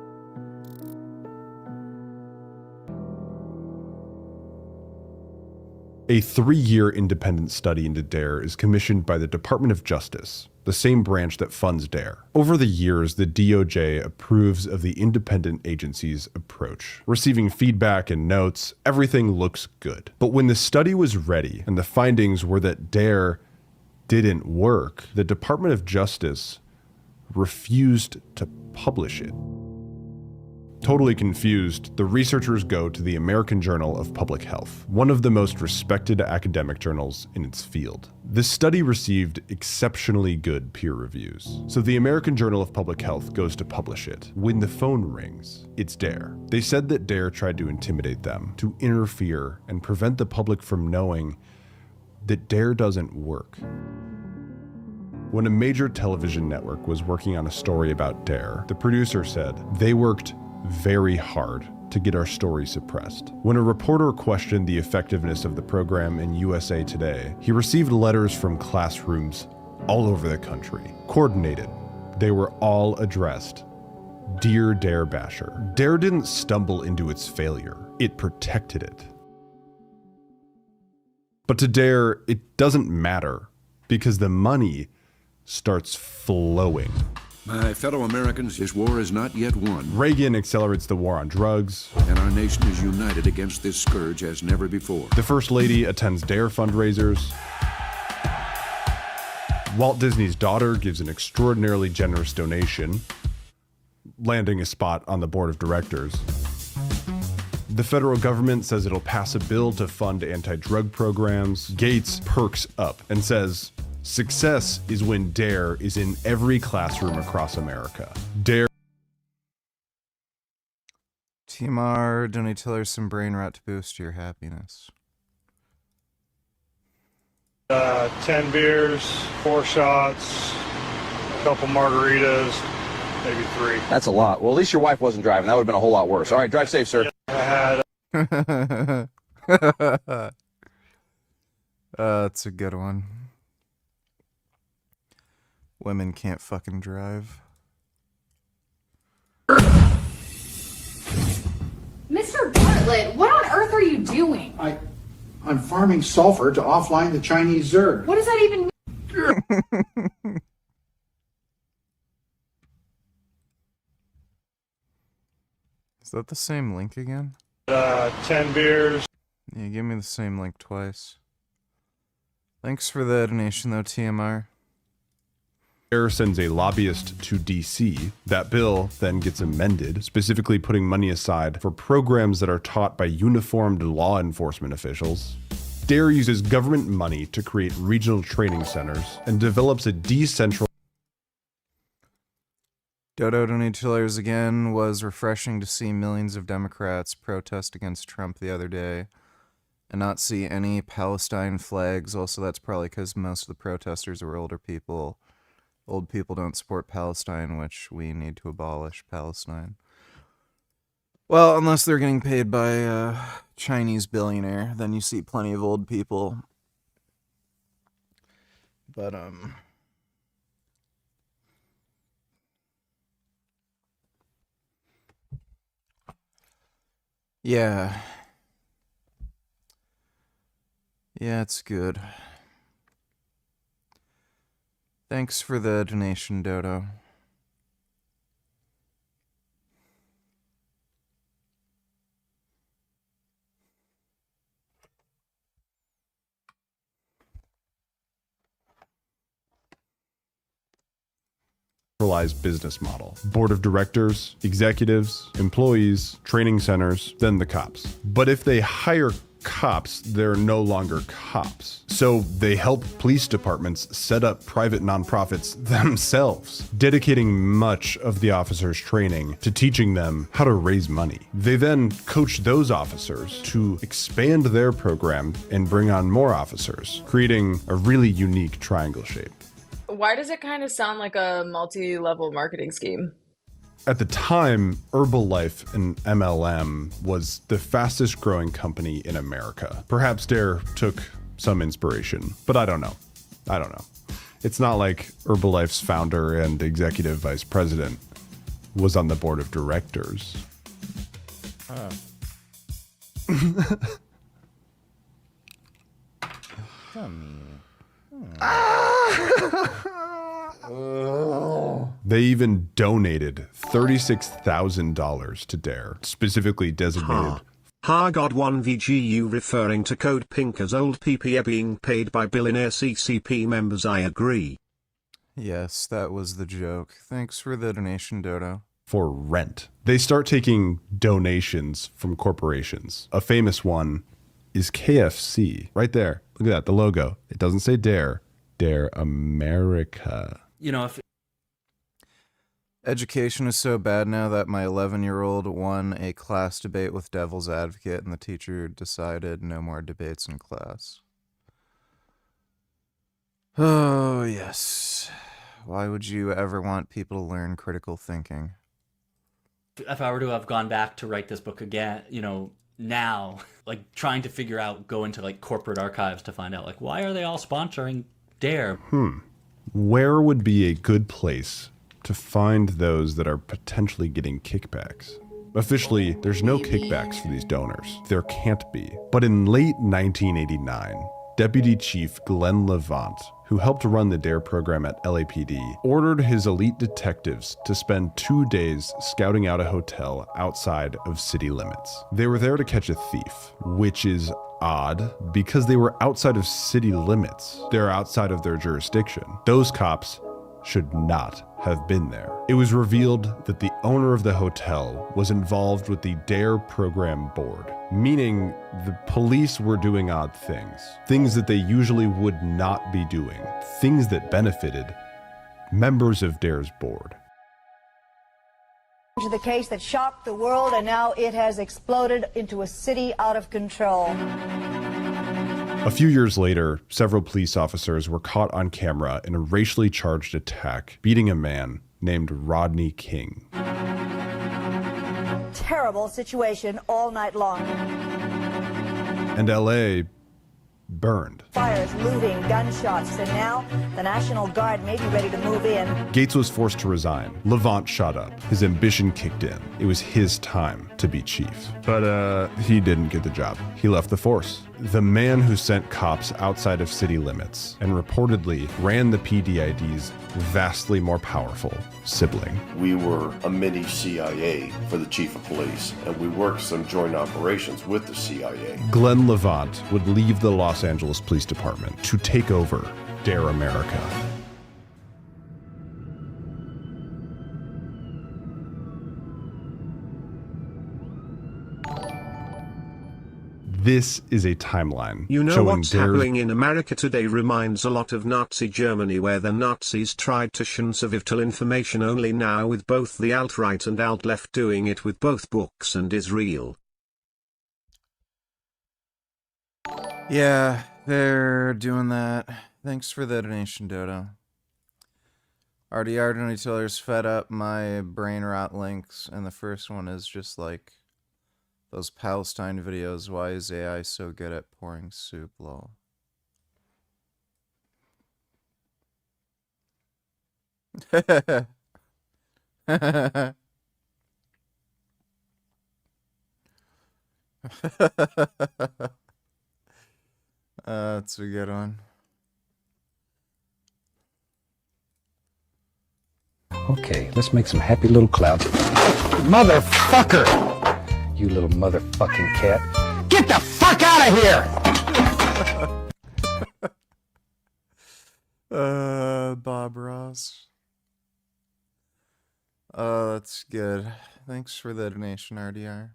A 3-year independent study into DARE is commissioned by the Department of Justice, the same branch that funds DARE. Over the years, the DOJ approves of the independent agency's approach. Receiving feedback and notes, everything looks good. But when the study was ready and the findings were that DARE didn't work, the Department of Justice refused to publish it. Totally confused, the researchers go to the American Journal of Public Health, one of the most respected academic journals in its field. This study received exceptionally good peer reviews, so the American Journal of Public Health goes to publish it. When the phone rings, it's DARE. They said that DARE tried to intimidate them, to interfere, and prevent the public from knowing that DARE doesn't work. When a major television network was working on a story about DARE, the producer said, "They worked very hard to get our story suppressed." When a reporter questioned the effectiveness of the program in USA Today, he received letters from classrooms all over the country. Coordinated. They were all addressed. Dear DARE Basher. DARE didn't stumble into its failure. It protected it. But to DARE, it doesn't matter because the money starts flowing. My fellow Americans, this war is not yet won. Reagan accelerates the war on drugs. And our nation is united against this scourge as never before. The First Lady attends DARE fundraisers. Walt Disney's daughter gives an extraordinarily generous donation, landing a spot on the board of directors. The federal government says it'll pass a bill to fund anti-drug programs. Gates perks up and says, "Success is when DARE is in every classroom across America." DARE. TMR, donate Tiller some brain rot to boost your happiness. 10 beers, 4 shots, a couple margaritas, maybe 3. That's a lot. Well, at least your wife wasn't driving. That would have been a whole lot worse. All right, drive safe, sir. Yeah, I had... That's a good one. Women can't fucking drive. Mr. Bartlett, what on earth are you doing? I'm farming sulfur to offline the Chinese Zerg. What does that even mean? Is that the same link again? 10 beers. Yeah, give me the same link twice. Thanks for the donation though, TMR. DARE sends a lobbyist to DC. That bill then gets amended, specifically putting money aside for programs that are taught by uniformed law enforcement officials. DARE uses government money to create regional training centers and develops a decentralized... Dodo Donate $2 again. Was refreshing to see millions of Democrats protest against Trump the other day. and not see any Palestine flags. Also, that's probably because most of the protesters were older people. Old people don't support Palestine, which we need to abolish Palestine. Well, unless they're getting paid by a Chinese billionaire, then you see plenty of old people. But, yeah. Yeah, it's good. Thanks for the donation, Dodo. Business model. Board of directors, executives, employees, training centers, then the cops. But if they hire cops, they're no longer cops. So they help police departments set up private nonprofits themselves, dedicating much of the officers' training to teaching them how to raise money. They then coach those officers to expand their program and bring on more officers, creating a really unique triangle shape. Why does it kind of sound like a multi-level marketing scheme? At the time, Herbalife and MLM was the fastest growing company in America. Perhaps Dare took some inspiration, but I don't know. It's not like Herbalife's founder and executive vice president was on the board of directors. They even donated $36,000 to Dare, specifically designated. God 1VGU referring to Code Pink as old PPA being paid by billionaire CCP members. I agree. Yes, that was the joke. Thanks for the donation, Dodo. For rent. They start taking donations from corporations. A famous one is KFC. Right there. Look at that, the logo. It doesn't say Dare. Dare America. You know, if education is so bad now that my 11-year-old won a class debate with Devil's Advocate and the teacher decided no more debates in class. Oh, yes. Why would you ever want people to learn critical thinking? If I were to have gone back to write this book again, now, like trying to figure out, go into like corporate archives to find out like, why are they all sponsoring Dare? Where would be a good place to find those that are potentially getting kickbacks? Officially, there's no kickbacks for these donors. There can't be. But in late 1989, Deputy Chief Glenn Levant, who helped run the DARE program at LAPD, ordered his elite detectives to spend 2 days scouting out a hotel outside of city limits. They were there to catch a thief, which is odd because they were outside of city limits. They're outside of their jurisdiction. Those cops should not have been there. It was revealed that the owner of the hotel was involved with the DARE program board, meaning the police were doing odd things that they usually would not be doing, things that benefited members of DARE's board. To the case that shocked the world, and now it has exploded into a city out of control. A few years later, several police officers were caught on camera in a racially charged attack, beating a man named Rodney King. Terrible situation all night long. And LA burned. Fires, looting, gunshots, and now the National Guard may be ready to move in. Gates was forced to resign. Levant shot up. His ambition kicked in. It was his time to be chief. But he didn't get the job. He left the force. The man who sent cops outside of city limits and reportedly ran the PDID's vastly more powerful sibling. We were a mini CIA for the chief of police, and we worked some joint operations with the CIA. Glenn Levant would leave the Los Angeles Police Department to take over DARE America. This is a timeline. You know showing what's DARE's happening in America today reminds a lot of Nazi Germany, where the Nazis tried to shun civil information, only now with both the alt-right and alt-left doing it with both books and Israel. Yeah, they're doing that. Thanks for the donation, Dodo. RDR donateller's fed up my brain rot links, and the first one is just like those Palestine videos. Why is AI so good at pouring soup? Lol. That's a good one. Okay, let's make some happy little clouds. Motherfucker! You little motherfucking cat. Get the fuck out of here! Bob Ross. That's good. Thanks for the donation, RDR.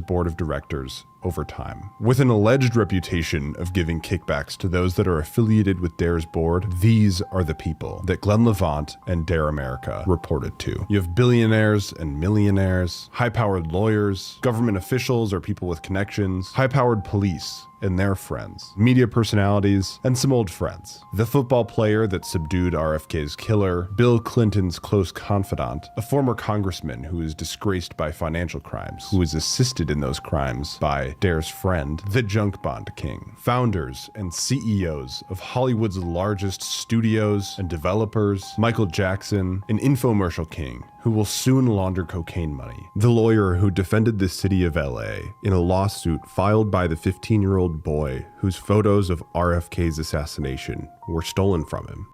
Board of directors over time. With an alleged reputation of giving kickbacks to those that are affiliated with DARE's board, these are the people that Glenn Levant and DARE America reported to. You have billionaires and millionaires, high-powered lawyers, government officials or people with connections, high-powered police and their friends, media personalities, and some old friends. The football player that subdued RFK's killer, Bill Clinton's close confidant, a former congressman who is disgraced by financial crimes, who is assisted in those crimes by DARE's friend, the junk bond king, founders and CEOs of Hollywood's largest studios and developers, Michael Jackson, an infomercial king who will soon launder cocaine money, the lawyer who defended the city of LA in a lawsuit filed by the 15-year-old boy whose photos of RFK's assassination were stolen from him.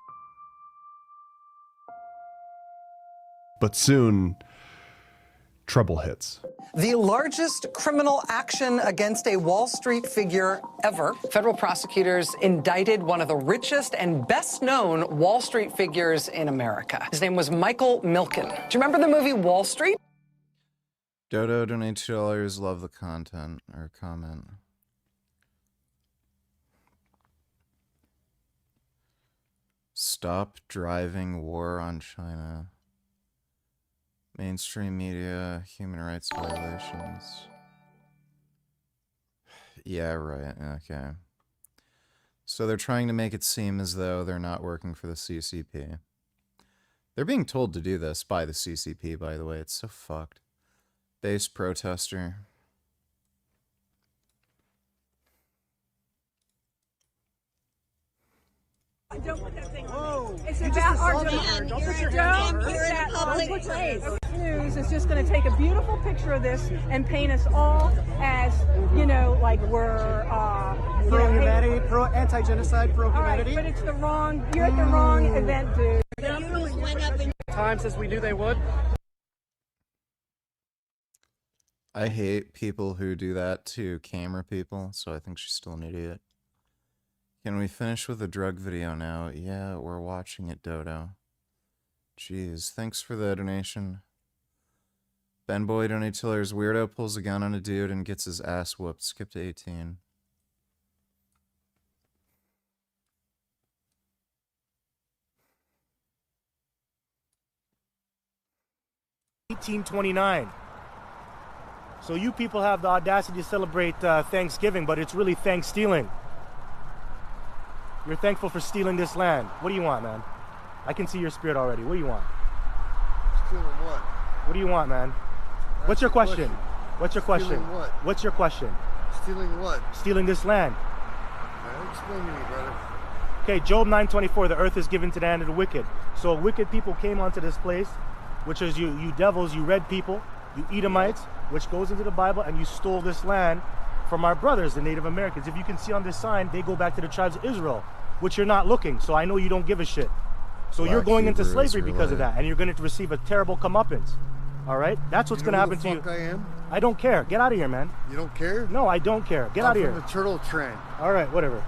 But soon, trouble hits. The largest criminal action against a Wall Street figure ever. Federal prosecutors indicted one of the richest and best-known Wall Street figures in America. His name was Michael Milken. Do you remember the movie Wall Street? Dodo donates $2. Love the content or comment. Stop driving war on China. Mainstream media, human rights violations. Yeah, right. Okay. So they're trying to make it seem as though they're not working for the CCP. They're being told to do this by the CCP, by the way. It's so fucked. Base protester. Don't put that thing on. It's about our daughter. Don't put your hands on her. You're in a public place. News is just going to take a beautiful picture of this and paint us all as, you know, like we're pro-humanity, pro-anti-genocide, pro-humanity. But it's the wrong. You're at the wrong event, dude. The numbers went up in time since we knew they would. I hate people who do that to camera people, so I think she's still an idiot. Can we finish with the drug video now? Yeah, we're watching it, Dodo. Jeez, thanks for the donation. Ben Boy donates $2. Weirdo pulls a gun on a dude and gets his ass whooped. Skip to 18. $18.29. So you people have the audacity to celebrate Thanksgiving, but it's really thanks stealing. You're thankful for stealing this land. What do you want, man? I can see your spirit already. What do you want? Stealing what? What do you want, man? What's your question? What's your question? Stealing what? What's your question? Stealing what? Stealing this land. Explain to me, brother. Okay, Job 9:24, the earth is given to the hand of the wicked. So wicked people came onto this place, which is you devils, you red people, you Edomites, which goes into the Bible, and you stole this land from our brothers, the Native Americans. If you can see on this sign, they go back to the tribes of Israel, which you're not looking, so I know you don't give a shit. So you're going into slavery because of that, and you're going to receive a terrible comeuppance. All right? That's what's going to happen to you. I am? I don't care. Get out of here, man. You don't care? No, I don't care. Get out of here. I'm from the Turtle Trend. All right, whatever.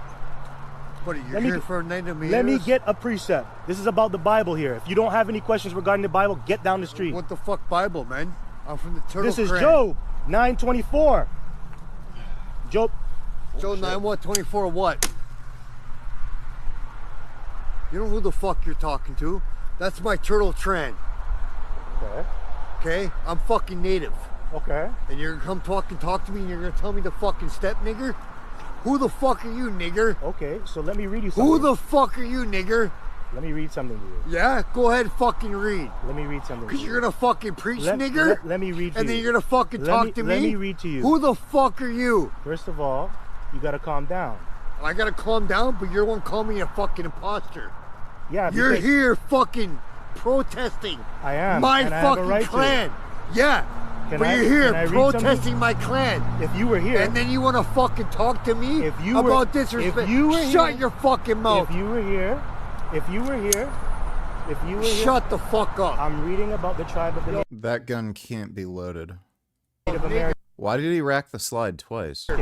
What, you're here for Native Americans? Let me get a precept. This is about the Bible here. If you don't have any questions regarding the Bible, get down the street. What the fuck Bible, man? I'm from the Turtle Trend. This is Job 9:24. Job 9:24 what? You know who the fuck you're talking to? That's my Turtle Trend. Okay. Okay? I'm fucking native. Okay. And you're gonna come talk to me and you're gonna tell me to fucking step nigger? Who the fuck are you, nigger? Okay, so let me read you something. Who the fuck are you, nigger? Let me read something to you. Yeah, go ahead, fucking read. Let me read something. Cause you're gonna fucking preach, nigger. Let me read to you. And then you're gonna fucking talk to me. Let me read to you. Who the fuck are you? First of all, you gotta calm down. I gotta calm down, but you're one call me a fucking imposter. Yeah, you're here fucking protesting. I am. My and I have a fucking right clan. To. Yeah. But you're here protesting my clan. If you were here, and then you want to fucking talk to me about disrespect. If you were Shut here, your fucking mouth. If you were here, shut the fuck up. I'm reading about the tribe of the. That gun can't be loaded. Native American. Why did he rack the slide twice? You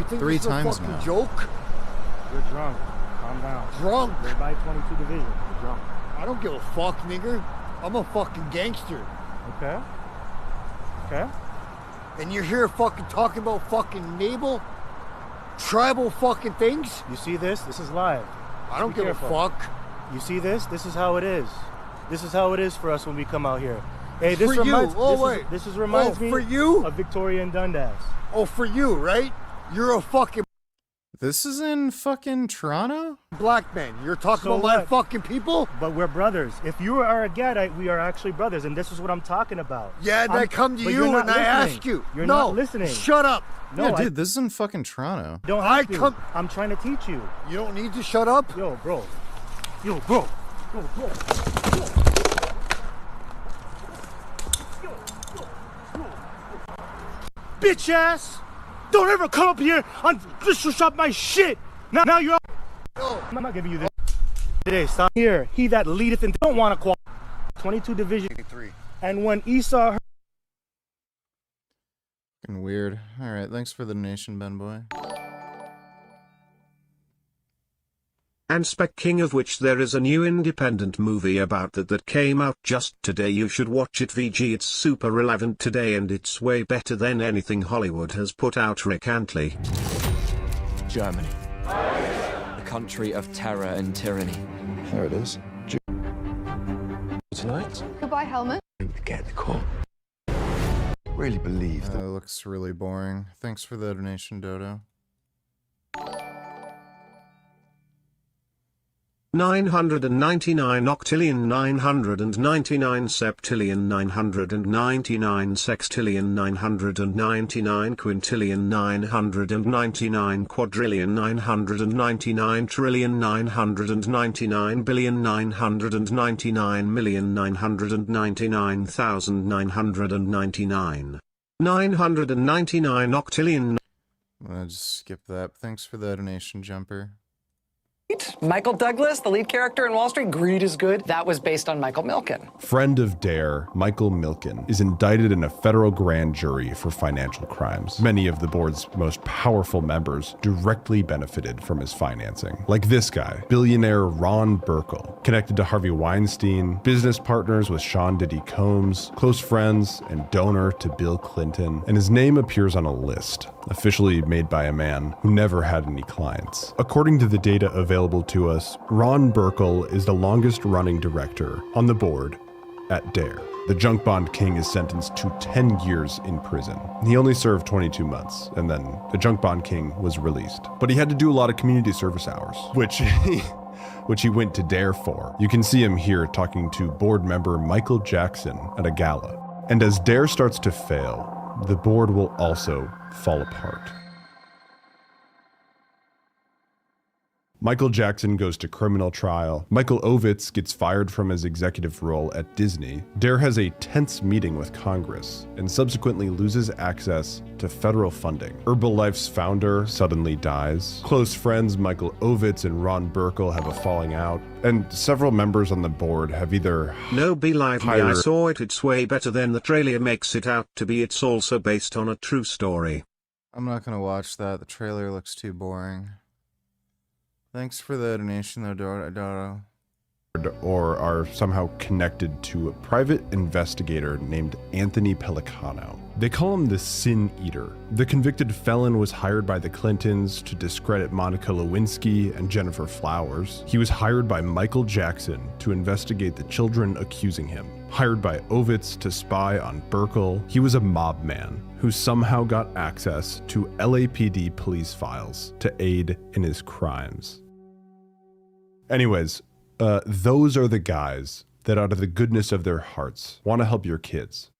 think 3 this is times a fucking now. joke? You're drunk. Calm down. Drunk? You're by 22 Division. You're drunk. I don't give a fuck, nigger. I'm a fucking gangster. Okay. Okay. And you're here fucking talking about fucking naval, tribal fucking things? You see this? This is live. I don't give a fuck. You see this? This is how it is. This is how it is for us when we come out here. Hey, this for reminds you. This reminds me for you? of Victoria and Dundas. Oh, for you, right? You're a fucking This is in fucking Toronto? black man. You're talking about my fucking people? But we're brothers. If you are a Gadite, we are actually brothers, and this is what I'm talking about. Yeah, and I come to you and I ask you. You're no, not listening. Shut up. No, yeah, dude, this is in fucking Toronto. Don't have to. I'm trying to teach you. You don't need to shut up? Yo, bro. Yo, bro. Yo, bro. Bitch ass! Don't ever come up here and disrespect my shit! Now you're. I'm not giving you this today. Stop here. He that leadeth and don't want to qualify. 22 Division. And when Esau. Fucking weird. Alright, thanks for the donation, Ben Boy. And Spec King, of which there is a new independent movie about that came out just today. You should watch it, VG. It's super relevant today and it's way better than anything Hollywood has put out recently. Germany. The country of terror and tyranny. There it is. Tonight? Goodbye, Helmet. Get the call. Really believe that looks really boring. Thanks for the donation, Dodo. 999 octillion 999 septillion 999 sextillion 999 quintillion 999 quadrillion 999 trillion 999 billion 999 million 999,999 999 octillion. I'll just skip that. Thanks for the donation, Jumper. Michael Douglas, the lead character in Wall Street, Greed is Good. That was based on Michael Milken. Friend of Dare, Michael Milken, is indicted in a federal grand jury for financial crimes. Many of the board's most powerful members directly benefited from his financing. Like this guy, billionaire Ron Burkle, connected to Harvey Weinstein, business partners with Sean Diddy Combs, close friends and donor to Bill Clinton, and his name appears on a list, officially made by a man who never had any clients. According to the data available to us, Ron Burkle is the longest running director on the board at Dare. The junk bond king is sentenced to 10 years in prison. He only served 22 months, and then the junk bond king was released. But he had to do a lot of community service hours, which he went to Dare for. You can see him here talking to board member Michael Jackson at a gala. And as Dare starts to fail, the board will also fall apart. Michael Jackson goes to criminal trial. Michael Ovitz gets fired from his executive role at Disney. Dare has a tense meeting with Congress and subsequently loses access to federal funding. Herbalife's founder suddenly dies. Close friends Michael Ovitz and Ron Burkle have a falling out. And several members on the board have either No, be live me, I saw it. It's way better than the trailer makes it out to be. It's also based on a true story. I'm not gonna watch that. The trailer looks too boring. Thanks for the donation, though, Dodo. or are somehow connected to a private investigator named Anthony Pellicano. They call him the Sin Eater. The convicted felon was hired by the Clintons to discredit Monica Lewinsky and Jennifer Flowers. He was hired by Michael Jackson to investigate the children accusing him. Hired by Ovitz to spy on Burkle, he was a mob man who somehow got access to LAPD police files to aid in his crimes. Anyways, those are the guys that out of the goodness of their hearts want to help your kids.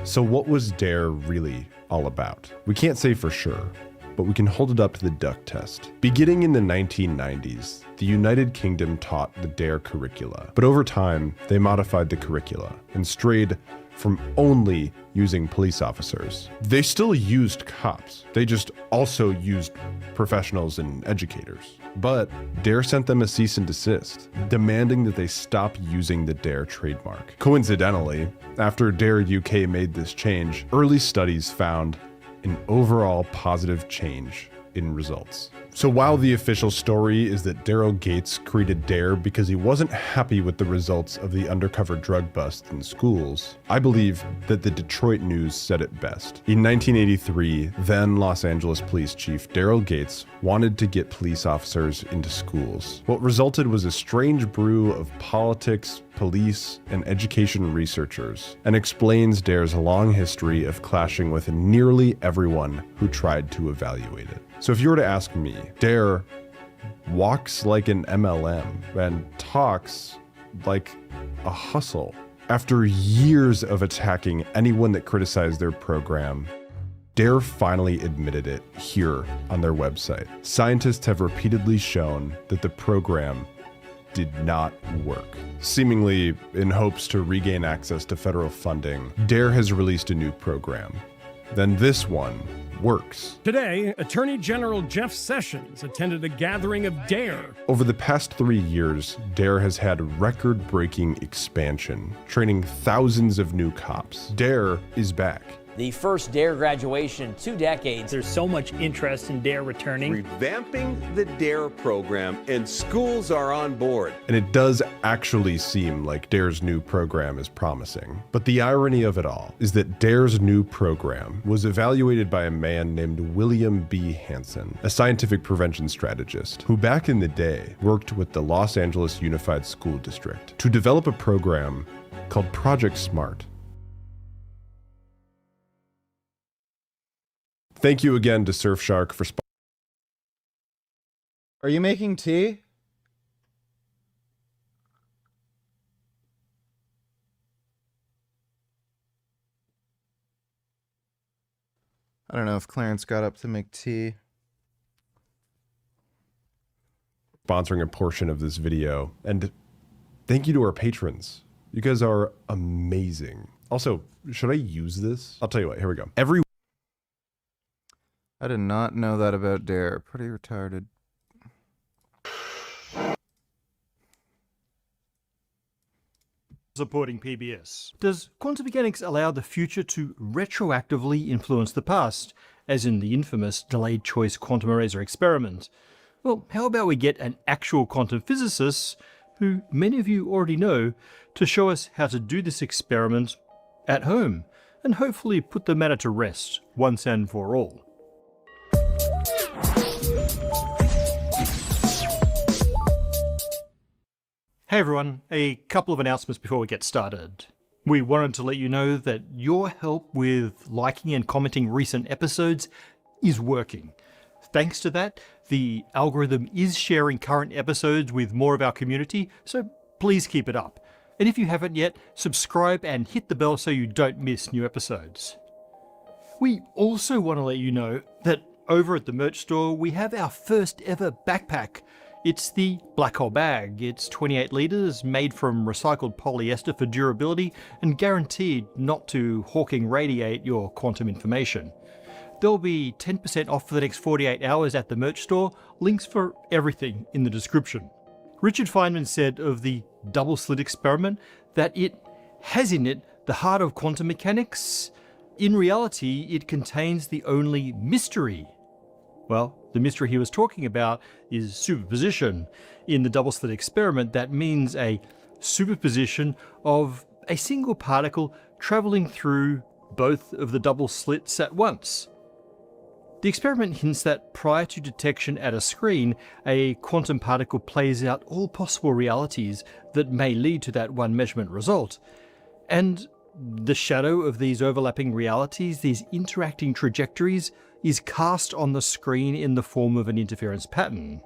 So what was DARE really all about? We can't say for sure, but we can hold it up to the duck test. Beginning in the 1990s, the United Kingdom taught the DARE curricula, but over time, they modified the curricula and strayed from only using police officers. They still used cops. They just also used professionals and educators. But DARE sent them a cease and desist, demanding that they stop using the DARE trademark. Coincidentally, after DARE UK made this change, early studies found an overall positive change in results. So while the official story is that Daryl Gates created DARE because he wasn't happy with the results of the undercover drug bust in schools, I believe that the Detroit News said it best. In 1983, then Los Angeles Police Chief Daryl Gates wanted to get police officers into schools. What resulted was a strange brew of politics, police, and education researchers, and explains DARE's long history of clashing with nearly everyone who tried to evaluate it. So if you were to ask me, DARE walks like an MLM and talks like a hustle. After years of attacking anyone that criticized their program, DARE finally admitted it here on their website. Scientists have repeatedly shown that the program did not work. Seemingly in hopes to regain access to federal funding, DARE has released a new program. Then this one works. Today, Attorney General Jeff Sessions attended a gathering of DARE. Over the past 3 years, DARE has had record-breaking expansion, training thousands of new cops. DARE is back. The first DARE graduation in 2 decades. There's so much interest in DARE returning. Revamping the DARE program, and schools are on board. And it does actually seem like DARE's new program is promising. But the irony of it all is that DARE's new program was evaluated by a man named William B. Hansen, a scientific prevention strategist, who back in the day worked with the Los Angeles Unified School District to develop a program called Project SMART. Thank you again to Surfshark for sponsoring. Are you making tea? I don't know if Clarence got up to make tea. Sponsoring a portion of this video. And thank you to our patrons. You guys are amazing. Also, should I use this? I'll tell you what, here we go. I did not know that about DARE. Pretty retarded. Supporting PBS. Does quantum mechanics allow the future to retroactively influence the past, as in the infamous delayed choice quantum eraser experiment? Well, how about we get an actual quantum physicist, who many of you already know, to show us how to do this experiment at home, and hopefully put the matter to rest once and for all. Hey everyone, a couple of announcements before we get started. We wanted to let you know that your help with liking and commenting recent episodes is working. Thanks to that, the algorithm is sharing current episodes with more of our community, so please keep it up. And if you haven't yet, subscribe and hit the bell so you don't miss new episodes. We also want to let you know that over at the merch store, we have our first ever backpack. It's the Black Hole Bag. It's 28 litres, made from recycled polyester for durability, and guaranteed not to hawking radiate your quantum information. There'll be 10% off for the next 48 hours at the merch store, links for everything in the description. Richard Feynman said of the double slit experiment that it has in it the heart of quantum mechanics. In reality, it contains the only mystery Well, the mystery he was talking about is superposition. In the double slit experiment, that means a superposition of a single particle travelling through both of the double slits at once. The experiment hints that prior to detection at a screen, a quantum particle plays out all possible realities that may lead to that one measurement result. And the shadow of these overlapping realities, these interacting trajectories, is cast on the screen in the form of an interference pattern.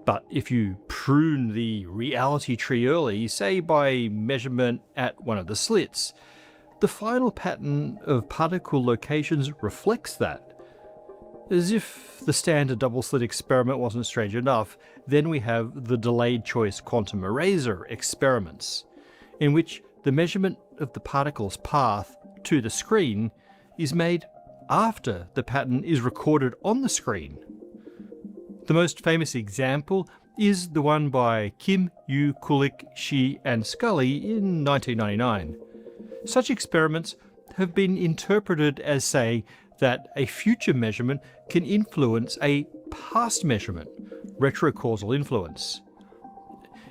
But if you prune the reality tree early, say by measurement at one of the slits, the final pattern of particle locations reflects that. As if the standard double slit experiment wasn't strange enough, then we have the delayed choice quantum eraser experiments, in which the measurement of the particle's path to the screen is made after the pattern is recorded on the screen. The most famous example is the one by Kim, Yu, Kulik, Shi, and Scully in 1999. Such experiments have been interpreted as saying that a future measurement can influence a past measurement, retrocausal influence.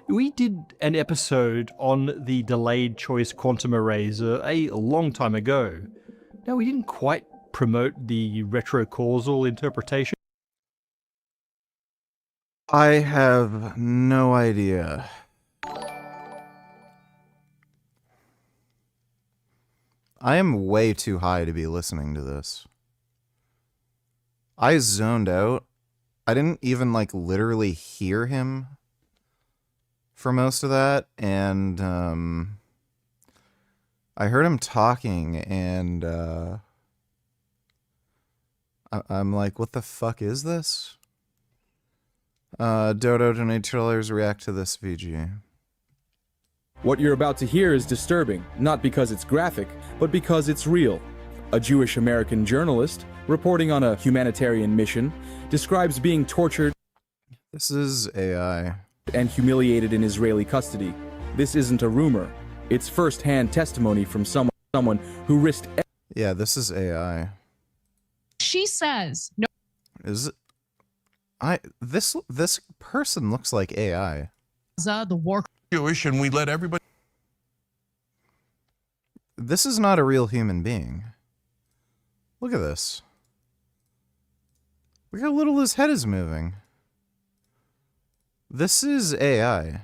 We did an episode on the delayed choice quantum eraser a long time ago. Now, we didn't quite promote the retrocausal interpretation. I have no idea. I am way too high to be listening to this. I zoned out. I didn't even literally hear him for most of that, and I heard him talking, and I'm like, what the fuck is this? Dodo donate $2, react to this VG. What you're about to hear is disturbing, not because it's graphic, but because it's real. A Jewish-American journalist, reporting on a humanitarian mission, describes being tortured. This is AI. And humiliated in Israeli custody. This isn't a rumor. It's first-hand testimony from someone who risked. Yeah, this is AI. She says no. Is it? This person looks like AI. The war Jewish, and we let everybody. This is not a real human being. Look at this. Look how little his head is moving. This is AI.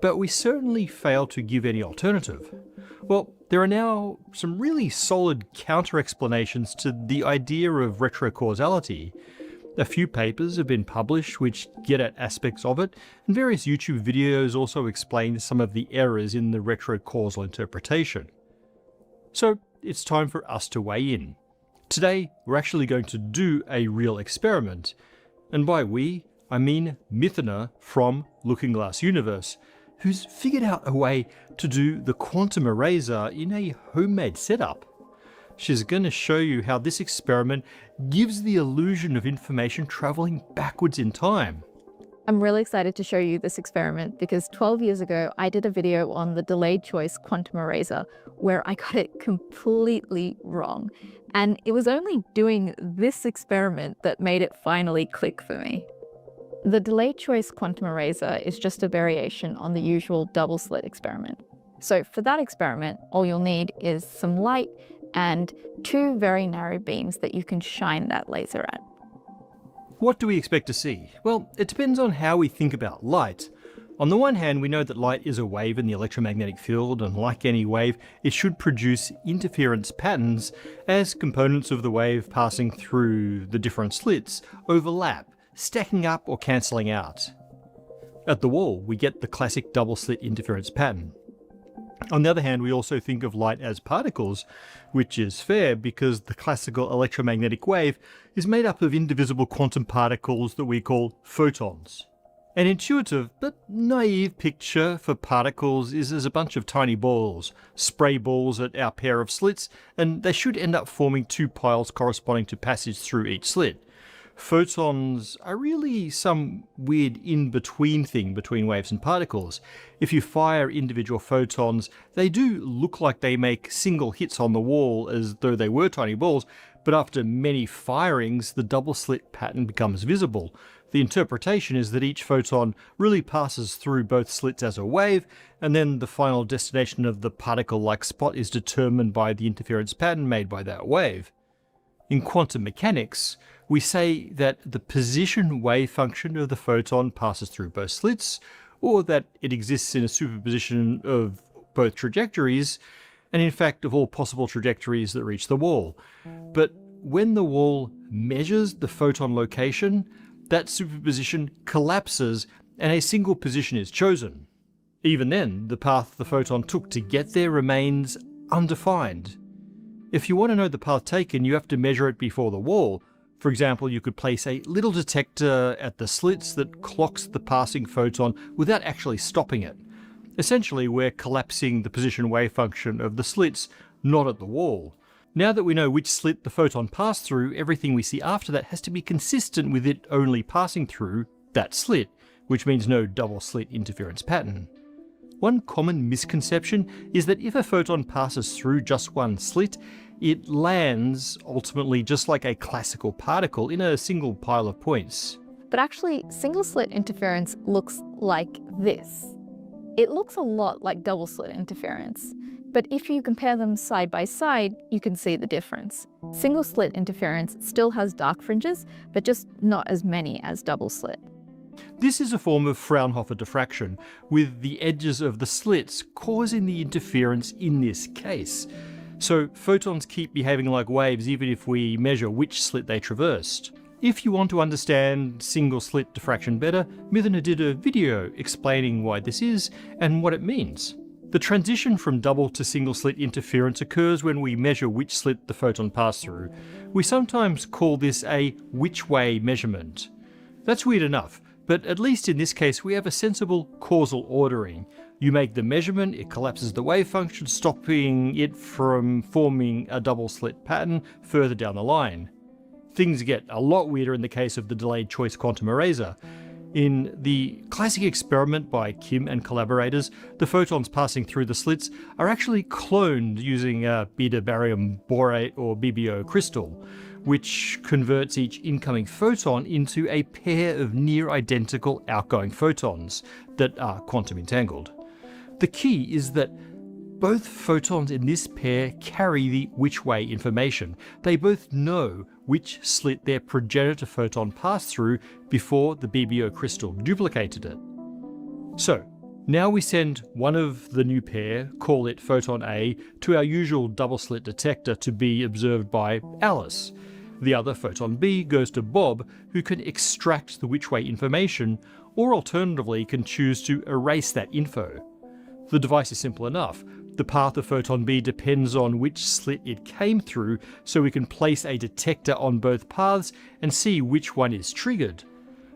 But we certainly fail to give any alternative. Well, there are now some really solid counter-explanations to the idea of retrocausality. A few papers have been published which get at aspects of it, and various YouTube videos also explain some of the errors in the retrocausal interpretation. So it's time for us to weigh in. Today, we're actually going to do a real experiment. And by we, I mean Mithana from Looking Glass Universe, who's figured out a way to do the quantum eraser in a homemade setup. She's going to show you how this experiment gives the illusion of information traveling backwards in time. I'm really excited to show you this experiment because 12 years ago, I did a video on the delayed choice quantum eraser where I got it completely wrong. And it was only doing this experiment that made it finally click for me. The delayed choice quantum eraser is just a variation on the usual double slit experiment. So for that experiment, all you'll need is some light and two very narrow beams that you can shine that laser at. What do we expect to see? Well, it depends on how we think about light. On the one hand, we know that light is a wave in the electromagnetic field, and like any wave, it should produce interference patterns as components of the wave passing through the different slits overlap, stacking up or cancelling out. At the wall, we get the classic double slit interference pattern. On the other hand, we also think of light as particles, which is fair because the classical electromagnetic wave is made up of indivisible quantum particles that we call photons. An intuitive but naive picture for particles is as a bunch of tiny balls, spray balls at our pair of slits, and they should end up forming two piles corresponding to passage through each slit. photons are really some weird in-between thing between waves and particles. If you fire individual photons, they do look like they make single hits on the wall as though they were tiny balls, but after many firings, the double slit pattern becomes visible. The interpretation is that each photon really passes through both slits as a wave, and then the final destination of the particle-like spot is determined by the interference pattern made by that wave. In quantum mechanics, we say that the position wave function of the photon passes through both slits, or that it exists in a superposition of both trajectories, and in fact of all possible trajectories that reach the wall. But when the wall measures the photon location, that superposition collapses and a single position is chosen. Even then, the path the photon took to get there remains undefined. If you want to know the path taken, you have to measure it before the wall. For example, you could place a little detector at the slits that clocks the passing photon without actually stopping it. Essentially, we're collapsing the position wave function of the slits, not at the wall. Now that we know which slit the photon passed through, everything we see after that has to be consistent with it only passing through that slit, which means no double slit interference pattern. One common misconception is that if a photon passes through just one slit, it lands, ultimately just like a classical particle, in a single pile of points. But actually, single slit interference looks like this. It looks a lot like double slit interference. But if you compare them side by side, you can see the difference. Single slit interference still has dark fringes, but just not as many as double slit. This is a form of Fraunhofer diffraction, with the edges of the slits causing the interference in this case. So photons keep behaving like waves even if we measure which slit they traversed. If you want to understand single slit diffraction better, Mithuna did a video explaining why this is and what it means. The transition from double to single slit interference occurs when we measure which slit the photon passed through. We sometimes call this a which-way measurement. That's weird enough, but at least in this case we have a sensible causal ordering. You make the measurement, it collapses the wave function, stopping it from forming a double slit pattern further down the line. Things get a lot weirder in the case of the delayed choice quantum eraser. In the classic experiment by Kim and collaborators, the photons passing through the slits are actually cloned using a beta barium borate or BBO crystal, which converts each incoming photon into a pair of near identical outgoing photons that are quantum entangled. The key is that both photons in this pair carry the which-way information. They both know which slit their progenitor photon passed through before the BBO crystal duplicated it. So, now we send one of the new pair, call it photon A, to our usual double slit detector to be observed by Alice. The other, photon B, goes to Bob, who can extract the which-way information, or alternatively can choose to erase that info. The device is simple enough. The path of photon B depends on which slit it came through, so we can place a detector on both paths and see which one is triggered.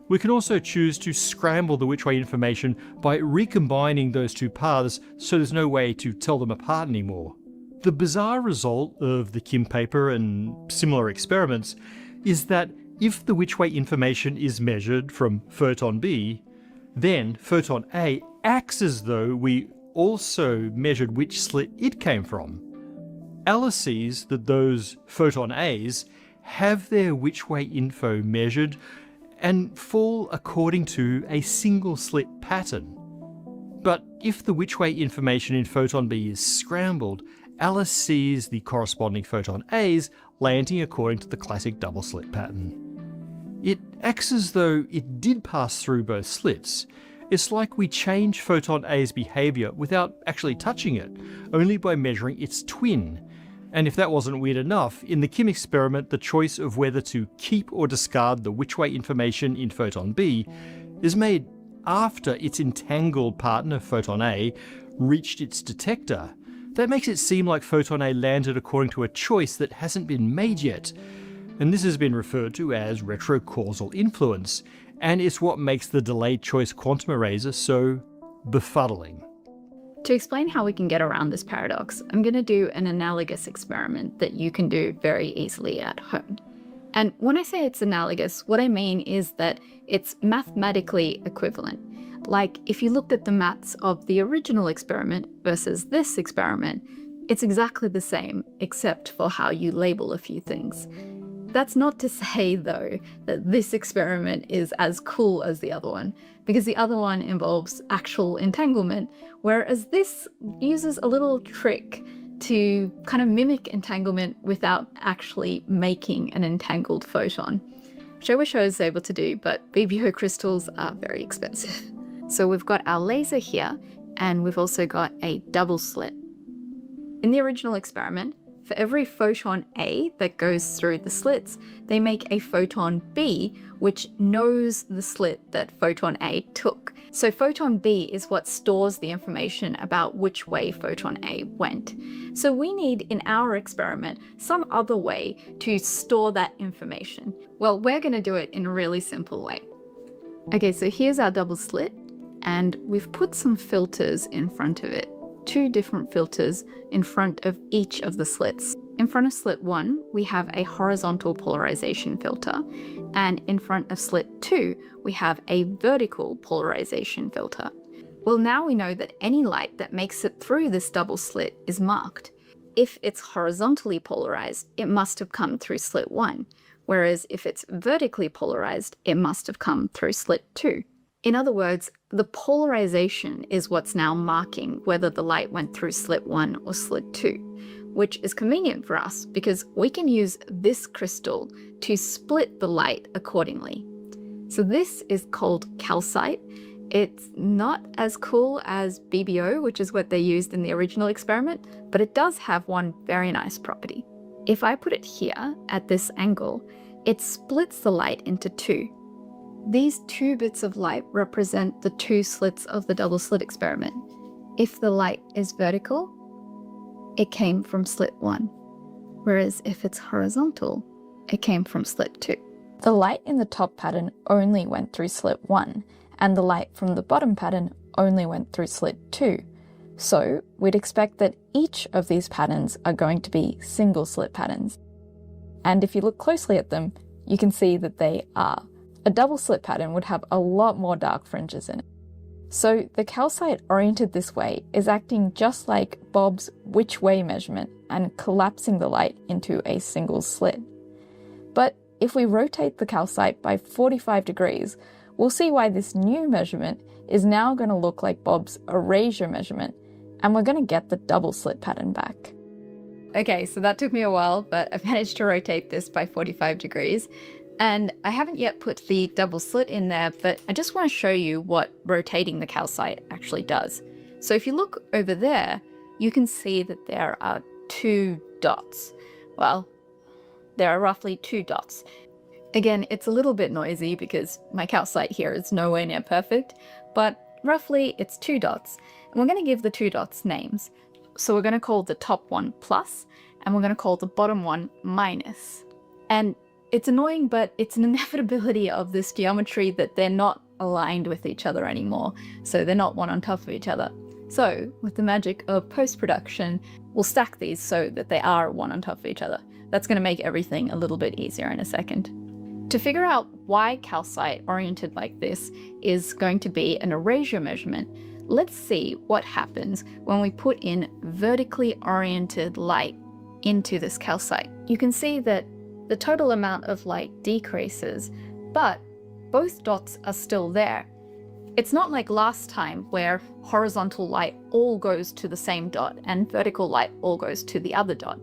We can also choose to scramble the which-way information by recombining those two paths so there's no way to tell them apart anymore. The bizarre result of the Kim paper and similar experiments is that if the which-way information is measured from photon B, then photon A acts as though we also measured which slit it came from. Alice sees that those photon A's have their which-way info measured and fall according to a single slit pattern. But if the which-way information in photon B is scrambled, Alice sees the corresponding photon A's landing according to the classic double slit pattern. It acts as though it did pass through both slits. It's like we change photon A's behavior without actually touching it, only by measuring its twin. And if that wasn't weird enough, in the Kim experiment, the choice of whether to keep or discard the which-way information in photon B is made after its entangled partner, photon A, reached its detector. That makes it seem like photon A landed according to a choice that hasn't been made yet. And this has been referred to as retrocausal influence, and it's what makes the delayed choice quantum eraser so befuddling. To explain how we can get around this paradox, I'm going to do an analogous experiment that you can do very easily at home. And when I say it's analogous, what I mean is that it's mathematically equivalent. Like if you looked at the maths of the original experiment versus this experiment, it's exactly the same, except for how you label a few things. That's not to say, though, that this experiment is as cool as the other one, because the other one involves actual entanglement, whereas this uses a little trick to kind of mimic entanglement without actually making an entangled photon, which I wish I was able to do, but BBO crystals are very expensive. So we've got our laser here, and we've also got a double slit. In the original experiment, for every photon A that goes through the slits, they make a photon B, which knows the slit that photon A took. So photon B is what stores the information about which way photon A went. So we need, in our experiment, some other way to store that information. Well, we're going to do it in a really simple way. Okay, so here's our double slit, and we've put some filters in front of it. 2 different filters in front of each of the slits. In front of slit 1, we have a horizontal polarization filter, and in front of slit 2, we have a vertical polarization filter. Well, now we know that any light that makes it through this double slit is marked. If it's horizontally polarized, it must have come through slit 1, whereas if it's vertically polarized, it must have come through slit 2. In other words, the polarization is what's now marking whether the light went through slit 1 or slit 2, which is convenient for us because we can use this crystal to split the light accordingly. So this is called calcite. It's not as cool as BBO, which is what they used in the original experiment, but it does have one very nice property. If I put it here at this angle, it splits the light into 2. These 2 bits of light represent the 2 slits of the double slit experiment. If the light is vertical, it came from slit 1, whereas if it's horizontal, it came from slit 2. The light in the top pattern only went through slit 1, and the light from the bottom pattern only went through slit 2. So we'd expect that each of these patterns are going to be single slit patterns. And if you look closely at them, you can see that they are. A double slit pattern would have a lot more dark fringes in it. So the calcite oriented this way is acting just like Bob's which way measurement and collapsing the light into a single slit. But if we rotate the calcite by 45 degrees, we'll see why this new measurement is now going to look like Bob's erasure measurement, and we're going to get the double slit pattern back. Okay, so that took me a while, but I've managed to rotate this by 45 degrees. And I haven't yet put the double slit in there, but I just want to show you what rotating the calcite actually does. So if you look over there, you can see that there are 2 dots. Well, there are roughly 2 dots. Again, it's a little bit noisy because my calcite here is nowhere near perfect, but roughly it's 2 dots. And we're going to give the 2 dots names. So we're going to call the top one plus, and we're going to call the bottom one minus. And it's annoying, but it's an inevitability of this geometry that they're not aligned with each other anymore, so they're not one on top of each other. So, with the magic of post-production, we'll stack these so that they are one on top of each other. That's going to make everything a little bit easier in a second. To figure out why calcite oriented like this is going to be an erasure measurement, let's see what happens when we put in vertically oriented light into this calcite. You can see that the total amount of light decreases, but both dots are still there. It's not like last time where horizontal light all goes to the same dot and vertical light all goes to the other dot.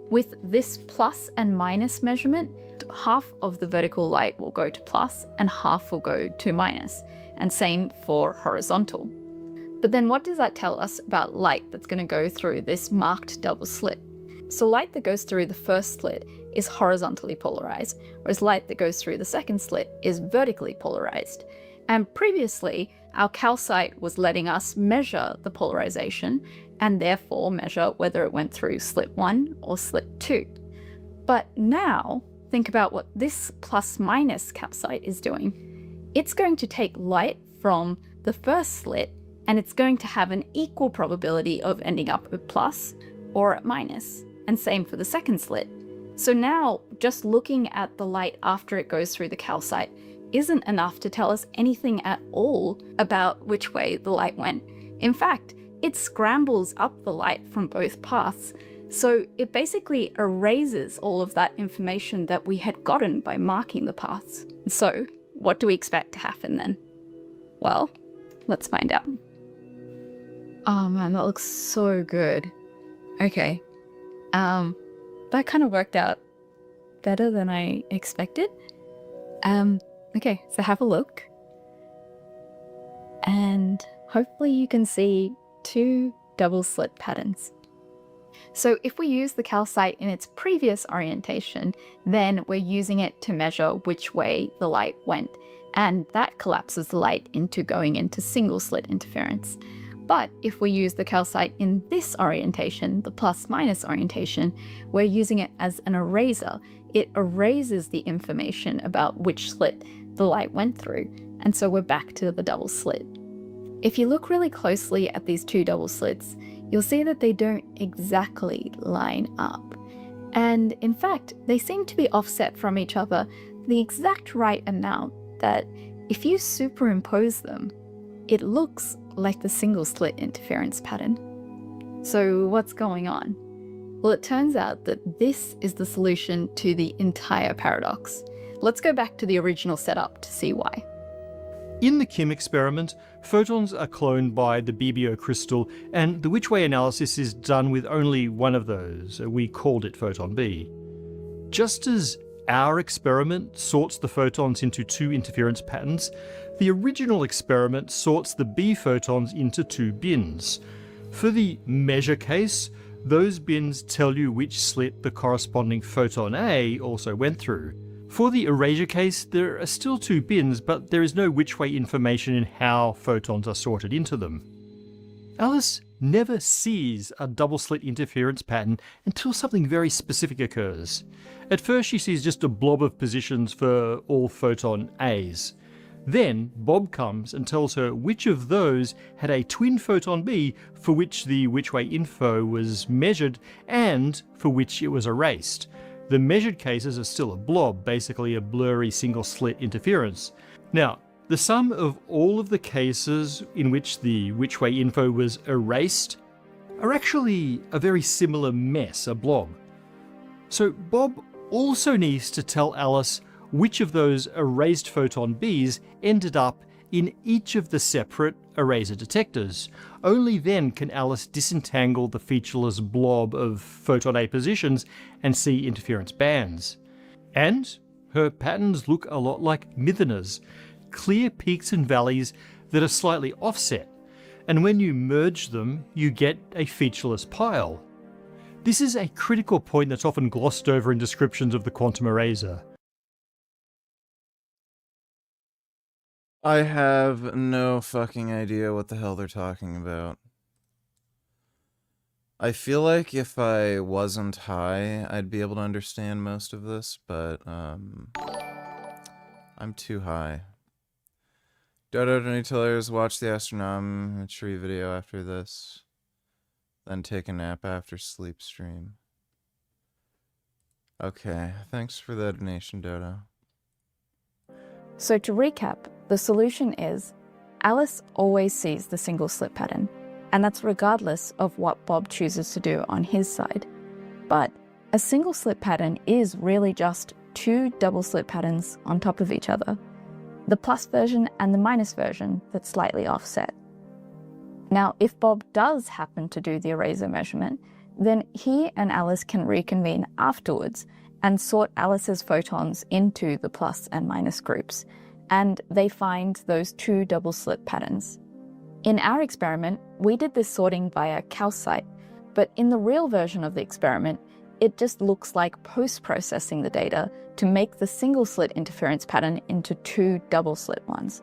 With this plus and minus measurement, half of the vertical light will go to plus and half will go to minus, and same for horizontal. But then what does that tell us about light that's going to go through this marked double slit? So light that goes through the first slit is horizontally polarized, whereas light that goes through the second slit is vertically polarized. And previously, our calcite was letting us measure the polarization and therefore measure whether it went through slit 1 or slit 2. But now, think about what this plus-minus calcite is doing. It's going to take light from the first slit and it's going to have an equal probability of ending up at plus or at minus, and same for the second slit. So now, just looking at the light after it goes through the calcite isn't enough to tell us anything at all about which way the light went. In fact, it scrambles up the light from both paths, so it basically erases all of that information that we had gotten by marking the paths. So, what do we expect to happen then? Well, let's find out. Oh man, that looks so good. Okay. That kind of worked out better than I expected. Okay, so have a look. And hopefully you can see two double slit patterns. So if we use the calcite in its previous orientation, then we're using it to measure which way the light went, and that collapses the light into going into single slit interference. But if we use the calcite in this orientation, the plus-minus orientation, we're using it as an eraser. It erases the information about which slit the light went through, and so we're back to the double slit. If you look really closely at these two double slits, you'll see that they don't exactly line up. And in fact, they seem to be offset from each other the exact right amount that if you superimpose them, it looks like the single slit interference pattern. So what's going on? Well, it turns out that this is the solution to the entire paradox. Let's go back to the original setup to see why. In the Kim experiment, photons are cloned by the BBO crystal, and the which-way analysis is done with only one of those. We called it photon B. Just as our experiment sorts the photons into two interference patterns, the original experiment sorts the B photons into two bins. For the measure case, those bins tell you which slit the corresponding photon A also went through. For the erasure case, there are still two bins, but there is no which-way information in how photons are sorted into them. Alice never sees a double-slit interference pattern until something very specific occurs. At first she sees just a blob of positions for all photon A's. Then Bob comes and tells her which of those had a twin photon B for which the which-way info was measured and for which it was erased. The measured cases are still a blob, basically a blurry single-slit interference. Now, the sum of all of the cases in which the which-way info was erased are actually a very similar mess, a blob. So Bob also needs to tell Alice which of those erased photon Bs ended up in each of the separate eraser detectors. Only then can Alice disentangle the featureless blob of photon A positions and see interference bands. And her patterns look a lot like Mithana's, clear peaks and valleys that are slightly offset, and when you merge them, you get a featureless pile. This is a critical point that's often glossed over in descriptions of the quantum eraser. I have no fucking idea what the hell they're talking about. I feel like if I wasn't high, I'd be able to understand most of this, but I'm too high. Dodo Donatellers, watch the astronometry video after this, then take a nap after sleep stream. Okay, thanks for the donation, Dodo. So to recap, the solution is Alice always sees the single slit pattern, and that's regardless of what Bob chooses to do on his side. But a single slit pattern is really just two double slit patterns on top of each other, the plus version and the minus version that's slightly offset. Now, if Bob does happen to do the eraser measurement, then he and Alice can reconvene afterwards and sort Alice's photons into the plus and minus groups, and they find those two double slit patterns. In our experiment, we did this sorting via calcite, but in the real version of the experiment, it just looks like post-processing the data to make the single slit interference pattern into two double slit ones.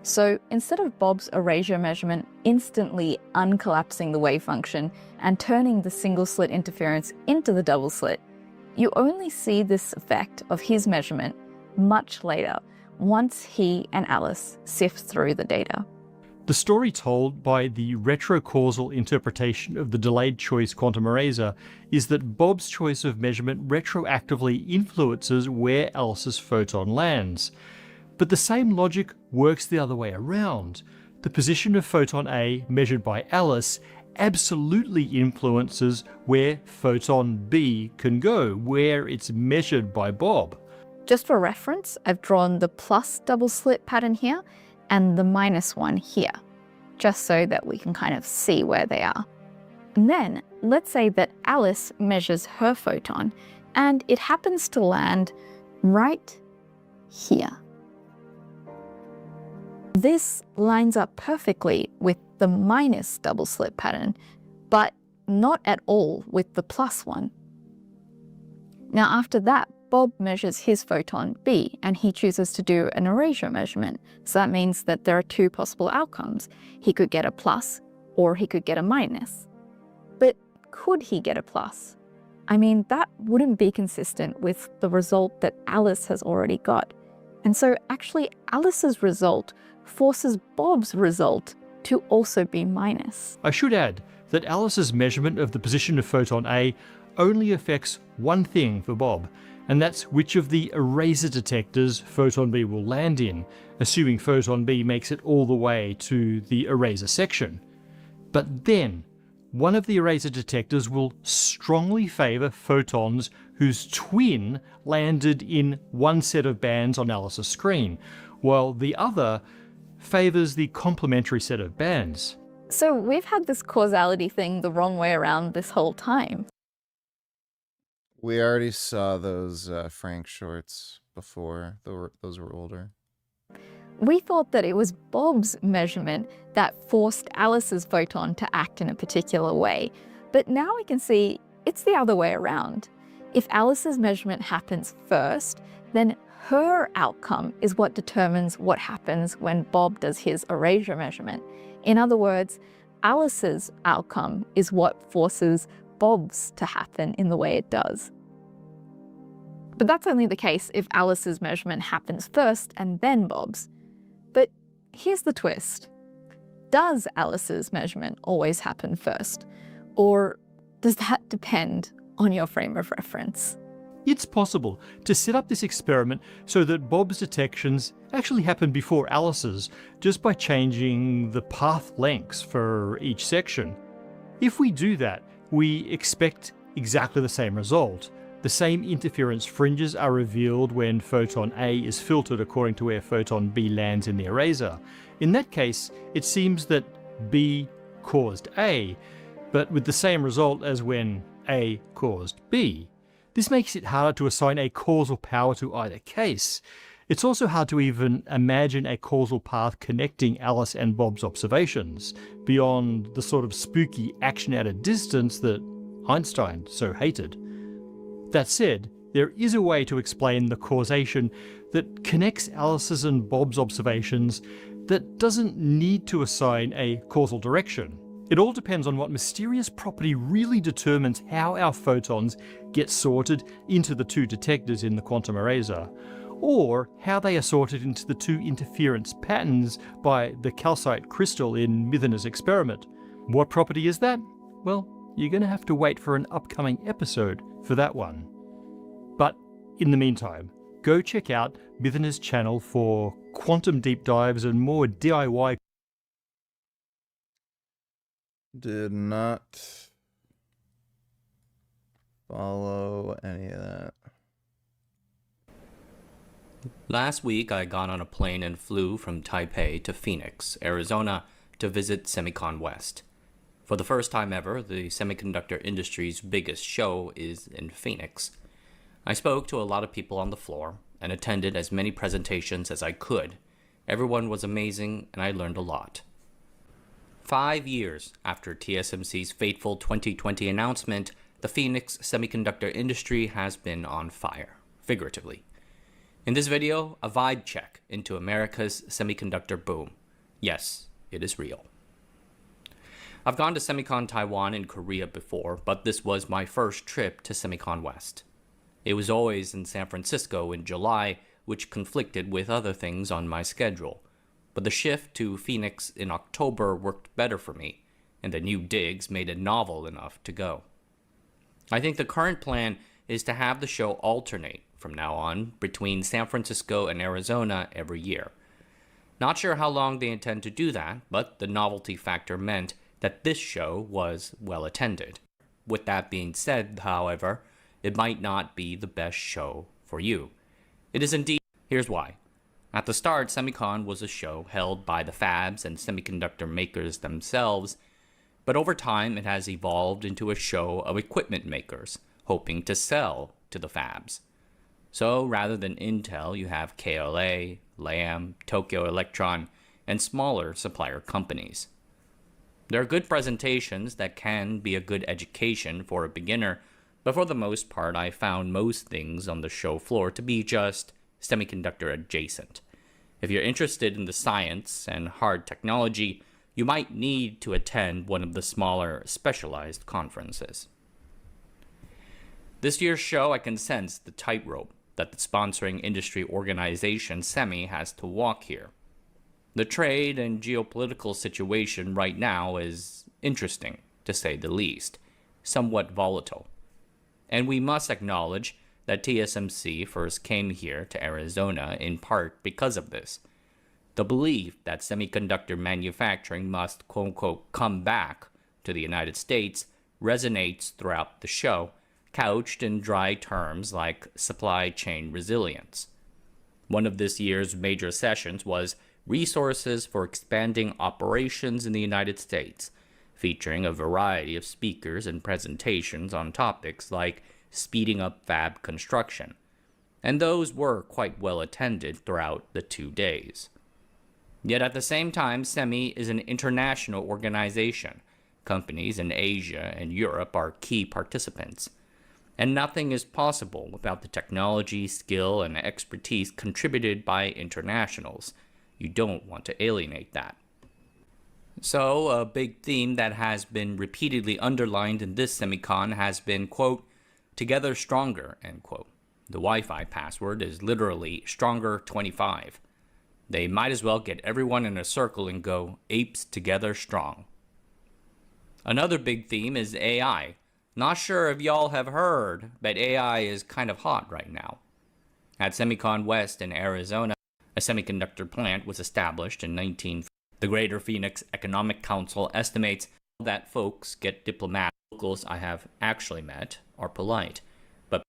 So instead of Bob's erasure measurement instantly uncollapsing the wave function and turning the single slit interference into the double slit, you only see this effect of his measurement much later, once he and Alice sift through the data. The story told by the retrocausal interpretation of the delayed choice quantum eraser is that Bob's choice of measurement retroactively influences where Alice's photon lands. But the same logic works the other way around. The position of photon A measured by Alice absolutely influences where photon B can go, where it's measured by Bob. Just for reference, I've drawn the plus double slit pattern here and the minus one here, just so that we can kind of see where they are. And then let's say that Alice measures her photon and it happens to land right here. This lines up perfectly with the minus double slit pattern, but not at all with the plus one. Now after that, Bob measures his photon B and he chooses to do an erasure measurement. So that means that there are two possible outcomes. He could get a plus or he could get a minus. But could he get a plus? I mean, that wouldn't be consistent with the result that Alice has already got. And so actually Alice's result forces Bob's result to also be minus. I should add that Alice's measurement of the position of photon A only affects one thing for Bob, and that's which of the eraser detectors photon B will land in, assuming photon B makes it all the way to the eraser section. But then, one of the eraser detectors will strongly favour photons whose twin landed in one set of bands on Alice's screen, while the other favours the complementary set of bands. So we've had this causality thing the wrong way around this whole time. We already saw those Frank shorts before. Those were older. We thought that it was Bob's measurement that forced Alice's photon to act in a particular way, but now we can see it's the other way around. If Alice's measurement happens first, then her outcome is what determines what happens when Bob does his erasure measurement. In other words, Alice's outcome is what forces Bob's to happen in the way it does. But that's only the case if Alice's measurement happens first and then Bob's. But here's the twist. Does Alice's measurement always happen first? Or does that depend on your frame of reference? It's possible to set up this experiment so that Bob's detections actually happen before Alice's, just by changing the path lengths for each section. If we do that, we expect exactly the same result. The same interference fringes are revealed when photon A is filtered according to where photon B lands in the eraser. In that case, it seems that B caused A, but with the same result as when A caused B. This makes it harder to assign a causal power to either case. It's also hard to even imagine a causal path connecting Alice and Bob's observations, beyond the sort of spooky action at a distance that Einstein so hated. That said, there is a way to explain the causation that connects Alice's and Bob's observations that doesn't need to assign a causal direction. It all depends on what mysterious property really determines how our photons get sorted into the two detectors in the quantum eraser, or how they are sorted into the two interference patterns by the calcite crystal in Mithener's experiment. What property is that? Well, you're going to have to wait for an upcoming episode for that one. But in the meantime, go check out Mithener's channel for quantum deep dives and more DIY. Did not follow any of that. Last week, I got on a plane and flew from Taipei to Phoenix, Arizona, to visit Semicon West. For the first time ever, the semiconductor industry's biggest show is in Phoenix. I spoke to a lot of people on the floor and attended as many presentations as I could. Everyone was amazing, and I learned a lot. 5 years after TSMC's fateful 2020 announcement, the Phoenix semiconductor industry has been on fire, figuratively. In this video, a vibe check into America's semiconductor boom. Yes, it is real. I've gone to Semicon Taiwan and Korea before, but this was my first trip to Semicon West. It was always in San Francisco in July, which conflicted with other things on my schedule. but the shift to Phoenix in October worked better for me, and the new digs made it novel enough to go. I think the current plan is to have the show alternate from now on between San Francisco and Arizona every year. Not sure how long they intend to do that, but the novelty factor meant that this show was well attended. With that being said, however, it might not be the best show for you. It is indeed. Here's why. At the start, Semicon was a show held by the fabs and semiconductor makers themselves, but over time it has evolved into a show of equipment makers, hoping to sell to the fabs. So rather than Intel, you have KLA, Lam, Tokyo Electron, and smaller supplier companies. There are good presentations that can be a good education for a beginner, but for the most part I found most things on the show floor to be just semiconductor adjacent. If you're interested in the science and hard technology, you might need to attend one of the smaller specialized conferences. This year's show, I can sense the tightrope that the sponsoring industry organization SEMI has to walk here. The trade and geopolitical situation right now is interesting, to say the least, somewhat volatile. And we must acknowledge that TSMC first came here to Arizona in part because of this. The belief that semiconductor manufacturing must quote-unquote come back to the United States resonates throughout the show, couched in dry terms like supply chain resilience. One of this year's major sessions was Resources for Expanding Operations in the United States, featuring a variety of speakers and presentations on topics like speeding up fab construction, and those were quite well attended throughout the 2 days. Yet at the same time, SEMI is an international organization. Companies in Asia and Europe are key participants, and nothing is possible without the technology, skill, and expertise contributed by internationals. You don't want to alienate that. So, a big theme that has been repeatedly underlined in this Semicon has been, quote, together stronger, end quote. The Wi-Fi password is literally stronger25. They might as well get everyone in a circle and go apes together strong. Another big theme is AI. Not sure if y'all have heard, but AI is kind of hot right now. At Semicon West in Arizona, a semiconductor plant was established in 1950. The Greater Phoenix Economic Council estimates that folks get diplomatic. Locals I have actually met are polite, but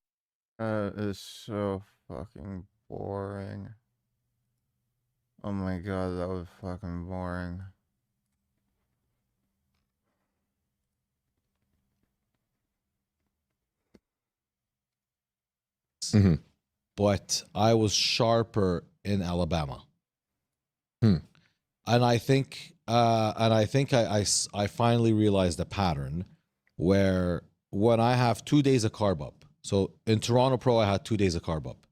it's so fucking boring. Oh my god, that was fucking boring. But I was sharper in Alabama. And I think I finally realized a pattern where when I have 2 days of carb up, so in Toronto Pro I had 2 days of carb up.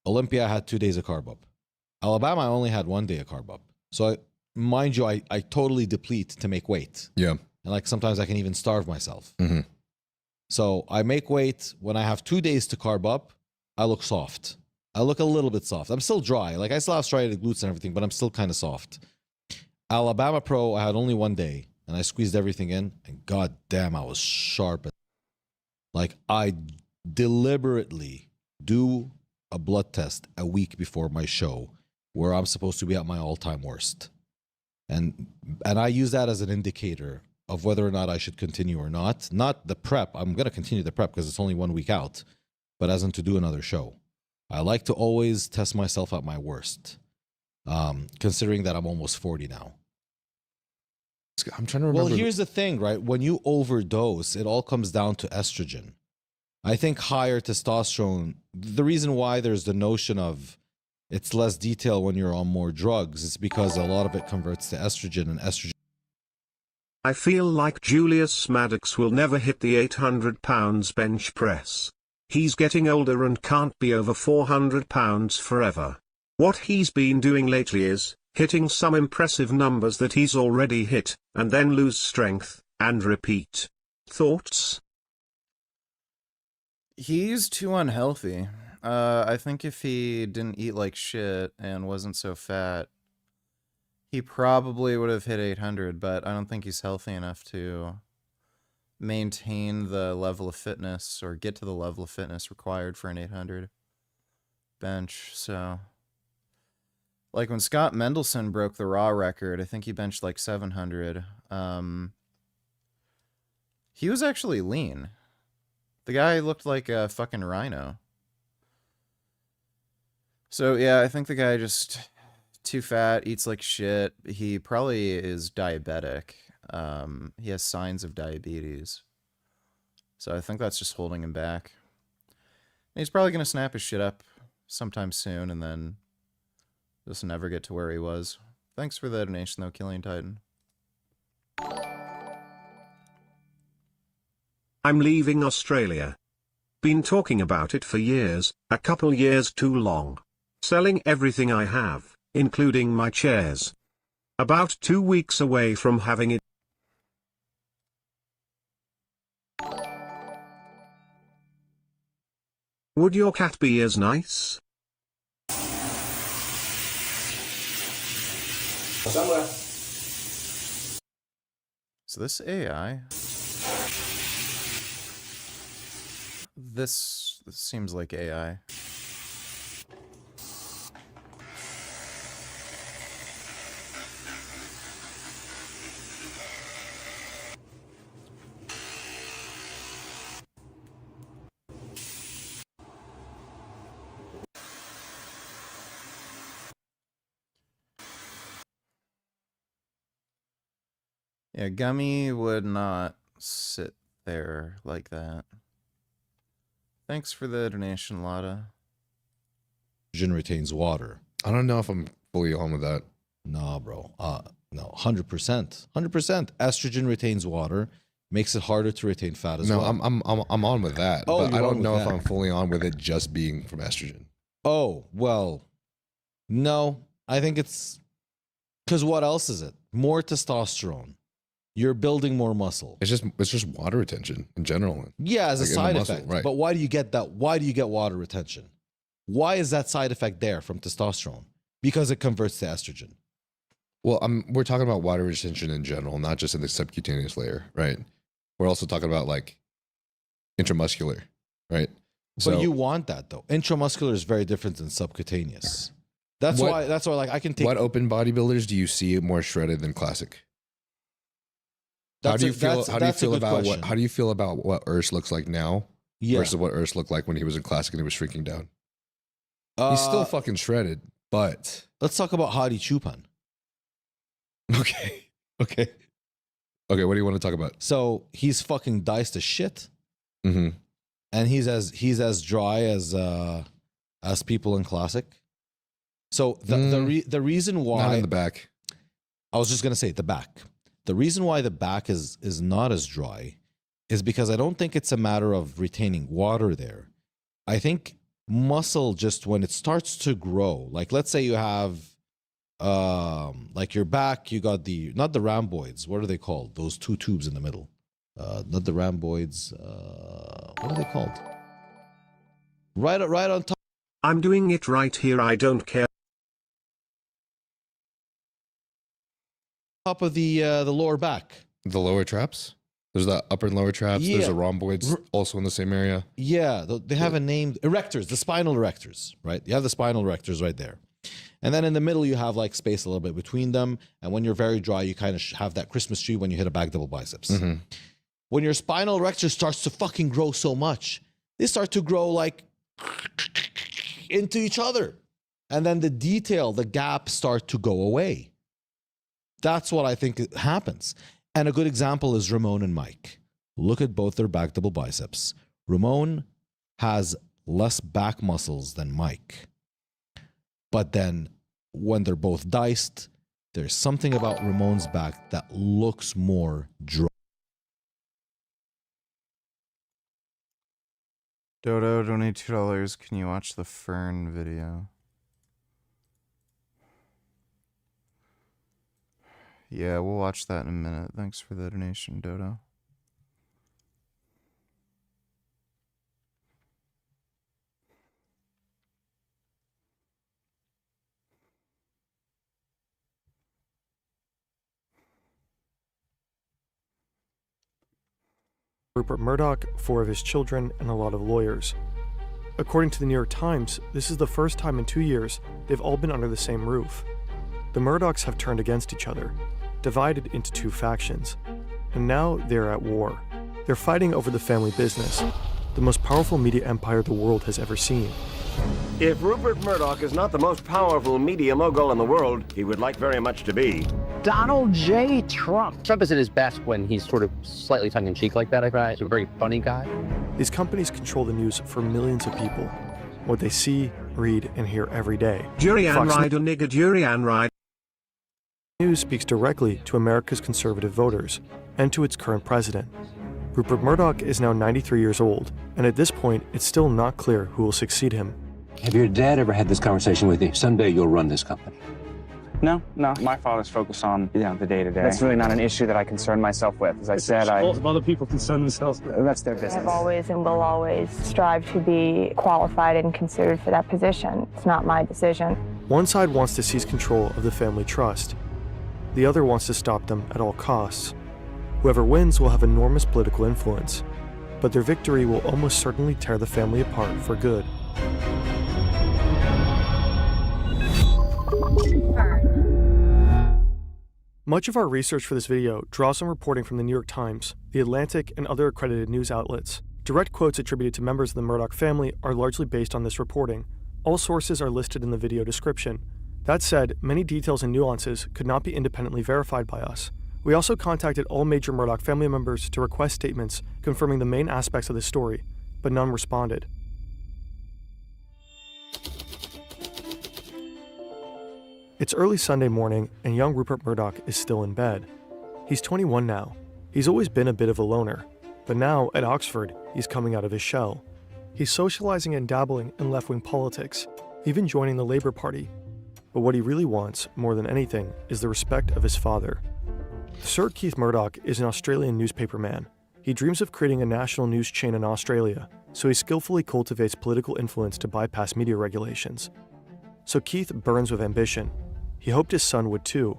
Olympia I had 2 days of carb up. Alabama I only had 1 day of carb up. So mind you, I totally deplete to make weight. Yeah. And like sometimes I can even starve myself. So I make weight when I have 2 days to carb up. I look soft. I look a little bit soft. I'm still dry. Like I still have striated glutes and everything, but I'm still kind of soft. Alabama Pro, I had only 1 day and I squeezed everything in and god damn, I was sharp. Like I deliberately do a blood test a week before my show where I'm supposed to be at my all-time worst. And I use that as an indicator of whether or not I should continue or not. Not the prep. I'm going to continue the prep because it's only 1 week out, but as in to do another show. I like to always test myself at my worst, considering that I'm almost 40 now. I'm trying to remember. Well, here's the thing, right? When you overdose, it all comes down to estrogen. I think higher testosterone, the reason why there's the notion of it's less detail when you're on more drugs is because a lot of it converts to estrogen, and estrogen. I feel like Julius Maddox will never hit the 800 pounds bench press. He's getting older and can't be over 400 pounds forever. What he's been doing lately is hitting some impressive numbers that he's already hit, and then lose strength, and repeat. Thoughts? He's too unhealthy. I think if he didn't eat like shit and wasn't so fat, He probably would have hit 800, but I don't think he's healthy enough to maintain the level of fitness or get to the level of fitness required for an 800 bench. So, like when Scott Mendelson broke the Raw record, I think he benched like 700. He was actually lean. The guy looked like a fucking rhino. So yeah, I think the guy just too fat, eats like shit. He probably is diabetic. He has signs of diabetes. So I think that's just holding him back. He's probably going to snap his shit up sometime soon and then just never get to where he was. Thanks for the donation though, Killian Titan. I'm leaving Australia. Been talking about it for years, a couple years too long. Selling everything I have, including my chairs. About 2 weeks away from having it. Would your cat be as nice? Somewhere. So this AI... This seems like AI. Yeah, Gummy would not sit there like that. Thanks for the donation, Lotta. Estrogen retains water. I don't know if I'm fully on with that. Nah, bro. No, 100%. 100%. Estrogen retains water, makes it harder to retain fat as well. No, I'm on with that. Oh, but I don't know if that. I'm fully on with it just being from estrogen. Oh, well, no. I think it's because what else is it? More testosterone. You're building more muscle. It's just water retention in general. Yeah, as a like side muscle, effect. right. But why do you get that? Why do you get water retention? Why is that side effect there from testosterone? Because it converts to estrogen. Well, we're talking about water retention in general, not just in the subcutaneous layer, right? We're also talking about like intramuscular, right? But you want that though. Intramuscular is very different than subcutaneous. That's why like I can take. What open bodybuilders do you see more shredded than classic? How do you feel about what Urs looks like now versus what Urs looked like when he was in classic and he was shrinking down? He's still fucking shredded, but let's talk about Hadi Chupan. Okay. What do you want to talk about? So he's fucking diced as shit, mm-hmm. and he's as dry as people in classic. So the reason why not in the back. I was just gonna say the back. The reason why the back is not as dry is because I don't think it's a matter of retaining water there. I think muscle, just when it starts to grow, like let's say you have like your back, you got not the rhomboids, what are they called? Those two tubes in the middle. Not the rhomboids, what are they called? Right on top. I'm doing it right here, I don't care. Top of the lower back. The lower traps? There's the upper and lower traps. Yeah. There's a rhomboids also in the same area. Yeah, they have a name. Erectors, the spinal erectors, right? You have the spinal erectors right there. And then in the middle, you have like space a little bit between them. And when you're very dry, you kind of have that Christmas tree when you hit a back double biceps. Mm-hmm. When your spinal erector starts to fucking grow so much, they start to grow like into each other. And then the gaps start to go away. That's what I think happens. And a good example is Ramon and Mike. Look at both their back double biceps. Ramon has less back muscles than Mike. But then when they're both diced, there's something about Ramon's back that looks more dry. Dodo, donate $2. Can you watch the Fern video? Yeah, we'll watch that in a minute. Thanks for the donation, Dodo. Rupert Murdoch, 4 of his children, and a lot of lawyers. According to the New York Times, this is the first time in 2 years they've all been under the same roof. The Murdochs have turned against each other, divided into 2 factions, and now they're at war. They're fighting over the family business, the most powerful media empire the world has ever seen. If Rupert Murdoch is not the most powerful media mogul in the world, he would like very much to be. Donald J. Trump. Trump is at his best when he's sort of slightly tongue-in-cheek like that, I find. He's a very funny guy. These companies control the news for millions of people, what they see, read, and hear every day. Durian rider nigga durian ride. News speaks directly to America's conservative voters and to its current president. Rupert Murdoch is now 93 years old, and at this point, it's still not clear who will succeed him. Have your dad ever had this conversation with you? Someday you'll run this company. No. My father's focused on, the day-to-day. That's really not an issue that I concern myself with. As I said, Lots of other people concern themselves with. That's their business. I've always and will always strive to be qualified and considered for that position. It's not my decision. One side wants to seize control of the family trust. The other wants to stop them at all costs. Whoever wins will have enormous political influence, but their victory will almost certainly tear the family apart for good. Much of our research for this video draws on reporting from the New York Times, The Atlantic, and other accredited news outlets. Direct quotes attributed to members of the Murdoch family are largely based on this reporting. All sources are listed in the video description. That said, many details and nuances could not be independently verified by us. We also contacted all major Murdoch family members to request statements confirming the main aspects of the story, but none responded. It's early Sunday morning, and young Rupert Murdoch is still in bed. He's 21 now. He's always been a bit of a loner, but now, at Oxford, he's coming out of his shell. He's socializing and dabbling in left-wing politics, even joining the Labour Party. But what he really wants, more than anything, is the respect of his father. Sir Keith Murdoch is an Australian newspaperman. He dreams of creating a national news chain in Australia, so he skillfully cultivates political influence to bypass media regulations. So Keith burns with ambition. He hoped his son would too,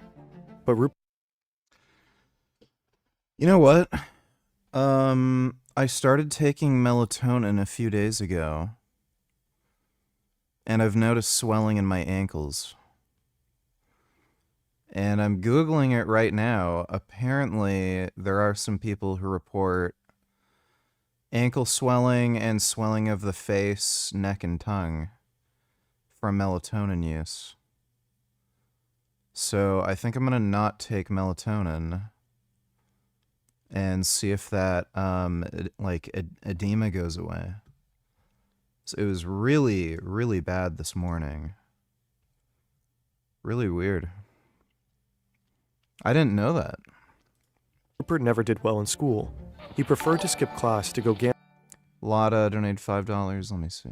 but Rupert... You know what? I started taking melatonin a few days ago, and I've noticed swelling in my ankles. And I'm Googling it right now. Apparently, there are some people who report ankle swelling and swelling of the face, neck, and tongue from melatonin use. So I think I'm going to not take melatonin and see if that, edema goes away. So it was really, really bad this morning. Really weird. I didn't know that. Rupert never did well in school. He preferred to skip class to go gamble. Lotta donated $5. Let me see.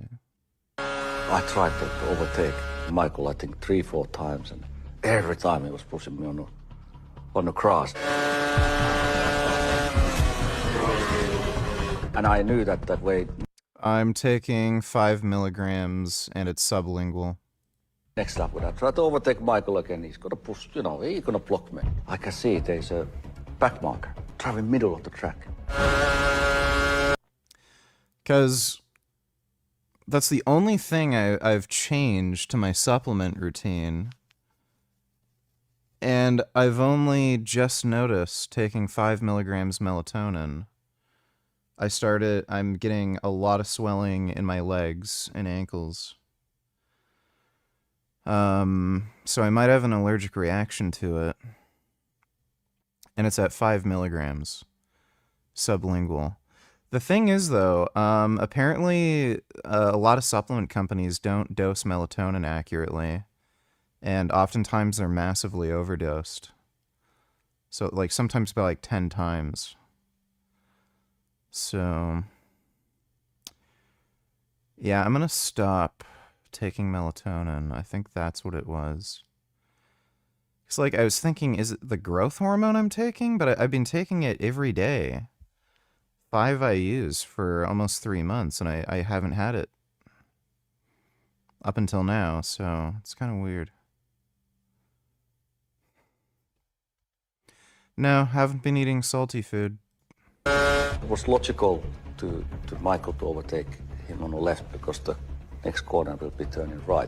I tried to overtake Michael, I think 3-4 times, and every time he was pushing me on the cross. And I knew that way. I'm taking 5 milligrams, and it's sublingual. Next up, when I try to overtake Michael again, he's gonna push, he's gonna block me. I can see there's a back marker, driving middle of the track. Because that's the only thing I've changed to my supplement routine. And I've only just noticed taking 5 milligrams melatonin. I'm getting a lot of swelling in my legs and ankles. So I might have an allergic reaction to it. And it's at 5 milligrams, sublingual. The thing is, though, apparently a lot of supplement companies don't dose melatonin accurately. And oftentimes they're massively overdosed. So, sometimes by 10 times. So, yeah, I'm going to stop taking melatonin. I think that's what it was. It's I was thinking, is it the growth hormone I'm taking? But I've been taking it every day. 5 IUs for almost 3 months, and I haven't had it up until now, so it's kind of weird. No, haven't been eating salty food. It was logical to Michael to overtake him on the left because the next corner will be turning right.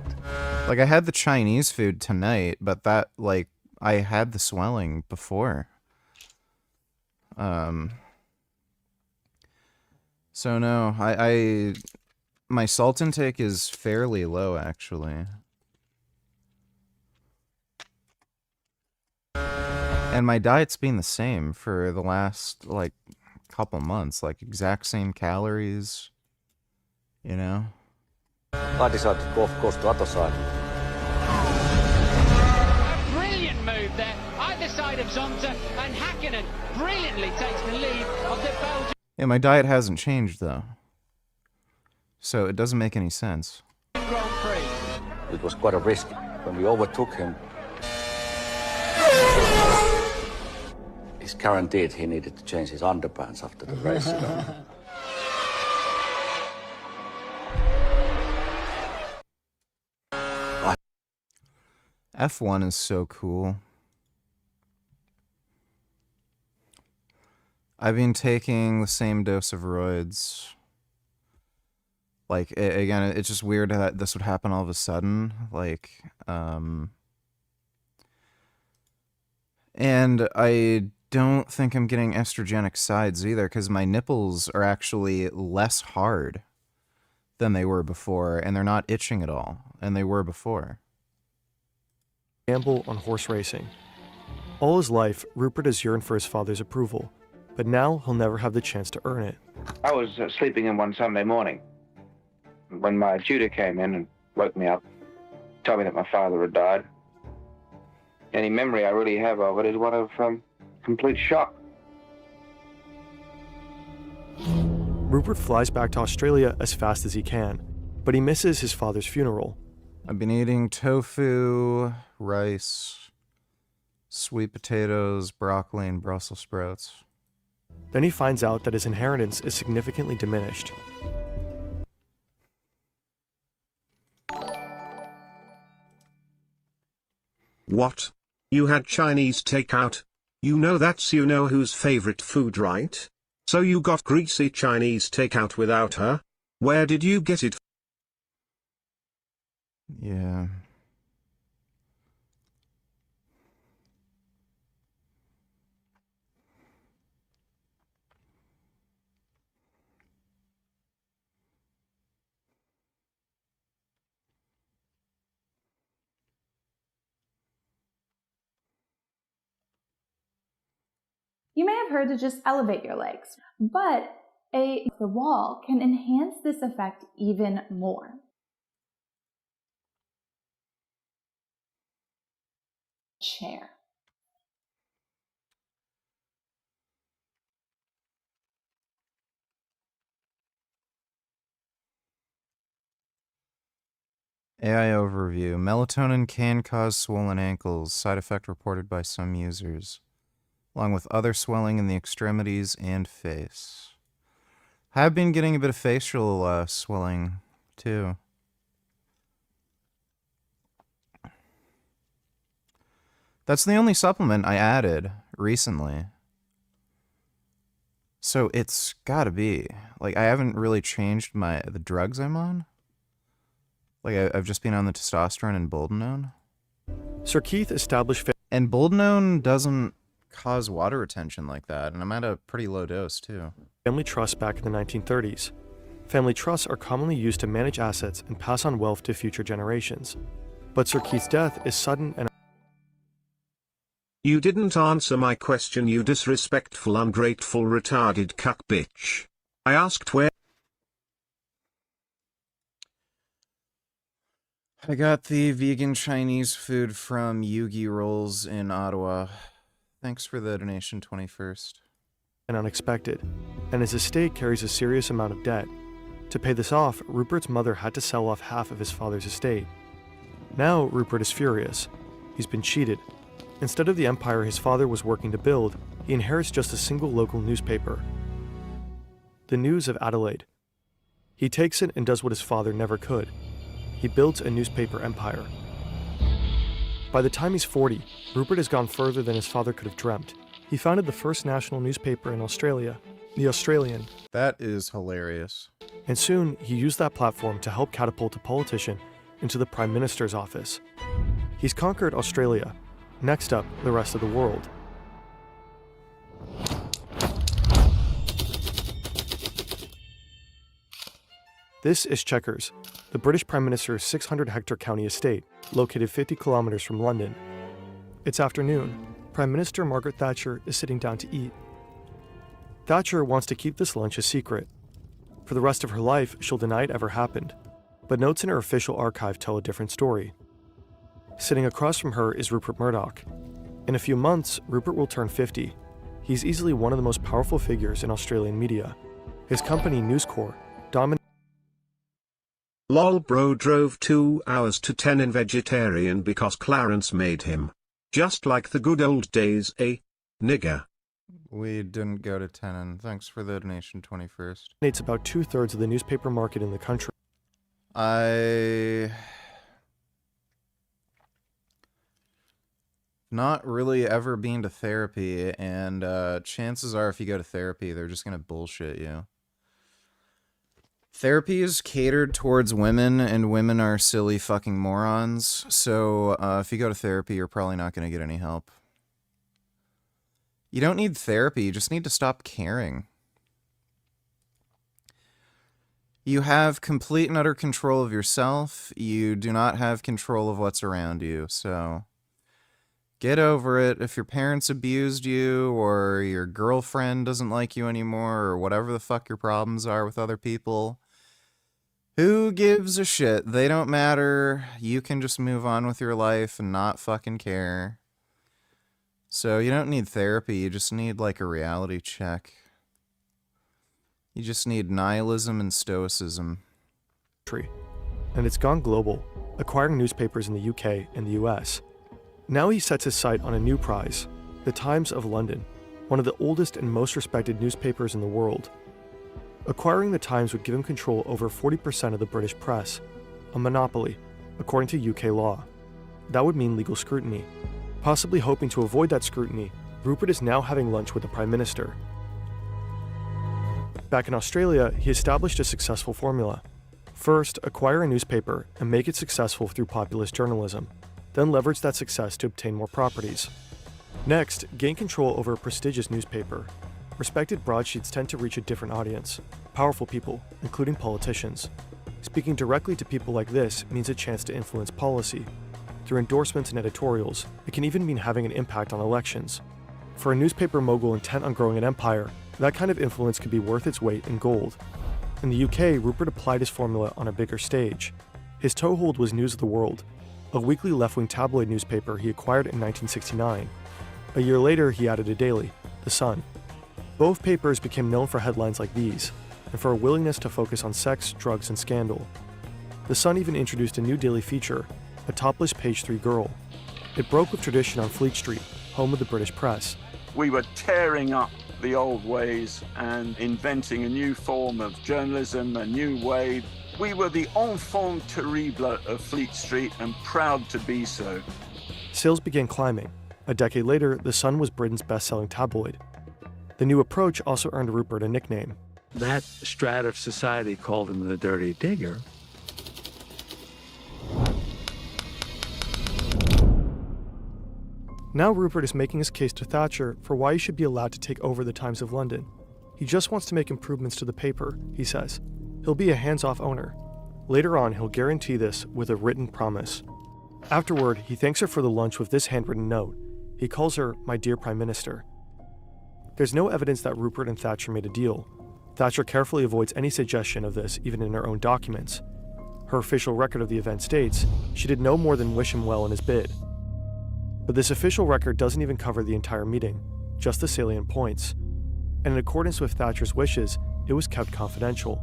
Like, I had the Chinese food tonight, but that, like, I had the swelling before. So no, my salt intake is fairly low, actually. And my diet's been the same for the last, like, couple months. Like, exact same calories, you know? I decided to go, of course, to the other side. A brilliant move there, either side of Zonta, and Hakkinen brilliantly takes the lead of the Belgian. Yeah, my diet hasn't changed, though. So it doesn't make any sense. It was quite a risk. When we overtook him, he's guaranteed he needed to change his underpants after the race. You know? F1 is so cool. I've been taking the same dose of roids. Like, again, it's just weird that this would happen all of a sudden. Like, and I don't think I'm getting estrogenic sides either, because my nipples are actually less hard than they were before, and they're not itching at all, and they were before. Gamble on horse racing. All his life, Rupert has yearned for his father's approval, but now he'll never have the chance to earn it. I was sleeping in one Sunday morning when my tutor came in and woke me up, told me that my father had died. Any memory I really have of it is one of complete shock. Rupert flies back to Australia as fast as he can, but he misses his father's funeral. I've been eating tofu, rice, sweet potatoes, broccoli, and Brussels sprouts. Then he finds out that his inheritance is significantly diminished. What? You had Chinese takeout? You know that's you know whose favorite food, right? So you got greasy Chinese takeout without her? Where did you get it? Yeah. You may have heard to just elevate your legs, but the wall can enhance this effect even more. Chair. AI overview. Melatonin can cause swollen ankles, side effect reported by some users, along with other swelling in the extremities and face. Have been getting a bit of facial swelling, too. That's the only supplement I added recently. So it's gotta be. Like, I haven't really changed the drugs I'm on. Like, I've just been on the testosterone and boldenone. Sir Keith established... And boldenone doesn't cause water retention like that, and I'm at a pretty low dose, too. Family trusts back in the 1930s. Family trusts are commonly used to manage assets and pass on wealth to future generations. But Sir Keith's death is sudden and... You didn't answer my question, you disrespectful, ungrateful, retarded cuck bitch. I asked where... I got the vegan Chinese food from Yugi Rolls in Ottawa. Thanks for the donation, 21st. And unexpected, and his estate carries a serious amount of debt. To pay this off, Rupert's mother had to sell off half of his father's estate. Now Rupert is furious. He's been cheated. Instead of the empire his father was working to build, he inherits just a single local newspaper. The News of Adelaide. He takes it and does what his father never could. He builds a newspaper empire. By the time he's 40, Rupert has gone further than his father could have dreamt. He founded the first national newspaper in Australia. The Australian. That is hilarious. And soon, he used that platform to help catapult a politician into the Prime Minister's office. He's conquered Australia. Next up, the rest of the world. This is Chequers, the British Prime Minister's 600-hectare county estate, located 50 kilometers from London. It's afternoon. Prime Minister Margaret Thatcher is sitting down to eat. Thatcher wants to keep this lunch a secret. For the rest of her life, she'll deny it ever happened. But notes in her official archive tell a different story. Sitting across from her is Rupert Murdoch. In a few months, Rupert will turn 50. He's easily one of the most powerful figures in Australian media. His company, News Corp, dominates. Lol bro drove 2 hours to 10 in vegetarian because Clarence made him. Just like the good old days, eh? Nigger. We didn't go to Tenon. Thanks for the donation, 21st. It's about 2/3 of the newspaper market in the country. Not really ever been to therapy, and chances are if you go to therapy, they're just gonna bullshit you. Therapy is catered towards women, and women are silly fucking morons, so if you go to therapy, you're probably not gonna get any help. You don't need therapy, you just need to stop caring. You have complete and utter control of yourself. You do not have control of what's around you, so get over it. If your parents abused you, or your girlfriend doesn't like you anymore, or whatever the fuck your problems are with other people, who gives a shit? They don't matter. You can just move on with your life and not fucking care. So you don't need therapy, you just need like a reality check. You just need nihilism and stoicism. And it's gone global, acquiring newspapers in the UK and the US. Now he sets his sight on a new prize, the Times of London, one of the oldest and most respected newspapers in the world. Acquiring the Times would give him control over 40% of the British press, a monopoly, according to UK law. That would mean legal scrutiny. Possibly hoping to avoid that scrutiny, Rupert is now having lunch with the Prime Minister. Back in Australia, he established a successful formula. First, acquire a newspaper and make it successful through populist journalism, then leverage that success to obtain more properties. Next, gain control over a prestigious newspaper. Respected broadsheets tend to reach a different audience, powerful people, including politicians. Speaking directly to people like this means a chance to influence policy. Through endorsements and editorials, it can even mean having an impact on elections. For a newspaper mogul intent on growing an empire, that kind of influence could be worth its weight in gold. In the UK, Rupert applied his formula on a bigger stage. His toehold was News of the World, a weekly left-wing tabloid newspaper he acquired in 1969. A year later, he added a daily, The Sun. Both papers became known for headlines like these, and for a willingness to focus on sex, drugs, and scandal. The Sun even introduced a new daily feature, a topless page 3 girl. It broke with tradition on Fleet Street, home of the British press. We were tearing up the old ways and inventing a new form of journalism, a new way. We were the enfant terrible of Fleet Street and proud to be so. Sales began climbing. A decade later, The Sun was Britain's best-selling tabloid. The new approach also earned Rupert a nickname. That strata of society called him the Dirty Digger. Now Rupert is making his case to Thatcher for why he should be allowed to take over the Times of London. He just wants to make improvements to the paper, he says. He'll be a hands-off owner. Later on, he'll guarantee this with a written promise. Afterward, he thanks her for the lunch with this handwritten note. He calls her, "My dear Prime Minister." There's no evidence that Rupert and Thatcher made a deal. Thatcher carefully avoids any suggestion of this, even in her own documents. Her official record of the event states she did no more than wish him well in his bid. But this official record doesn't even cover the entire meeting, just the salient points. And in accordance with Thatcher's wishes, it was kept confidential.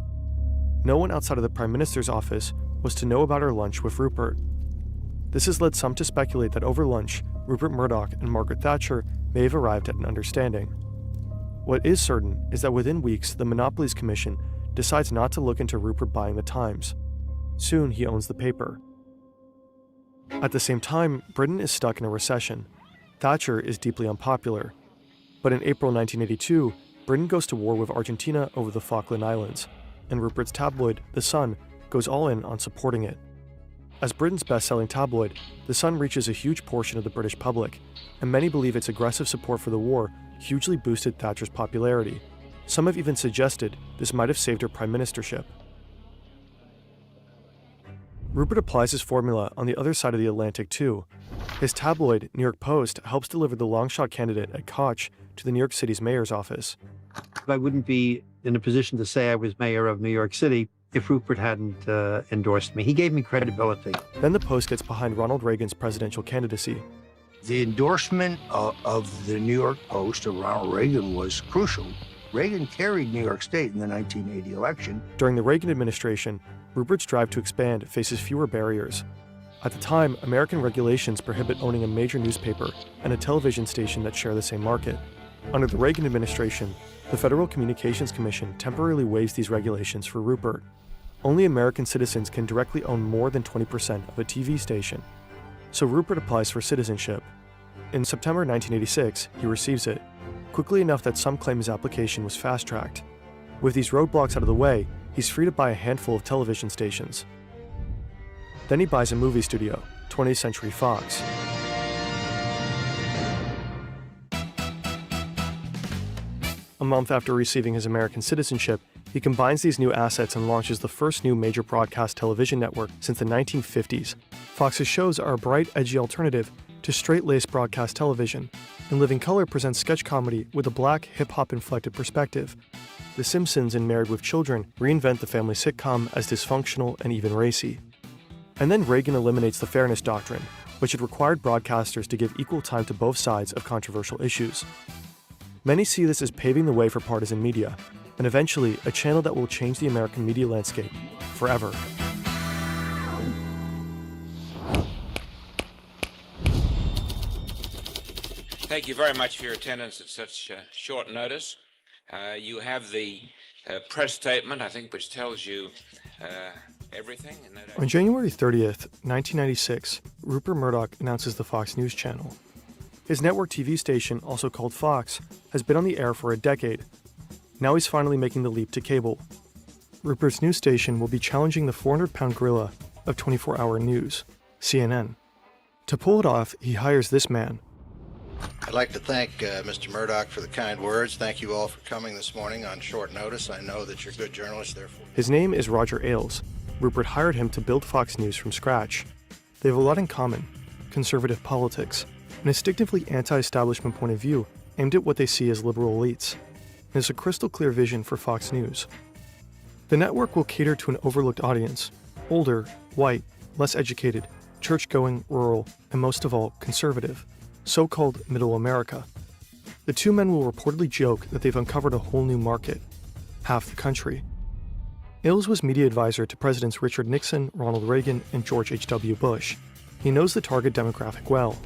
No one outside of the Prime Minister's office was to know about her lunch with Rupert. This has led some to speculate that over lunch, Rupert Murdoch and Margaret Thatcher may have arrived at an understanding. What is certain is that within weeks, the Monopolies Commission decides not to look into Rupert buying the Times. Soon, he owns the paper. At the same time, Britain is stuck in a recession. Thatcher is deeply unpopular. But in April 1982, Britain goes to war with Argentina over the Falkland Islands, and Rupert's tabloid, The Sun, goes all in on supporting it. As Britain's best-selling tabloid, The Sun reaches a huge portion of the British public, and many believe its aggressive support for the war hugely boosted Thatcher's popularity. Some have even suggested this might have saved her prime ministership. Rupert applies his formula on the other side of the Atlantic too. His tabloid, New York Post, helps deliver the long-shot candidate at Koch to the New York City's mayor's office. I wouldn't be in a position to say I was mayor of New York City if Rupert hadn't endorsed me. He gave me credibility. Then the Post gets behind Ronald Reagan's presidential candidacy. The endorsement of the New York Post of Ronald Reagan was crucial. Reagan carried New York State in the 1980 election. During the Reagan administration, Rupert's drive to expand faces fewer barriers. At the time, American regulations prohibit owning a major newspaper and a television station that share the same market. Under the Reagan administration, the Federal Communications Commission temporarily waives these regulations for Rupert. Only American citizens can directly own more than 20% of a TV station. So Rupert applies for citizenship. In September 1986, he receives it, quickly enough that some claim his application was fast-tracked. With these roadblocks out of the way, he's free to buy a handful of television stations. Then he buys a movie studio, 20th Century Fox. A month after receiving his American citizenship, he combines these new assets and launches the first new major broadcast television network since the 1950s. Fox's shows are a bright, edgy alternative to straight-laced broadcast television, and Living Color presents sketch comedy with a black, hip-hop inflected perspective. The Simpsons and Married with Children reinvent the family sitcom as dysfunctional and even racy. And then Reagan eliminates the Fairness Doctrine, which had required broadcasters to give equal time to both sides of controversial issues. Many see this as paving the way for partisan media, and eventually a channel that will change the American media landscape forever. Thank you very much for your attendance at such short notice. You have the press statement, I think, which tells you everything. On January 30th, 1996, Rupert Murdoch announces the Fox News Channel. His network TV station, also called Fox, has been on the air for a decade. Now he's finally making the leap to cable. Rupert's news station will be challenging the 400-pound gorilla of 24-hour news, CNN. To pull it off, he hires this man. I'd like to thank Mr. Murdoch for the kind words. Thank you all for coming this morning on short notice. I know that you're good journalists, therefore. His name is Roger Ailes. Rupert hired him to build Fox News from scratch. They have a lot in common: conservative politics, an instinctively anti-establishment point of view aimed at what they see as liberal elites. And it's a crystal clear vision for Fox News. The network will cater to an overlooked audience: older, white, less educated, church-going, rural, and most of all, conservative. So-called Middle America. The two men will reportedly joke that they've uncovered a whole new market, half the country. Ailes was media advisor to Presidents Richard Nixon, Ronald Reagan, and George H.W. Bush. He knows the target demographic well.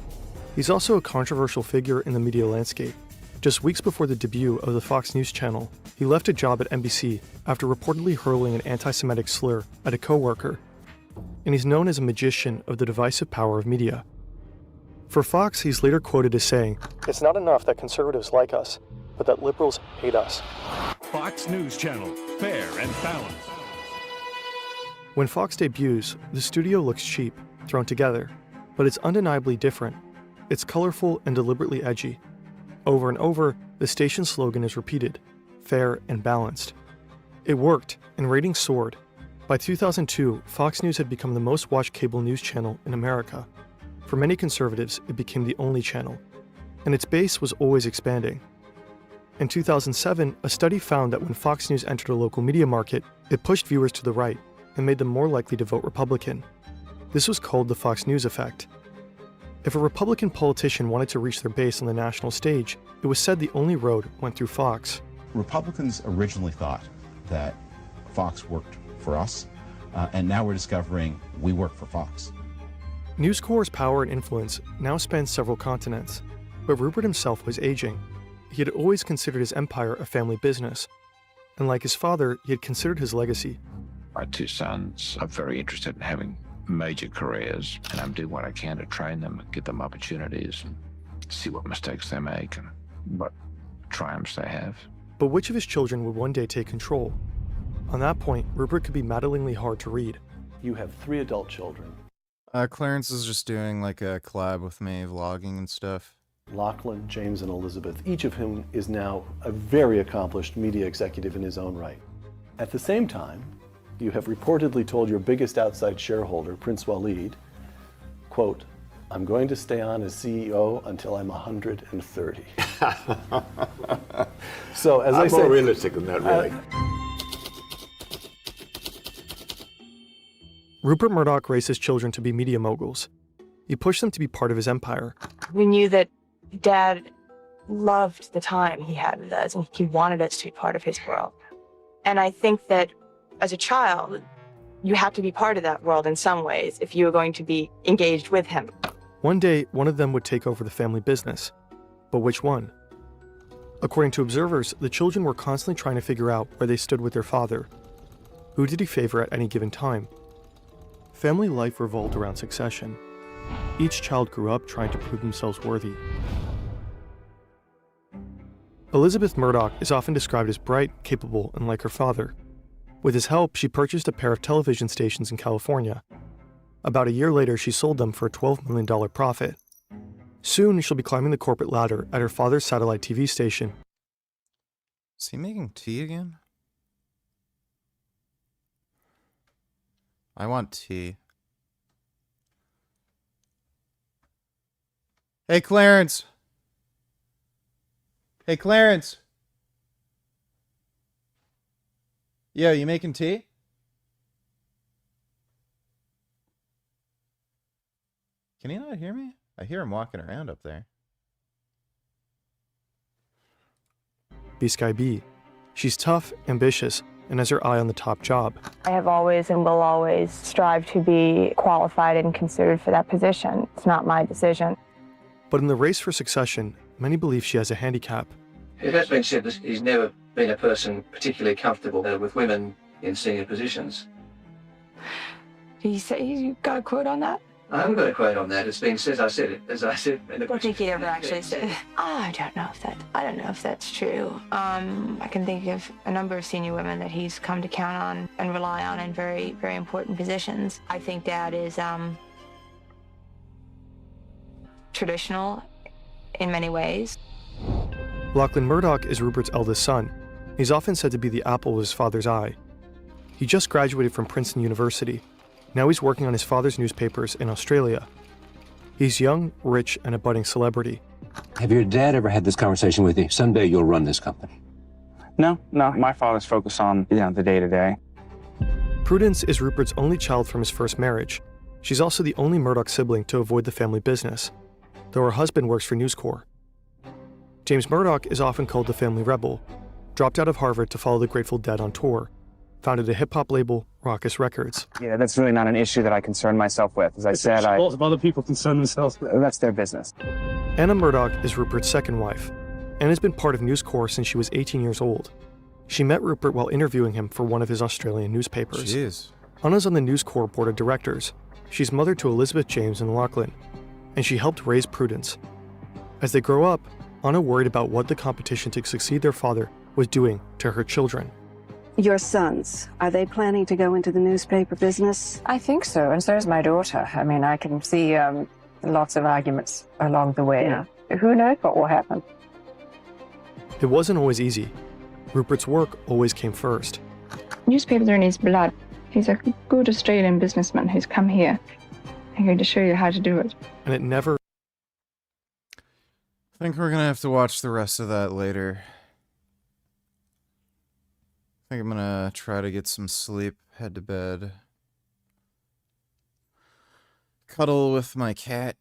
He's also a controversial figure in the media landscape. Just weeks before the debut of the Fox News Channel, he left a job at NBC after reportedly hurling an anti-Semitic slur at a co-worker. And he's known as a magician of the divisive power of media. For Fox, he's later quoted as saying, "It's not enough that conservatives like us, but that liberals hate us." Fox News Channel, fair and balanced. When Fox debuts, the studio looks cheap, thrown together, but it's undeniably different. It's colorful and deliberately edgy. Over and over, the station's slogan is repeated: fair and balanced. It worked, and ratings soared. By 2002, Fox News had become the most watched cable news channel in America. For many conservatives, it became the only channel, and its base was always expanding. In 2007, a study found that when Fox News entered a local media market, it pushed viewers to the right and made them more likely to vote Republican. This was called the Fox News effect. If a Republican politician wanted to reach their base on the national stage, it was said the only road went through Fox. Republicans originally thought that Fox worked for us, and now we're discovering we work for Fox. News Corp's power and influence now spans several continents, but Rupert himself was aging. He had always considered his empire a family business, and like his father, he had considered his legacy. My two sons are very interested in having major careers, and I'm doing what I can to train them and give them opportunities and see what mistakes they make and what triumphs they have. But which of his children would one day take control? On that point, Rupert could be maddeningly hard to read. You have 3 adult children. Clarence is just doing like a collab with me, vlogging and stuff. Lachlan, James, and Elizabeth, each of whom is now a very accomplished media executive in his own right. At the same time, you have reportedly told your biggest outside shareholder, Prince Walid, quote, "I'm going to stay on as CEO until I'm 130. So, as I say, I'm more realistic than that, really. Rupert Murdoch raised his children to be media moguls. He pushed them to be part of his empire. We knew that Dad loved the time he had with us, and he wanted us to be part of his world. And I think that as a child, you have to be part of that world in some ways if you were going to be engaged with him. One day, one of them would take over the family business. But which one? According to observers, the children were constantly trying to figure out where they stood with their father. Who did he favor at any given time? Family life revolved around succession. Each child grew up trying to prove themselves worthy. Elizabeth Murdoch is often described as bright, capable, and like her father. With his help, she purchased a pair of television stations in California. About a year later, she sold them for a $12 million profit. Soon, she'll be climbing the corporate ladder at her father's satellite TV station. Is he making tea again? I want tea. Hey, Clarence! Hey, Clarence! Yo, you making tea? Can he not hear me? I hear him walking around up there. B-Sky B. She's tough, ambitious, and has her eye on the top job. I have always and will always strive to be qualified and considered for that position. It's not my decision. But in the race for succession, many believe she has a handicap. It has been said that he's never been a person particularly comfortable with women in senior positions. Did you say you got a quote on that? I haven't got a quote on that. It's been said, as I said in the I don't think he ever actually said. I don't know if that's true. I can think of a number of senior women that he's come to count on and rely on in very, very important positions. I think Dad is traditional in many ways. Lachlan Murdoch is Rupert's eldest son. He's often said to be the apple of his father's eye. He just graduated from Princeton University. Now he's working on his father's newspapers in Australia. He's young, rich, and a budding celebrity. Have your dad ever had this conversation with you? Someday you'll run this company. No. My father's focused on, the day-to-day. Prudence is Rupert's only child from his first marriage. She's also the only Murdoch sibling to avoid the family business, though her husband works for News Corp. James Murdoch is often called the family rebel, dropped out of Harvard to follow the Grateful Dead on tour, founded a hip-hop label, Raucous Records. Yeah, that's really not an issue that I concern myself with. As I said, If other people concern themselves with that's their business. Anna Murdoch is Rupert's second wife. Anna's been part of News Corp since she was 18 years old. She met Rupert while interviewing him for one of his Australian newspapers. Jeez. Anna's on the News Corp board of directors. She's mother to Elizabeth, James, and Lachlan, and she helped raise Prudence. As they grow up, Anna worried about what the competition to succeed their father was doing to her children. Your sons, are they planning to go into the newspaper business? I think so, and so is my daughter. I mean, I can see lots of arguments along the way. Yeah. Who knows what will happen? It wasn't always easy. Rupert's work always came first. Newspapers are in his blood. He's a good Australian businessman who's come here. I'm going to show you how to do it. And it never... I think we're going to have to watch the rest of that later. I think I'm going to try to get some sleep, head to bed. Cuddle with my cat.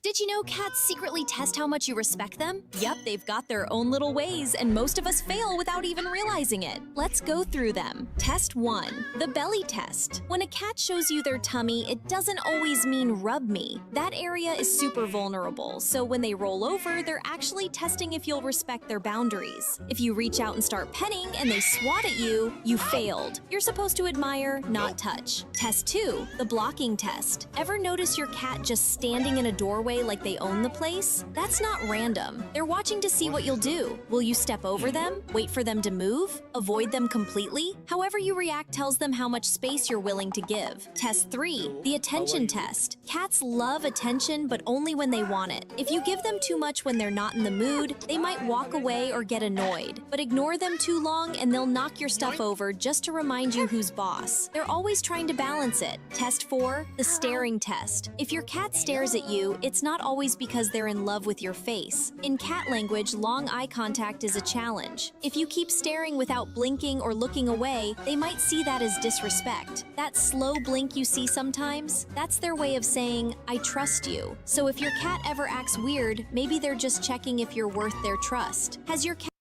Did you know cats secretly test how much you respect them? Yep, they've got their own little ways, and most of us fail without even realizing it. Let's go through them. Test 1, the belly test. When a cat shows you their tummy, it doesn't always mean rub me. That area is super vulnerable, so when they roll over, they're actually testing if you'll respect their boundaries. If you reach out and start petting and they swat at you, you failed. You're supposed to admire, not touch. Test 2, the blocking test. Ever notice your cat just standing in a doorway way like they own the place? That's not random. They're watching to see what you'll do. Will you step over them? Wait for them to move? Avoid them completely? However you react tells them how much space you're willing to give. Test 3, the attention test. Cats love attention, but only when they want it. If you give them too much when they're not in the mood, they might walk away or get annoyed. But ignore them too long and they'll knock your stuff over just to remind you who's boss. They're always trying to balance it. Test 4, the staring test. If your cat stares at you, it's not always because they're in love with your face. In cat language, long eye contact is a challenge. If you keep staring without blinking or looking away, they might see that as disrespect. That slow blink you see sometimes, that's their way of saying, I trust you. So if your cat ever acts weird, maybe they're just checking if you're worth their trust. Has your cat...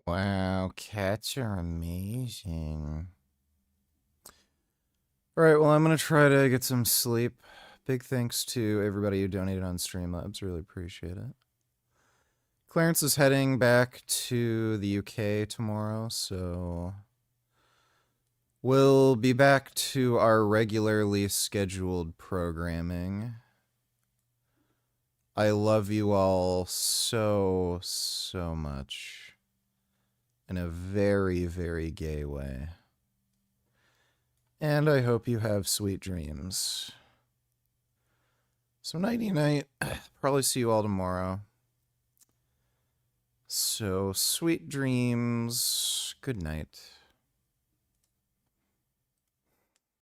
Wow, cats are amazing. Alright, well, I'm going to try to get some sleep. Big thanks to everybody who donated on Streamlabs. Really appreciate it. Clarence is heading back to the UK tomorrow, so we'll be back to our regularly scheduled programming. I love you all so, so much. In a very, very gay way. And I hope you have sweet dreams. So nighty-night. Probably see you all tomorrow. So sweet dreams. Good night.